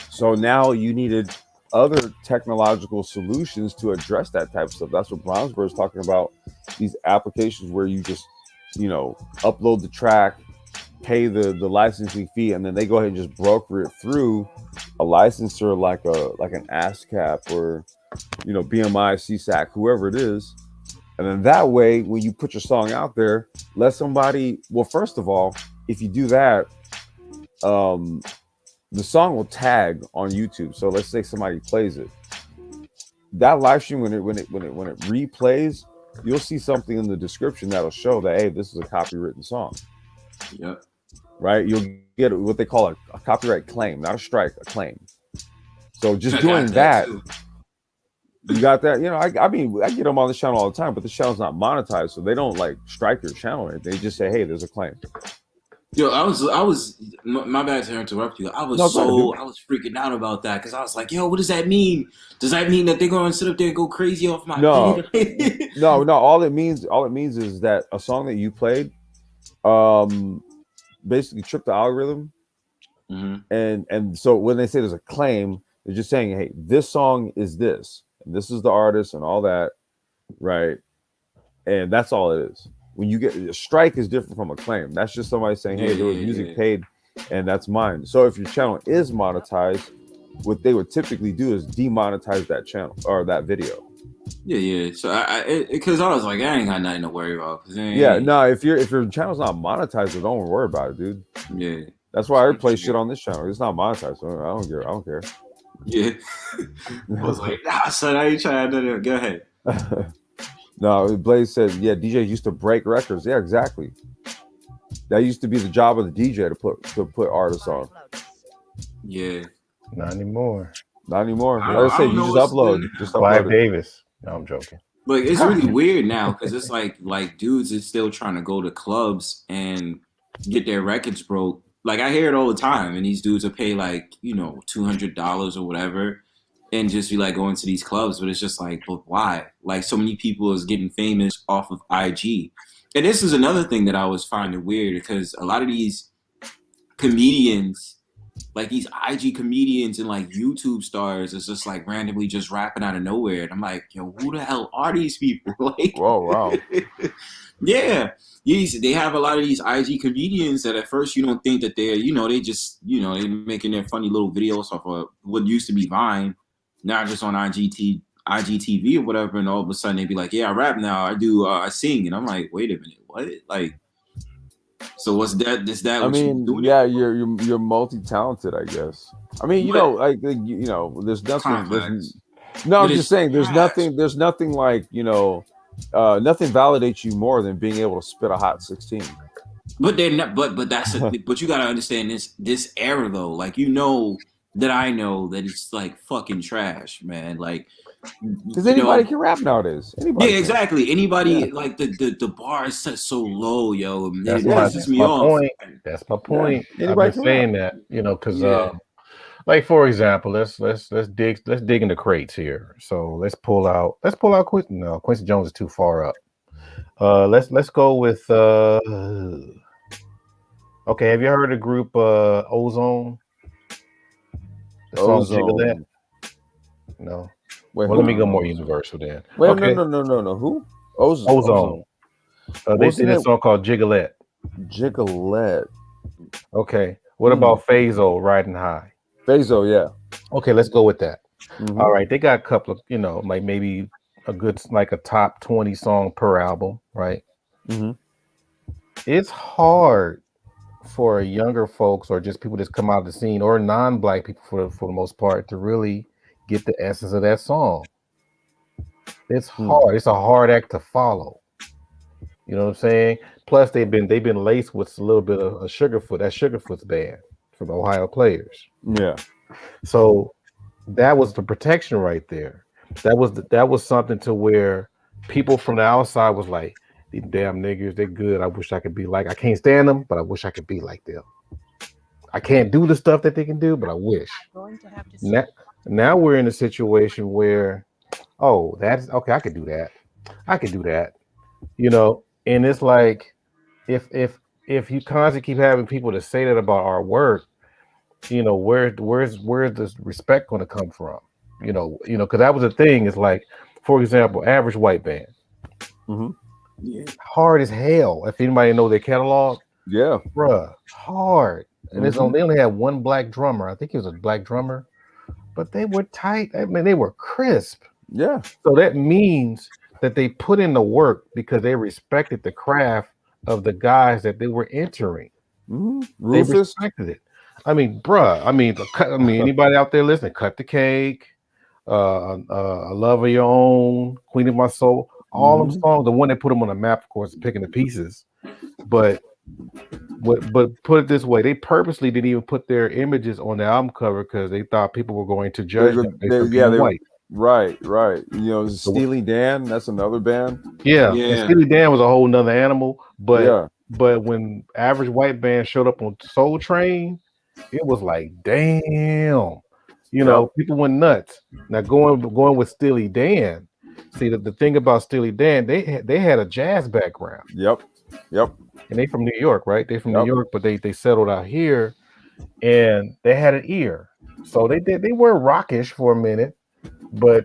[SPEAKER 1] So now you needed other technological solutions to address that type of stuff. That's what Brownsburg is talking about. These applications where you just, upload the track, pay the licensing fee, and then they go ahead and just broker it through a licensor like an ASCAP or BMI, CSAC, whoever it is. And then that way, when you put your song out there, let somebody. Well, first of all, if you do that, the song will tag on YouTube. So let's say somebody plays it. That live stream when it replays, you'll see something in the description that'll show that, hey, this is a copywritten song.
[SPEAKER 5] Yep.
[SPEAKER 1] Right? You'll get what they call a copyright claim, not a strike, a claim. So just doing that, you got that. I mean, I get them on the channel all the time, but the channel's not monetized, so they don't like strike your channel. They just say, hey, there's a claim.
[SPEAKER 5] Yo, I was my bad to interrupt you. I was freaking out about that because I was like, yo, what does that mean? Does that mean that they're going to sit up there and go crazy off my thing?
[SPEAKER 1] No. All it means is that a song that you played, basically tripped the algorithm.
[SPEAKER 5] Mm-hmm.
[SPEAKER 1] And so when they say there's a claim, they're just saying, hey, this song is this, and this is the artist and all that, right? And that's all it is. When you get a strike is different from a claim. That's just somebody saying, hey, there was music paid and that's mine. So if your channel is monetized, what they would typically do is demonetize that channel or that video.
[SPEAKER 5] Yeah. So because I was like, I ain't got nothing to worry about.
[SPEAKER 1] If your channel's not monetized, don't worry about it, dude.
[SPEAKER 5] Yeah.
[SPEAKER 1] That's why I play shit on this channel. It's not monetized, so I don't care.
[SPEAKER 5] Yeah. I was like, nah, son, I ain't trying to do that. Go ahead.
[SPEAKER 1] No, Blaze said, yeah, DJs used to break records. Yeah, exactly. That used to be the job of the DJ to put artists on.
[SPEAKER 5] Yeah.
[SPEAKER 4] Not anymore.
[SPEAKER 1] Like I said, you just upload.
[SPEAKER 4] Clive Davis. No, I'm joking.
[SPEAKER 5] Like it's really weird now because it's like dudes is still trying to go to clubs and get their records broke. Like I hear it all the time, and these dudes will pay like $200 or whatever, and just be like going to these clubs. But it's just like, but why? Like so many people is getting famous off of IG, and this is another thing that I was finding weird because a lot of these comedians, like these IG comedians and like YouTube stars, is just like randomly just rapping out of nowhere, and I'm like, yo, who the hell are these people? Like,
[SPEAKER 1] Whoa, wow.
[SPEAKER 5] yeah, they have a lot of these IG comedians that at first you don't think that they're, they just, they making their funny little videos off of what used to be Vine, now just on IGTV or whatever, and all of a sudden they be like, yeah, I rap now, I sing, and I'm like, wait a minute, what? Like, so what's that? Is that?
[SPEAKER 1] I
[SPEAKER 5] What you
[SPEAKER 1] mean,
[SPEAKER 5] doing?
[SPEAKER 1] yeah, you're multi-talented, I guess. I mean, there's nothing. No, I'm just saying, there's nothing like nothing validates you more than being able to spit a hot 16.
[SPEAKER 5] But they're not. But that's. But you gotta understand this era though. Like that I know that it's like fucking trash, man. Like
[SPEAKER 1] because anybody can rap nowadays. Anybody.
[SPEAKER 5] Yeah,
[SPEAKER 1] can.
[SPEAKER 5] exactly. Anybody like the bar is set so low, yo.
[SPEAKER 4] That's
[SPEAKER 5] It pisses me
[SPEAKER 4] my
[SPEAKER 5] off.
[SPEAKER 4] point. That's my point.
[SPEAKER 1] Yeah,
[SPEAKER 4] I've been saying that, because like for example, let's dig into crates here. So let's pull out Quincy. No, Quincy Jones is too far up. Let's go with okay. Have you heard of the group Ozone? The song Jiggalette? No.
[SPEAKER 1] Wait,
[SPEAKER 4] well, let me go more universal then.
[SPEAKER 1] Wait,
[SPEAKER 4] okay.
[SPEAKER 1] No. Who?
[SPEAKER 4] Ozone. They did a song called Jiggalette.
[SPEAKER 1] Jiggalette.
[SPEAKER 4] Okay. What about Fazo Riding High?
[SPEAKER 1] Fazo, yeah.
[SPEAKER 4] Okay, let's go with that.
[SPEAKER 1] Mm-hmm.
[SPEAKER 4] All right. They got a couple of, like maybe a good, like a top 20 song per album, right?
[SPEAKER 1] Mm-hmm.
[SPEAKER 4] It's hard for younger folks or just people that come out of the scene or non-black people for the most part to really get the essence of that song. It's hard. It's a hard act to follow. You know what I'm saying? Plus, they've been laced with a little bit of a Sugarfoot. That Sugarfoot's band from Ohio Players.
[SPEAKER 1] Yeah.
[SPEAKER 4] So that was the protection right there. That was something to where people from the outside was like, these damn niggers, they're good. I wish I could be like. I can't stand them, but I wish I could be like them. I can't do the stuff that they can do, but I wish. Now we're in a situation where, oh, that's okay. I could do that. And it's like, if you constantly keep having people to say that about our work, where's this respect going to come from? Because that was the thing. It's like, for example, Average White Band, hard as hell. If anybody know their catalog,
[SPEAKER 1] yeah,
[SPEAKER 4] bruh, hard. And they only had one black drummer. I think he was a black drummer, but they were tight. I mean, they were crisp.
[SPEAKER 1] Yeah.
[SPEAKER 4] So that means that they put in the work because they respected the craft of the guys that they were entering. They respected it. I mean, bruh. I mean, anybody out there listening? Cut the Cake, A Love of Your Own, Queen of My Soul. All them songs. The one that put them on the map, of course, Picking the Pieces. But put it this way, they purposely didn't even put their images on the album cover because they thought people were going to judge them based on being white.
[SPEAKER 1] Right. Steely Dan, that's another band.
[SPEAKER 4] Yeah. Steely Dan was a whole nother animal. But when Average White Band showed up on Soul Train, it was like, damn. People went nuts. Now going with Steely Dan. See, the thing about Steely Dan, they had a jazz background.
[SPEAKER 1] Yep.
[SPEAKER 4] And they from New York, right? They from New York, but they settled out here, and they had an ear. So they were rockish for a minute, but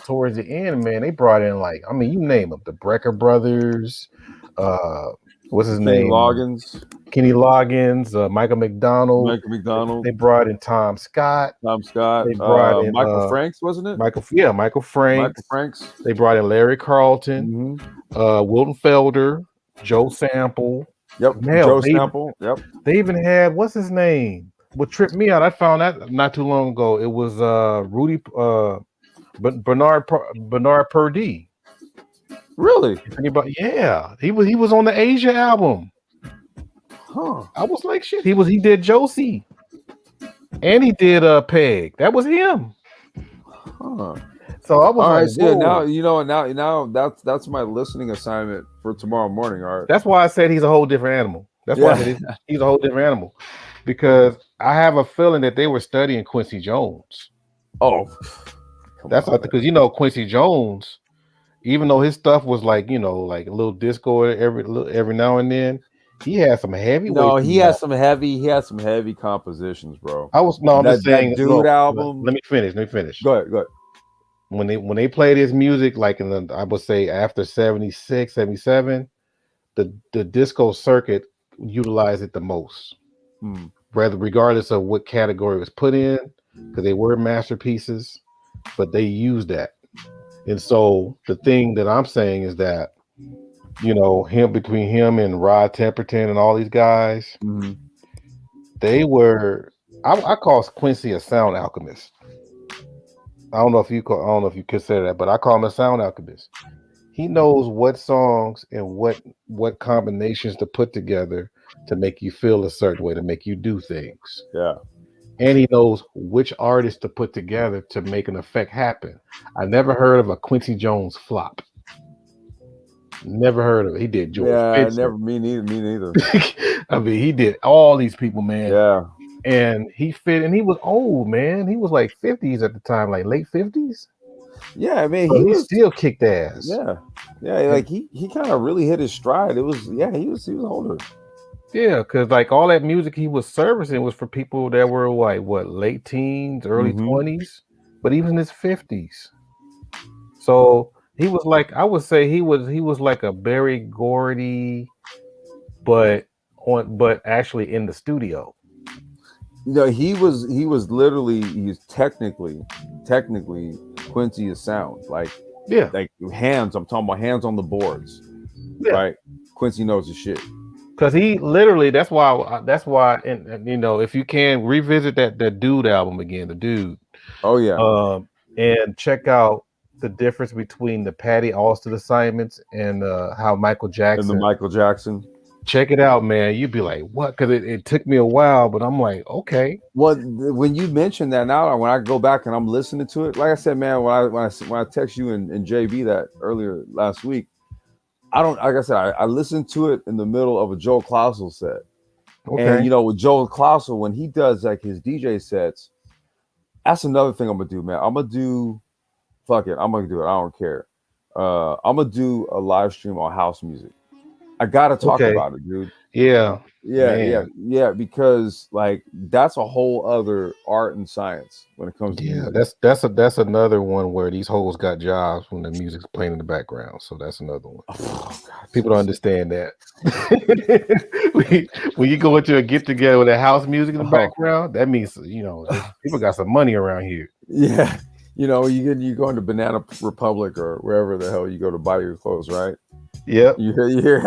[SPEAKER 4] towards the end, man, they brought in you name them, the Brecker Brothers, what's his name? Kenny Loggins, Michael McDonald. They brought in Tom Scott. They brought in
[SPEAKER 1] Michael Franks, wasn't it?
[SPEAKER 4] Michael Franks. They brought in Larry Carlton, Wilton Felder, Joe Sample.
[SPEAKER 1] Sample. Yep.
[SPEAKER 4] They even had, what's his name? What tripped me out, I found that not too long ago. It was Bernard Purdie.
[SPEAKER 1] Really?
[SPEAKER 4] Anybody? Yeah. He was on the Asia album.
[SPEAKER 1] Huh.
[SPEAKER 4] I was like, shit. He did Josie. And he did Peg. That was him.
[SPEAKER 1] Huh.
[SPEAKER 4] So I was
[SPEAKER 1] All
[SPEAKER 4] like,
[SPEAKER 1] right, so yeah, now
[SPEAKER 4] whoa.
[SPEAKER 1] you know, now that's my listening assignment for tomorrow morning. All right.
[SPEAKER 4] That's why I said he's a whole different animal. That's why I said he's a whole different animal, because I have a feeling that they were studying Quincy Jones.
[SPEAKER 1] Oh,
[SPEAKER 4] That's because Quincy Jones, even though his stuff was like like a little disco every now and then, he had some heavyweight.
[SPEAKER 1] no, he has some heavy compositions, bro.
[SPEAKER 4] I'm just saying.
[SPEAKER 1] That dude
[SPEAKER 4] No,
[SPEAKER 1] album.
[SPEAKER 4] let me finish.
[SPEAKER 1] Go ahead.
[SPEAKER 4] When they played his music, like in the, I would say after 76, 77, the disco circuit utilized it the most. Regardless of what category it was put in, because they were masterpieces, but they used that. And so the thing that I'm saying is that, between him and Rod Temperton and all these guys, they were. I call Quincy a sound alchemist. I don't know if you consider that, but I call him a sound alchemist. He knows what songs and what combinations to put together to make you feel a certain way, to make you do things.
[SPEAKER 1] Yeah.
[SPEAKER 4] And he knows which artists to put together to make an effect happen. I never heard of a Quincy Jones flop. Never heard of it. He did George Benson.
[SPEAKER 1] Me neither.
[SPEAKER 4] I mean, he did all these people, man.
[SPEAKER 1] Yeah.
[SPEAKER 4] And he fit, and he was old, man. He was like 50s at the time, like late 50s.
[SPEAKER 1] Yeah, I mean,
[SPEAKER 4] so he still kicked ass.
[SPEAKER 1] Yeah. Like he kind of really hit his stride. He was older.
[SPEAKER 4] Yeah, because like all that music he was servicing was for people that were like late teens, early 20s, but even in his 50s. So he was like, I would say he was like a Berry Gordy, but actually in the studio.
[SPEAKER 1] He was technically Quincy's sound. Like hands. I'm talking about hands on the boards. Yeah. Right. Quincy knows his shit.
[SPEAKER 4] Because he literally, that's why, and if you can revisit that Dude album again, the Dude.
[SPEAKER 1] Oh yeah.
[SPEAKER 4] And check out the difference between the Patty Austin assignments and how Michael Jackson.
[SPEAKER 1] And the Michael Jackson.
[SPEAKER 4] Check it out, man. You'd be like, what? Because it took me a while, but I'm like, okay.
[SPEAKER 1] Well, when you mention that now, when I go back and I'm listening to it, like I said, man, when I text you and JB that earlier last week, I listened to it in the middle of a Joel Claussel set. Okay. And with Joel Claussel, when he does like his DJ sets, that's another thing I'm gonna do, man. I'm gonna do it. I don't care. I'm gonna do a live stream on house music. I gotta talk about it, dude.
[SPEAKER 4] Yeah.
[SPEAKER 1] Because like that's a whole other art and science when it comes to music.
[SPEAKER 4] That's another one where these hoes got jobs when the music's playing in the background. So that's another one. Oh, God, people don't understand that. when you go into a get together with a house music in the background, that means people got some money around here.
[SPEAKER 1] Yeah. You go into Banana Republic or wherever the hell you go to buy your clothes, right?
[SPEAKER 4] Yeah.
[SPEAKER 1] You hear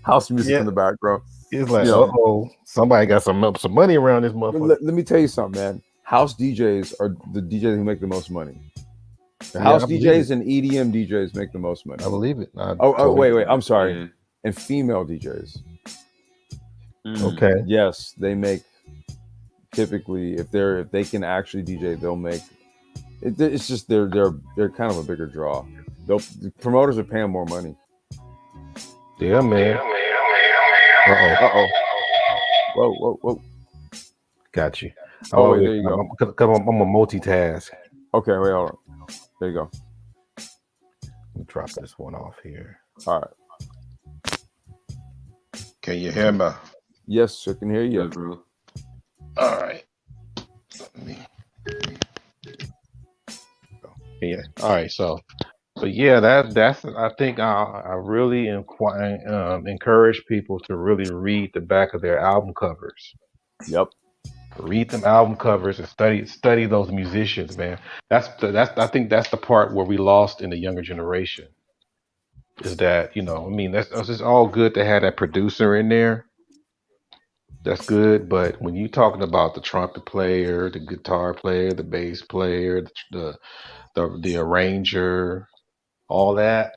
[SPEAKER 1] house music in the background.
[SPEAKER 4] It's like, somebody got some money around this motherfucker.
[SPEAKER 1] Let me tell you something, man. House DJs are the DJs who make the most money. The house DJs and EDM DJs make the most money.
[SPEAKER 4] I believe it.
[SPEAKER 1] Wait. I'm sorry. Yeah. And female DJs.
[SPEAKER 4] Okay.
[SPEAKER 1] Yes, they make typically if they can actually DJ, they'll make. It's just they're kind of a bigger draw. The promoters are paying more money.
[SPEAKER 4] Yeah, man.
[SPEAKER 1] Uh-oh. Whoa.
[SPEAKER 4] Got you.
[SPEAKER 1] Oh, wait, there you go.
[SPEAKER 4] I'm a multitask.
[SPEAKER 1] Okay, wait, hold on. There you go.
[SPEAKER 4] Let me drop this one off here.
[SPEAKER 1] All right.
[SPEAKER 4] Can you hear me?
[SPEAKER 1] Yes, I can hear you,
[SPEAKER 5] bro.
[SPEAKER 4] All right. Yeah. All right. So yeah, that's. I think I really encourage people to really read the back of their album covers.
[SPEAKER 1] Yep.
[SPEAKER 4] Read them album covers and study those musicians, man. I think that's the part where we lost in the younger generation. Is that that's just all good to have that producer in there. That's good, but when you're talking about the trumpet player, the guitar player, the bass player, the arranger, all that,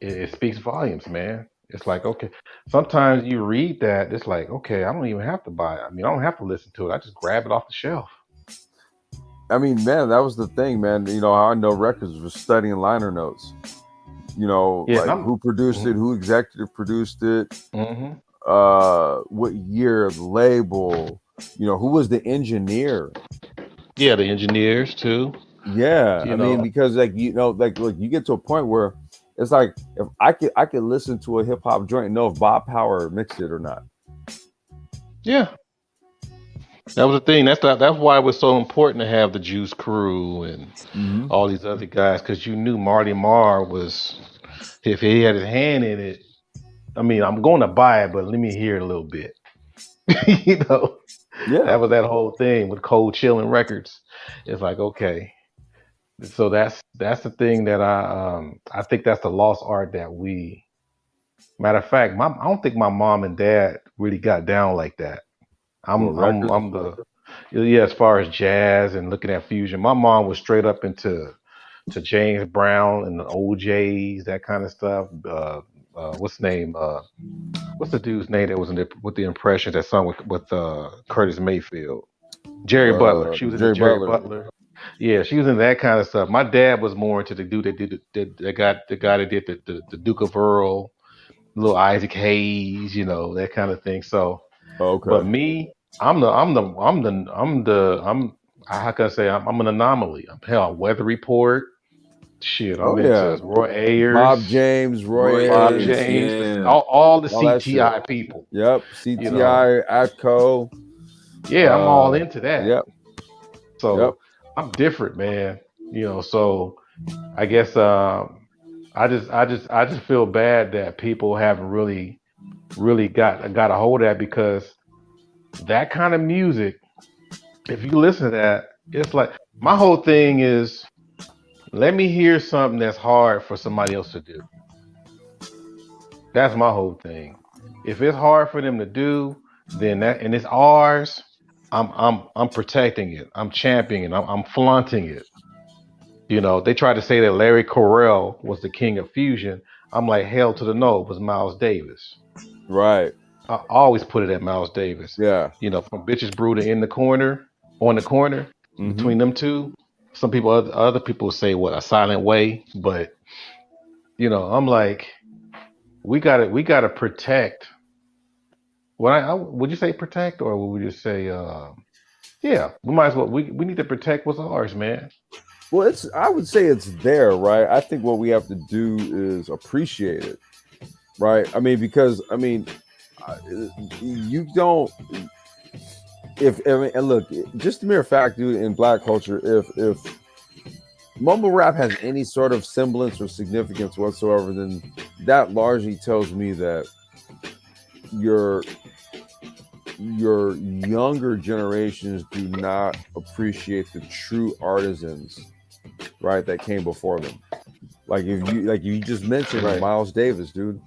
[SPEAKER 4] it speaks volumes, man. It's like, okay, sometimes you read that, it's like, okay, I don't even have to buy it. I don't have to listen to it. I just grab it off the shelf.
[SPEAKER 1] I mean, man, that was the thing, man. You know, how I know records was studying liner notes. You know,
[SPEAKER 4] Yeah,
[SPEAKER 1] like who produced it, who executive produced it,
[SPEAKER 4] mm-hmm.
[SPEAKER 1] what year, the label, you know, who was the engineer.
[SPEAKER 4] Yeah, the engineers too.
[SPEAKER 1] Yeah,
[SPEAKER 4] You
[SPEAKER 1] I mean,
[SPEAKER 4] know,
[SPEAKER 1] because like you know, like look, you get to a point where it's like if I could listen to a hip hop joint and know if Bob Power mixed it or not.
[SPEAKER 4] yeah, that was the thing. That's why it was so important to have the Juice Crew and
[SPEAKER 1] Mm-hmm.
[SPEAKER 4] all these other guys, because you knew Marty Marr was, if he had his hand in it. I mean, I'm going to buy it, but let me hear it a little bit. You know,
[SPEAKER 1] Yeah,
[SPEAKER 4] that was that whole thing with Cold Chilling Records. It's like, okay, so that's the thing that I think that's the lost art that we. Matter of fact, I don't think my mom and dad really got down like that.
[SPEAKER 1] well, records.
[SPEAKER 4] I'm the yeah, as far as jazz and looking at fusion. My mom was straight up into to James Brown and the OJs, that kind of stuff. What's the name? What's the dude's name that was in the, with the impressions that sung with Curtis Mayfield? Jerry Butler. She was in the
[SPEAKER 1] Jerry
[SPEAKER 4] Jerry
[SPEAKER 1] Butler.
[SPEAKER 4] Butler. Yeah, she was in that kind of stuff. My dad was more into the dude that did that got the guy that did the Duke of Earl, little Isaac Hayes, you know, that kind of thing. So, but
[SPEAKER 1] Okay.
[SPEAKER 4] me, I'm how can I say I'm an anomaly. I'm hell Weather Report. Shit, I'm
[SPEAKER 1] Oh
[SPEAKER 4] into
[SPEAKER 1] yeah,
[SPEAKER 4] Roy
[SPEAKER 1] Bob
[SPEAKER 4] Ayers,
[SPEAKER 1] James, Roy
[SPEAKER 5] Roy
[SPEAKER 4] Bob
[SPEAKER 1] Ayers,
[SPEAKER 5] Ayers,
[SPEAKER 4] James,
[SPEAKER 5] yeah.
[SPEAKER 4] all the
[SPEAKER 1] all that shit.
[SPEAKER 4] CTI people.
[SPEAKER 1] Yep,
[SPEAKER 4] You know,
[SPEAKER 1] CTI, Atco.
[SPEAKER 4] yeah, I'm all into that.
[SPEAKER 1] Yep, yep.
[SPEAKER 4] So I'm different, man. You know, so I guess I just feel bad that people haven't really got a hold of that, because that kind of music, if you listen to that, it's like my whole thing is let me hear something that's hard for somebody else to do. That's my whole thing. If it's hard for them to do, then that and it's ours, I'm protecting it. I'm championing it. I'm flaunting it. You know, they tried to say that Larry Correll was the king of fusion. I'm like, hell to the no, it was Miles Davis.
[SPEAKER 1] Right.
[SPEAKER 4] I always put it at Miles Davis.
[SPEAKER 1] Yeah.
[SPEAKER 4] You know, from Bitches Brew to In the Corner, on the corner,
[SPEAKER 1] Mm-hmm.
[SPEAKER 4] between them two. Some people, other people say what a silent way, but you know, I'm like, we gotta protect. What would you say protect, or would you say, yeah, we might as well. We need to protect what's ours, man.
[SPEAKER 1] Well, I would say it's there, right? I think what we have to do is appreciate it, right? I mean, because I mean, you don't. If I mean, and look, just the mere fact, dude, in Black culture, if mumble rap has any sort of semblance or significance whatsoever, then that largely tells me that your younger generations do not appreciate the true artisans, right, that came before them. Like you just mentioned,
[SPEAKER 4] Right.
[SPEAKER 1] Miles Davis, dude.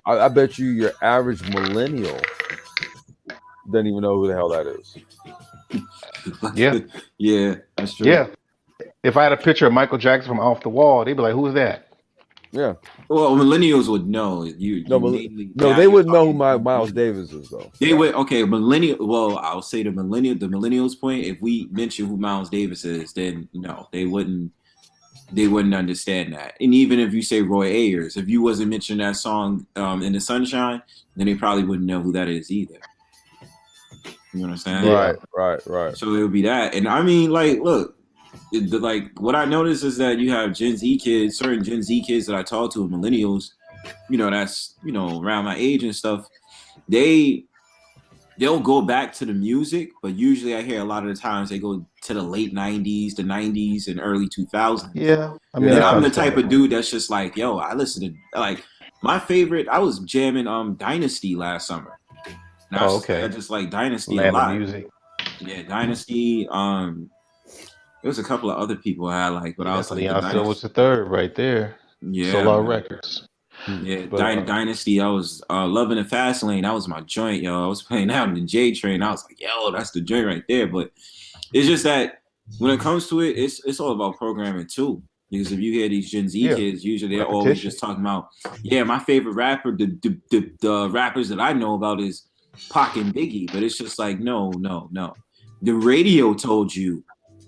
[SPEAKER 1] I bet you your average millennial doesn't even know who the hell that is.
[SPEAKER 4] Yeah.
[SPEAKER 5] Yeah, that's true.
[SPEAKER 4] Yeah. If I had a picture of Michael Jackson from off the wall, they'd be like, "Who's that?"
[SPEAKER 1] Yeah.
[SPEAKER 5] Well, millennials would know. You mainly
[SPEAKER 1] No,
[SPEAKER 5] now
[SPEAKER 1] they
[SPEAKER 5] you're
[SPEAKER 1] wouldn't know who
[SPEAKER 5] talking to
[SPEAKER 1] Miles
[SPEAKER 5] millennials.
[SPEAKER 1] Davis is, though.
[SPEAKER 5] They would okay, millennial. Well, I'll say the millennials point. If we mention who Miles Davis is, then no, they wouldn't. They wouldn't understand that. And even if you say Roy Ayers, if you wasn't mentioning that song in the Sunshine, then they probably wouldn't know who that is either. You know what I'm saying?
[SPEAKER 4] Yeah.
[SPEAKER 1] Right.
[SPEAKER 5] So it would be that. And I mean, like, look, like what I noticed is that you have Gen Z kids, certain Gen Z kids that I talk to, millennials, that's around my age and stuff. They'll go back to the music, but usually I hear a lot of the times they go to the late '90s, the '90s, and early 2000s.
[SPEAKER 4] Yeah. I mean,
[SPEAKER 5] And
[SPEAKER 4] that's
[SPEAKER 5] I'm the type of
[SPEAKER 4] understandable.
[SPEAKER 5] dude that's just like, yo, I listen to like my favorite. I was jamming Dynasty last summer. And
[SPEAKER 4] Oh,
[SPEAKER 5] I
[SPEAKER 4] okay.
[SPEAKER 5] just like Dynasty a
[SPEAKER 4] Land of
[SPEAKER 5] lot.
[SPEAKER 4] music.
[SPEAKER 5] Yeah, Dynasty. There was a couple of other people I like, but
[SPEAKER 4] Yeah,
[SPEAKER 5] I
[SPEAKER 4] that's
[SPEAKER 5] was like the
[SPEAKER 4] Leon Silver's
[SPEAKER 5] Dynasty.
[SPEAKER 4] the third right there.
[SPEAKER 5] Yeah,
[SPEAKER 4] Solar
[SPEAKER 5] man.
[SPEAKER 4] Records.
[SPEAKER 5] Yeah,
[SPEAKER 4] But
[SPEAKER 5] Dynasty. I was loving the fast lane. That was my joint, yo. I was playing out in the J train. I was like, yo, that's the joint right there. But it's just that when it comes to it, it's all about programming too. Because if you hear these Gen Z
[SPEAKER 4] yeah,
[SPEAKER 5] kids, usually they're always
[SPEAKER 4] repetition.
[SPEAKER 5] just talking about, yeah, my favorite rapper, the rappers that I know about is Pac and Biggie. But it's just like, no. The radio told you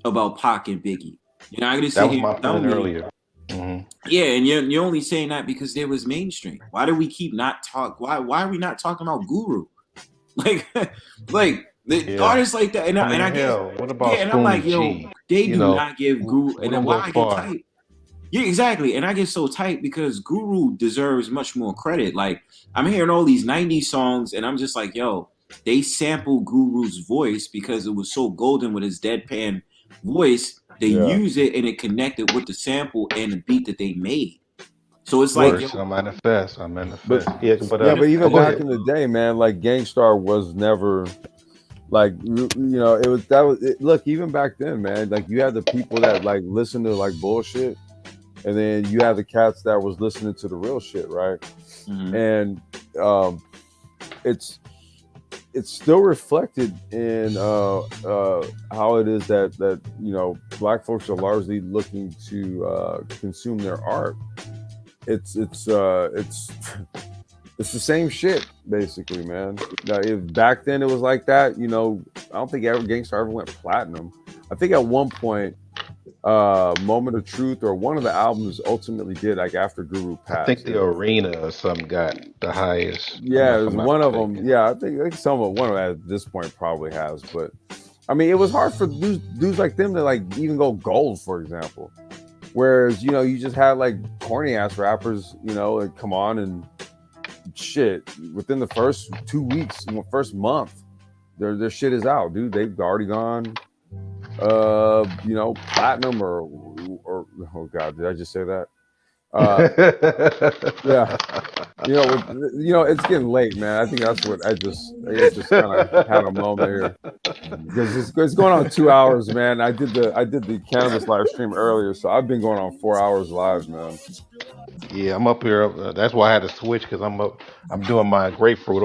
[SPEAKER 5] about Pac and Biggie. You're not gonna
[SPEAKER 4] That
[SPEAKER 5] sit
[SPEAKER 4] was
[SPEAKER 5] here
[SPEAKER 4] my
[SPEAKER 5] and tell
[SPEAKER 4] point
[SPEAKER 5] me,
[SPEAKER 4] earlier. Mhm.
[SPEAKER 5] yeah, and you're only saying that because they was mainstream. Why do we keep not talk? Why are we not talking about Guru? Like, like the
[SPEAKER 4] Yeah.
[SPEAKER 5] artists like that, and
[SPEAKER 4] I mean,
[SPEAKER 5] I guess,
[SPEAKER 4] hell, what
[SPEAKER 5] yeah,
[SPEAKER 4] about
[SPEAKER 5] and I'm
[SPEAKER 4] Spoonie
[SPEAKER 5] like, yo,
[SPEAKER 4] G?
[SPEAKER 5] they
[SPEAKER 4] You
[SPEAKER 5] do
[SPEAKER 4] know,
[SPEAKER 5] not give Guru,
[SPEAKER 4] we
[SPEAKER 5] and
[SPEAKER 4] don't
[SPEAKER 5] then why
[SPEAKER 4] go
[SPEAKER 5] I get
[SPEAKER 4] far.
[SPEAKER 5] tight. Yeah, exactly. And I get so tight because Guru deserves much more credit. Like, I'm hearing all these 90s songs, and I'm just like, yo, they sample Guru's voice because it was so golden with his deadpan voice. They
[SPEAKER 1] Yeah.
[SPEAKER 5] use it and it connected with the sample and the beat that they made. So it's like,
[SPEAKER 4] Worse,
[SPEAKER 5] yo,
[SPEAKER 4] I manifest.
[SPEAKER 1] But
[SPEAKER 4] Yeah, but
[SPEAKER 1] yeah, but even
[SPEAKER 4] go
[SPEAKER 1] back
[SPEAKER 4] ahead.
[SPEAKER 1] in the day, man, like Gangstar was never like it was that was look, even back then, man, like you had the people that like listen to like bullshit, and then you had the cats that was listening to the real shit, right?
[SPEAKER 5] mhm.
[SPEAKER 1] And it's still reflected in how it is that black folks are largely looking to consume their art. It's it's the same shit basically, man. Now, if back then it was like that, I don't think Gangstar ever went platinum. I think at one point Moment of Truth or one of the albums ultimately did, like after Guru
[SPEAKER 4] I think
[SPEAKER 1] passed.
[SPEAKER 4] the Arena or something got the highest.
[SPEAKER 1] Yeah, it
[SPEAKER 4] If
[SPEAKER 1] was
[SPEAKER 4] I'm not
[SPEAKER 1] one of them.
[SPEAKER 4] mistaken.
[SPEAKER 1] Yeah, I think some of one of them at this point probably has, but I mean, it was hard for dudes like them to like even go gold, for example. Whereas you just had like corny ass rappers, like come on and shit within the first 2 weeks, first month, their shit is out, dude. They've already gone, platinum or oh god, did I just say that? Yeah. It's getting late, man. I think that's what I just kind of had a moment here because it's going on 2 hours, man. I did the cannabis live stream earlier, so I've been going on 4 hours live, man.
[SPEAKER 4] Yeah, I'm up here. That's why I had to switch because I'm up. I'm doing my grapefruit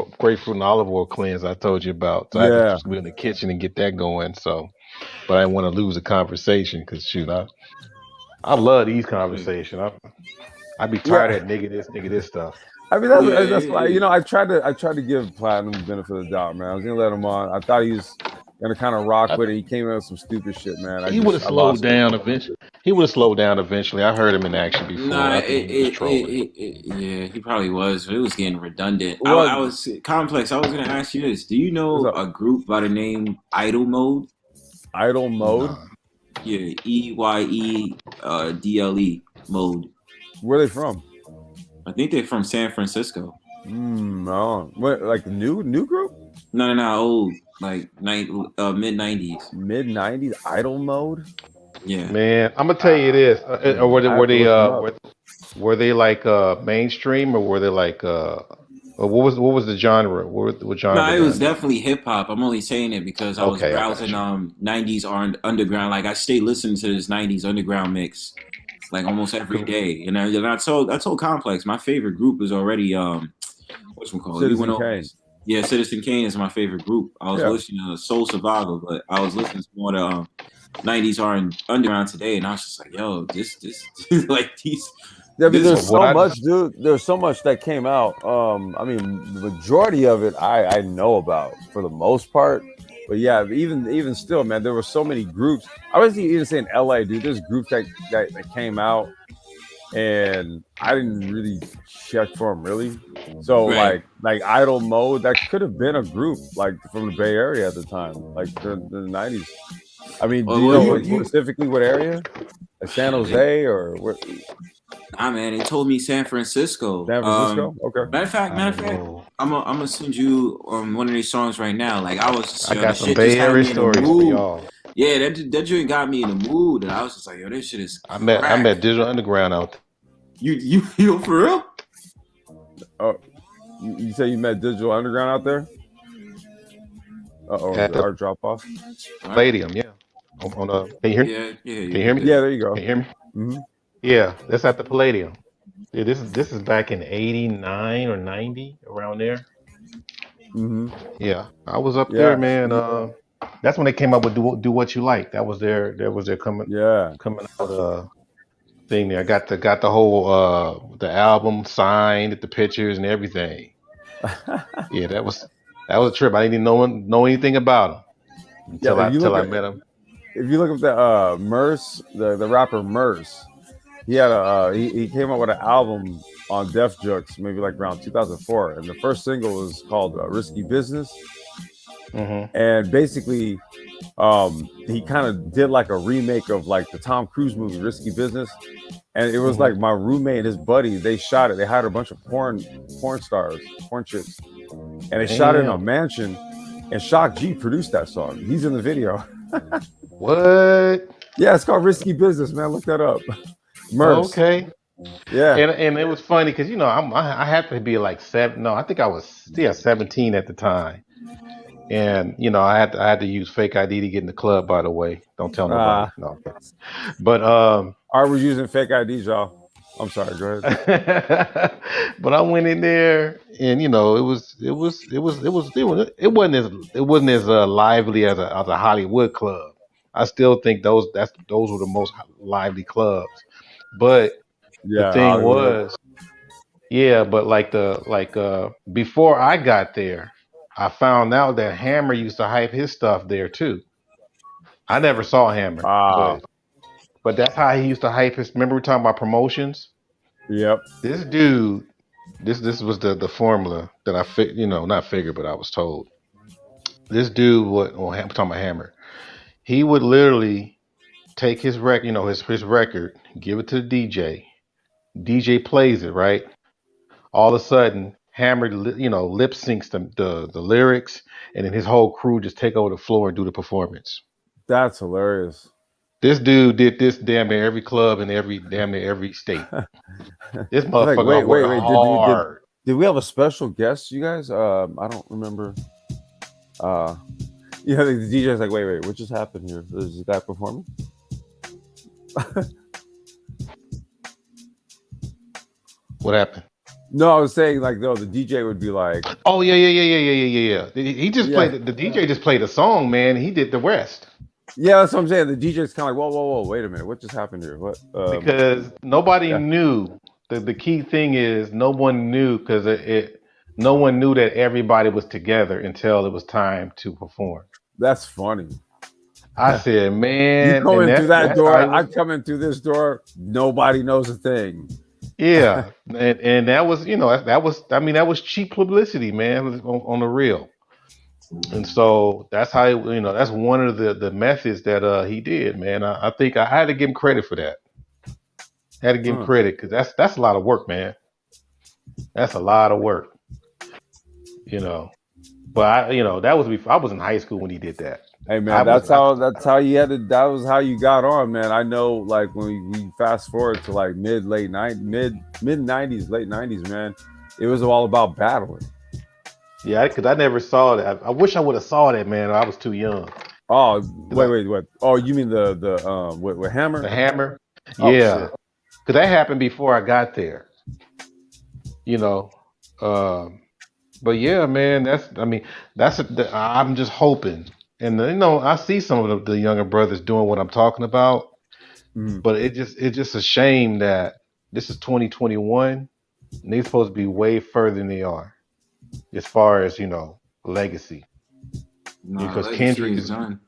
[SPEAKER 4] and olive oil cleanse I told you about. So I had to
[SPEAKER 1] Yeah,
[SPEAKER 4] just be in the kitchen and get that going. So, but I didn't want to lose the conversation because shoot, I love these conversations. I be tired
[SPEAKER 1] yeah.
[SPEAKER 4] of nigga this stuff.
[SPEAKER 1] I mean,
[SPEAKER 5] Yeah,
[SPEAKER 1] that's why I tried to give Platinum the benefit of the doubt, man. I was gonna let him on. I thought he was gonna kind of rock
[SPEAKER 4] I,
[SPEAKER 1] with it. He came in with some stupid shit, man.
[SPEAKER 4] he would have
[SPEAKER 1] I
[SPEAKER 4] slowed
[SPEAKER 1] lost it.
[SPEAKER 4] down eventually. He would have slowed down eventually. I heard him in action before.
[SPEAKER 5] nah,
[SPEAKER 4] I think he was just trolling.
[SPEAKER 5] yeah, he probably was. But it was getting redundant. I
[SPEAKER 1] What?
[SPEAKER 5] was complex. I was gonna ask you this: do you
[SPEAKER 1] What's
[SPEAKER 5] know
[SPEAKER 1] up?
[SPEAKER 5] a group by the name Idle Mode?
[SPEAKER 1] Idle mode?
[SPEAKER 4] Nah.
[SPEAKER 5] Yeah, EYE DLE mode.
[SPEAKER 1] Where are they from?
[SPEAKER 5] I think they're from San Francisco.
[SPEAKER 1] No. What? Like new group?
[SPEAKER 5] No, old, like mid 90s.
[SPEAKER 1] Mid '90s? Idle mode?
[SPEAKER 5] Yeah.
[SPEAKER 4] Man, I'm gonna tell you this. Or
[SPEAKER 1] I have to look them up.
[SPEAKER 4] were they like mainstream or were they like or what was the genre? What genre
[SPEAKER 5] No,
[SPEAKER 4] were
[SPEAKER 5] it
[SPEAKER 4] they
[SPEAKER 5] was
[SPEAKER 4] under?
[SPEAKER 5] definitely hip hop. I'm only saying it because I was
[SPEAKER 4] Okay, I got
[SPEAKER 5] browsing
[SPEAKER 4] you.
[SPEAKER 5] 90s underground. Like I stay listening to this 90s underground mix like almost every
[SPEAKER 4] Cool.
[SPEAKER 5] day. And I told Complex my favorite group is already what's it called? We went
[SPEAKER 1] Citizen
[SPEAKER 5] over
[SPEAKER 1] Kane.
[SPEAKER 5] this. Yeah, Citizen Kane is my favorite group. I was
[SPEAKER 1] Yeah.
[SPEAKER 5] listening to Soul Survivor, but I was listening to more to 90s R and underground today, and I was just like, yo, this like these.
[SPEAKER 1] Yeah, I mean,
[SPEAKER 5] This
[SPEAKER 1] there's
[SPEAKER 4] What
[SPEAKER 1] so
[SPEAKER 4] I
[SPEAKER 1] much, dude. There's so much that came out. I mean, the majority of it I know about for the most part. But yeah, even still, man, there were so many groups. I was even saying LA, dude. There's groups that came out, and I didn't really check for them really. So
[SPEAKER 5] right.
[SPEAKER 1] like Idle Mode, that could have been a group like from the Bay Area at the time, like the '90s. I mean, do you
[SPEAKER 5] Well,
[SPEAKER 1] know
[SPEAKER 5] you
[SPEAKER 1] specifically what area? Like San Jose or what?
[SPEAKER 5] man, they told me San Francisco.
[SPEAKER 1] San Francisco? Okay.
[SPEAKER 5] Matter of
[SPEAKER 4] don't
[SPEAKER 5] fact,
[SPEAKER 4] know.
[SPEAKER 5] I'm gonna send you one of these songs right now. Like I was just,
[SPEAKER 4] I
[SPEAKER 5] the
[SPEAKER 4] got some
[SPEAKER 5] shit just
[SPEAKER 4] Bay
[SPEAKER 5] had
[SPEAKER 4] Area
[SPEAKER 5] me in the
[SPEAKER 4] stories for
[SPEAKER 5] mood.
[SPEAKER 4] y'all.
[SPEAKER 5] Yeah, that joint got me in the mood, and I was just like, yo, this shit is
[SPEAKER 4] I
[SPEAKER 5] crack.
[SPEAKER 4] met Digital Underground out there.
[SPEAKER 5] You for real?
[SPEAKER 1] Oh, you say you met Digital Underground out there? Oh,
[SPEAKER 4] At
[SPEAKER 1] the
[SPEAKER 4] the
[SPEAKER 1] art drop off.
[SPEAKER 4] Palladium, yeah. Can you hear me?
[SPEAKER 5] Yeah,
[SPEAKER 4] Can you hear me?
[SPEAKER 1] Yeah, there you go.
[SPEAKER 4] Can you hear me?
[SPEAKER 1] Mm-hmm.
[SPEAKER 4] Yeah, that's at the Palladium. Yeah, this is back in '89 or '90, around there.
[SPEAKER 1] Mm-hmm.
[SPEAKER 4] Yeah, I was up there,
[SPEAKER 1] Yeah,
[SPEAKER 4] man. That's when they came up with do what you like. That was their
[SPEAKER 1] yeah.
[SPEAKER 4] coming out thing there. I got the whole the album signed, the pictures and everything. Yeah, that was a trip. I didn't even know anything about him
[SPEAKER 1] Yeah, if you
[SPEAKER 4] until
[SPEAKER 1] look
[SPEAKER 4] I
[SPEAKER 1] at
[SPEAKER 4] met him.
[SPEAKER 1] if you look up the Merce, the rapper Merce, he had he came out with an album on Def Jux maybe like around 2004, and the first single was called "Risky Business," and basically he kind of did like a remake of like the Tom Cruise movie Risky Business, and it was like my roommate and his buddy, they shot it. They hired a bunch of porn stars, porn chicks, and they shot it in a mansion. And Shock G produced that song. He's in the video.
[SPEAKER 4] What?
[SPEAKER 1] Yeah, it's called Risky Business, man. Look that up. Merce.
[SPEAKER 4] Okay.
[SPEAKER 1] Yeah.
[SPEAKER 4] And it was funny because I had to be like seven. No, I think I was 17 at the time. And I had to use fake ID to get in the club. By the way, don't tell nobody. No, but
[SPEAKER 1] I was using fake IDs, y'all. I'm sorry. Go
[SPEAKER 4] ahead. But I went in there, and it wasn't as lively as a Hollywood club. I still think those were the most lively clubs. But the thing
[SPEAKER 1] Hollywood.
[SPEAKER 4] was, but before I got there, I found out that Hammer used to hype his stuff there too. I never saw Hammer, but that's how he used to hype his. Remember we were talking about promotions?
[SPEAKER 1] Yep.
[SPEAKER 4] This dude, this was the formula that I not figured, but I was told. This dude I'm talking about Hammer. He would literally take his record, his record, give it to the DJ. DJ plays it, right? All of a sudden, Hammer, lip syncs the lyrics, and then his whole crew just take over the floor and do the performance.
[SPEAKER 1] That's hilarious.
[SPEAKER 4] This dude did this damn near every club in damn near every state. This motherfucker
[SPEAKER 1] wait.
[SPEAKER 4] hard.
[SPEAKER 1] Did we have a special guest, you guys? I don't remember. The DJ's like, wait, what just happened here? There's a guy performing?
[SPEAKER 4] What happened?
[SPEAKER 1] No, I was saying like, no, the DJ would be like,
[SPEAKER 4] oh yeah. He just played the DJ just played a song, man. He did the rest.
[SPEAKER 1] Yeah, that's what I'm saying. The DJ's kind of like, whoa, wait a minute, what just happened here? What?
[SPEAKER 4] Because nobody knew. The key thing is no one knew because no one knew that everybody was together until it was time to perform.
[SPEAKER 1] That's funny.
[SPEAKER 4] I said, man,
[SPEAKER 1] you coming through that door, I'm coming through this door. Nobody knows a thing.
[SPEAKER 4] Yeah, and that was that was cheap publicity, man, on the real. And so that's how that's one of the methods that he did, man. I think I had to give him credit for that. I had to give him credit because that's a lot of work, man. That's a lot of work, But that was before I was in high school when he did that.
[SPEAKER 1] Hey man, that's how you had to. That was how you got on, man. I know, like when we fast forward to like mid 90s, late 90s, man. It was all about battling.
[SPEAKER 4] Yeah, because I never saw that. I wish I would have saw that, man. I was too young.
[SPEAKER 1] Oh, wait. Oh, you mean the with Hammer?
[SPEAKER 4] The Hammer. Yeah, because that happened before I got there. But yeah, man. I'm just hoping. And I see some of the younger brothers doing what I'm talking about, but it's just a shame that this is 2021, and they're supposed to be way further than they are, as far as legacy. Because Kendrick is done.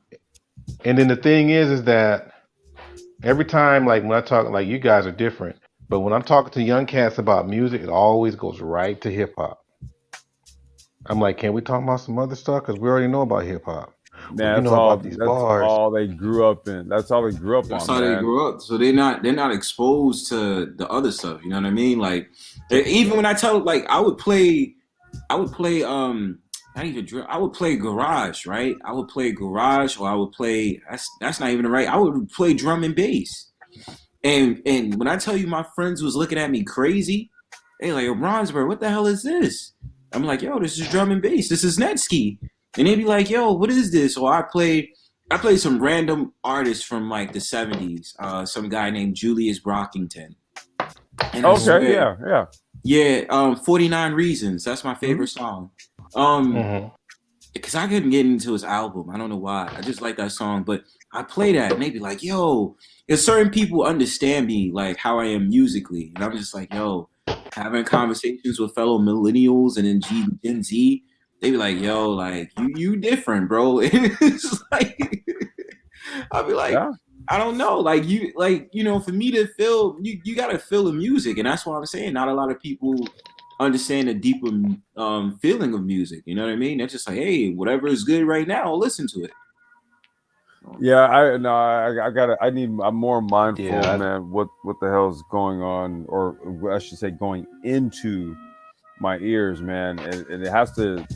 [SPEAKER 4] And then the thing is that every time, like when I talk, like you guys are different, but when I'm talking to young cats about music, it always goes right to hip hop. I'm like, can we talk about some other stuff? Because we already know about hip hop.
[SPEAKER 1] Man, that's all they grew up in. That's all they grew up on.
[SPEAKER 5] That's how they grew up. So they're not exposed to the other stuff. You know what I mean? Like even when I tell, like I would play garage, right? I would play garage, or I would play that's not even right. I would play drum and bass. And when I tell you my friends was looking at me crazy, they like, Bronsberg, what the hell is this? I'm like, yo, this is drum and bass. This is Netsky. And they'd be like, yo, what is this? Or I play some random artist from like the 70s. Some guy named Julius Brockington. And Yeah, 49 Reasons. That's my favorite song. Because I couldn't get into his album. I don't know why. I just like that song. But I play that and they be like, yo, if certain people understand me, like how I am musically. And I'm just like, yo, having conversations with fellow millennials and then Gen Z, they be like, yo, like you different, bro. It's like I'll be like,
[SPEAKER 1] Yeah.
[SPEAKER 5] I don't know. Like for me to feel, you gotta feel the music, and that's what I'm saying. Not a lot of people understand the deeper feeling of music. You know what I mean? They're just like, hey, whatever is good right now, I'll listen to it.
[SPEAKER 1] Yeah, I need. I'm more mindful,
[SPEAKER 4] Yeah,
[SPEAKER 1] man. What the hell's going on, or I should say, going into my ears, man. And it has to.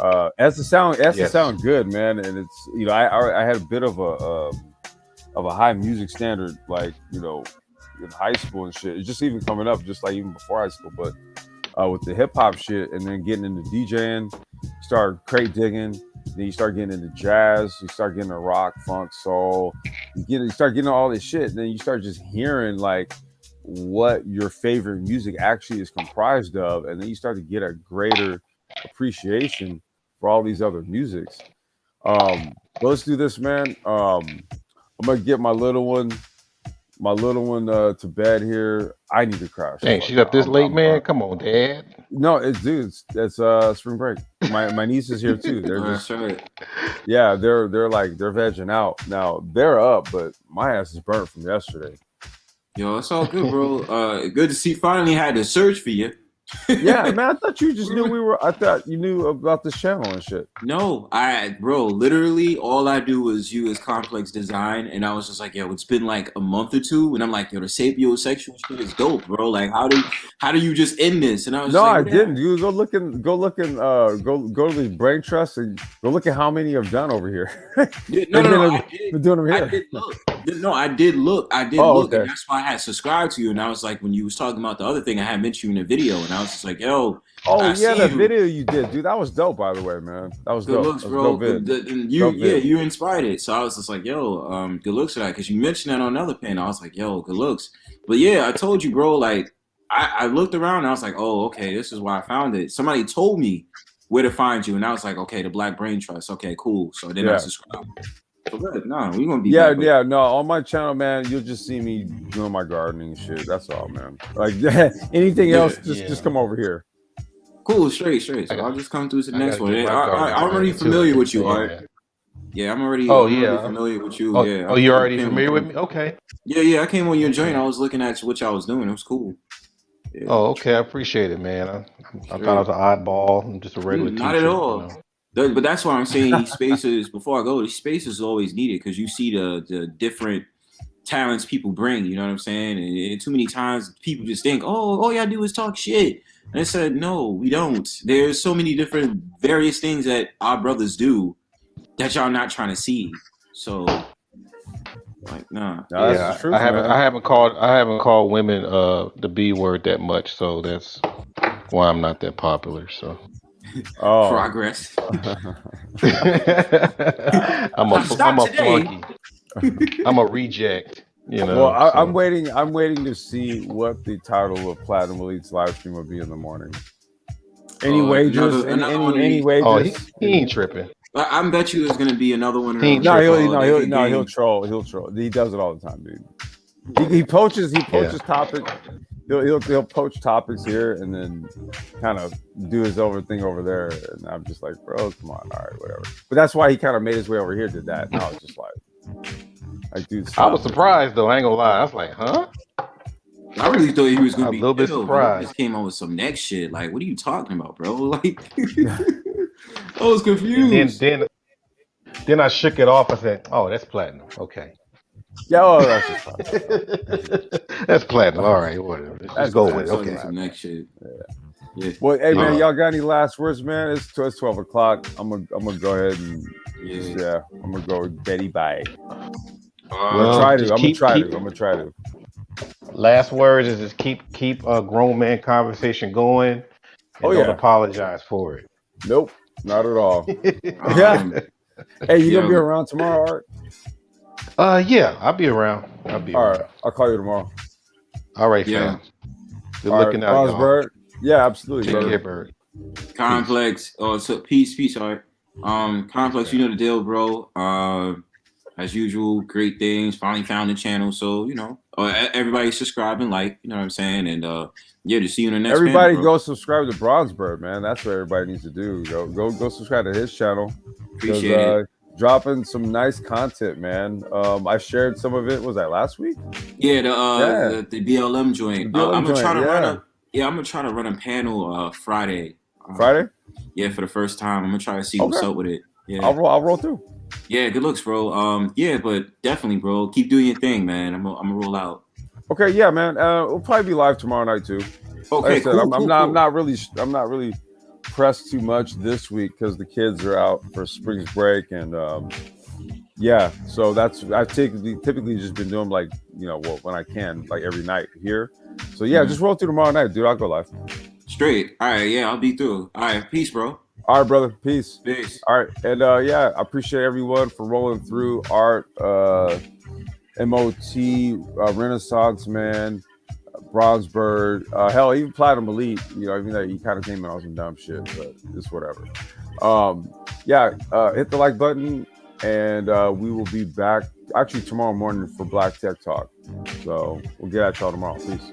[SPEAKER 1] It has to sound. It has to
[SPEAKER 4] Yes.
[SPEAKER 1] sound good, man. And it's I had a bit of a high music standard, like in high school and shit. It's just even coming up, just like even before high school, but with the hip hop shit, and then getting into DJing, start crate digging. Then you start getting into jazz, you start getting into rock, funk, soul. You start getting all this shit, and then you start just hearing like what your favorite music actually is comprised of, and then you start to get a greater appreciation for all these other musics. But let's do this, man. I'm gonna get my little one to bed here. I need to crash.
[SPEAKER 4] Dang, she's up this late, man. Come on, Dad.
[SPEAKER 1] No, it's spring break. My niece is here too. They're
[SPEAKER 5] That's right.
[SPEAKER 1] yeah, they're vegging out. Now they're up, but my ass is burnt from yesterday.
[SPEAKER 5] Yo, it's all good, bro. Good to see. Finally had to search for you.
[SPEAKER 1] Yeah, man, I thought you just knew I thought you knew about this channel and shit.
[SPEAKER 5] No, bro, literally all I do is use complex design, and I was just like, yo, it's been like a month or two, and I'm like, yo, the Sapio-Sexual shit is dope, bro. Like, how do you just end this? And I was
[SPEAKER 1] I didn't. Dude, go to the brain trust and go look at how many I've done over here.
[SPEAKER 5] No, I did.
[SPEAKER 1] Been doing them here.
[SPEAKER 5] I did look. No, I did look.
[SPEAKER 1] Okay.
[SPEAKER 5] And that's why I had subscribed to you. And I was like, when you was talking about the other thing, I had mentioned you in a video, and I was just like, yo.
[SPEAKER 1] Oh yeah, that video you did, dude. That was dope, by the way, man. That was
[SPEAKER 5] good
[SPEAKER 1] dope.
[SPEAKER 5] looks,
[SPEAKER 1] that
[SPEAKER 5] bro.
[SPEAKER 1] Dope
[SPEAKER 5] You inspired it. So I was just like, yo, good looks for that, because you mentioned that on another pen. I was like, yo, good looks. But yeah, I told you, bro. Like, I looked around and I was like, oh, okay, this is why I found it. Somebody told me where to find you, and I was like, okay, the Black Brain Trust. Okay, cool. So then I subscribed. So good. No, we're gonna be
[SPEAKER 1] no, on my channel, man, you'll just see me doing my gardening shit. That's all, man. Like anything else, just come over here.
[SPEAKER 5] Cool, straight. So I'll just come through to the next one. I'm already familiar with you, Art. Yeah, I'm already familiar with you.
[SPEAKER 4] Oh, you're already familiar with me? Okay.
[SPEAKER 5] Yeah, I came on your joint. I was looking at what y'all was doing. It was cool. Yeah.
[SPEAKER 4] Oh, okay. I appreciate it, man. I thought I was an oddball. I'm just a regular teacher.
[SPEAKER 5] Not at all. But that's why I'm saying these spaces, before I go, these spaces are always needed, because you see the different talents people bring, you know what I'm saying? And too many times people just think, oh, all y'all do is talk shit. And I said, no, we don't. There's so many different various things that our brothers do that y'all not trying to see. So, like, nah.
[SPEAKER 4] Yeah, truth, I haven't called women the B word that much, so that's why I'm not that popular. So.
[SPEAKER 5] Progress.
[SPEAKER 4] I'm a flunky. I'm a reject. You know.
[SPEAKER 1] Well, I'm waiting. I'm waiting to see what the title of Platinum Elite's live stream will be in the morning. Any wagers? Any wagers?
[SPEAKER 4] Oh, he ain't tripping.
[SPEAKER 5] I bet you there's gonna be another one.
[SPEAKER 1] He'll troll. He'll troll. He does it all the time, dude. He poaches topics. He'll poach topics here and then kind of do his thing over there, and I'm just like, bro, come on, all right, whatever. But that's why he kind of made his way over here, did that. And I was just like, dude,
[SPEAKER 4] I was surprised though. I ain't gonna lie. I was like, huh?
[SPEAKER 5] I really thought he was gonna be
[SPEAKER 4] a little bit surprised.
[SPEAKER 5] He just came on with some next shit. Like, what are you talking about, bro? Like, I was confused.
[SPEAKER 4] Then I shook it off. I said, oh, that's platinum. Okay.
[SPEAKER 1] Yeah, that's just platinum.
[SPEAKER 4] That's platinum. All right, whatever. Let's go with it. Okay.
[SPEAKER 5] Some next shit. Yeah.
[SPEAKER 1] Well, hey man, y'all got any last words, man? It's 12 o'clock. I'm gonna go ahead and I'm gonna go Betty bye. I'm gonna try to.
[SPEAKER 4] Last words is just keep a grown man conversation going. And don't apologize for it.
[SPEAKER 1] Nope, not at all. Hey, you gonna be around tomorrow, Art?
[SPEAKER 4] Yeah, I'll be around.
[SPEAKER 1] All right, I'll call you tomorrow.
[SPEAKER 4] All right, fam. Good looking out, y'all.
[SPEAKER 1] Bird. Yeah, absolutely.
[SPEAKER 4] Take care, Bird.
[SPEAKER 5] Complex. So peace, Art. Complex, you know the deal, bro. As usual, great things. Finally found the channel, so everybody subscribe and like, you know what I'm saying, and to see you in the next.
[SPEAKER 1] Everybody go subscribe to Bronze Bird, man. That's what everybody needs to do. Go subscribe to his channel.
[SPEAKER 5] Appreciate it.
[SPEAKER 1] dropping some nice content, man. I shared some of it. Was that last week?
[SPEAKER 5] Yeah, the BLM joint.
[SPEAKER 1] The BLM
[SPEAKER 5] I'm gonna try
[SPEAKER 1] joint,
[SPEAKER 5] to run
[SPEAKER 1] yeah.
[SPEAKER 5] I'm gonna try to run a panel Friday.
[SPEAKER 1] Friday?
[SPEAKER 5] Yeah, for the first time. I'm gonna try to see what's up with it. Yeah.
[SPEAKER 1] I'll roll through.
[SPEAKER 5] Yeah, good looks, bro. Yeah, but definitely, bro. Keep doing your thing, man. I'm gonna roll out.
[SPEAKER 1] Okay, yeah, man. We'll probably be live tomorrow night too.
[SPEAKER 5] Okay,
[SPEAKER 1] like I said,
[SPEAKER 5] cool,
[SPEAKER 1] I'm not really pressed too much this week because the kids are out for spring break, and yeah, so I've typically just been doing like, when I can, like every night here. So yeah, just roll through tomorrow night, dude. I'll go live. Straight.
[SPEAKER 5] All right, yeah, I'll be through. All right, peace, bro.
[SPEAKER 1] All right, brother. Peace.
[SPEAKER 5] Peace.
[SPEAKER 1] All right, and yeah, I appreciate everyone for rolling through. Art, MOT, Renaissance Man, Bronzebird, hell, even Platinum Elite. Even though he kind of came in on some dumb shit, but it's whatever. Yeah, hit the like button, and we will be back actually tomorrow morning for Black Tech Talk. So we'll get at y'all tomorrow. Peace.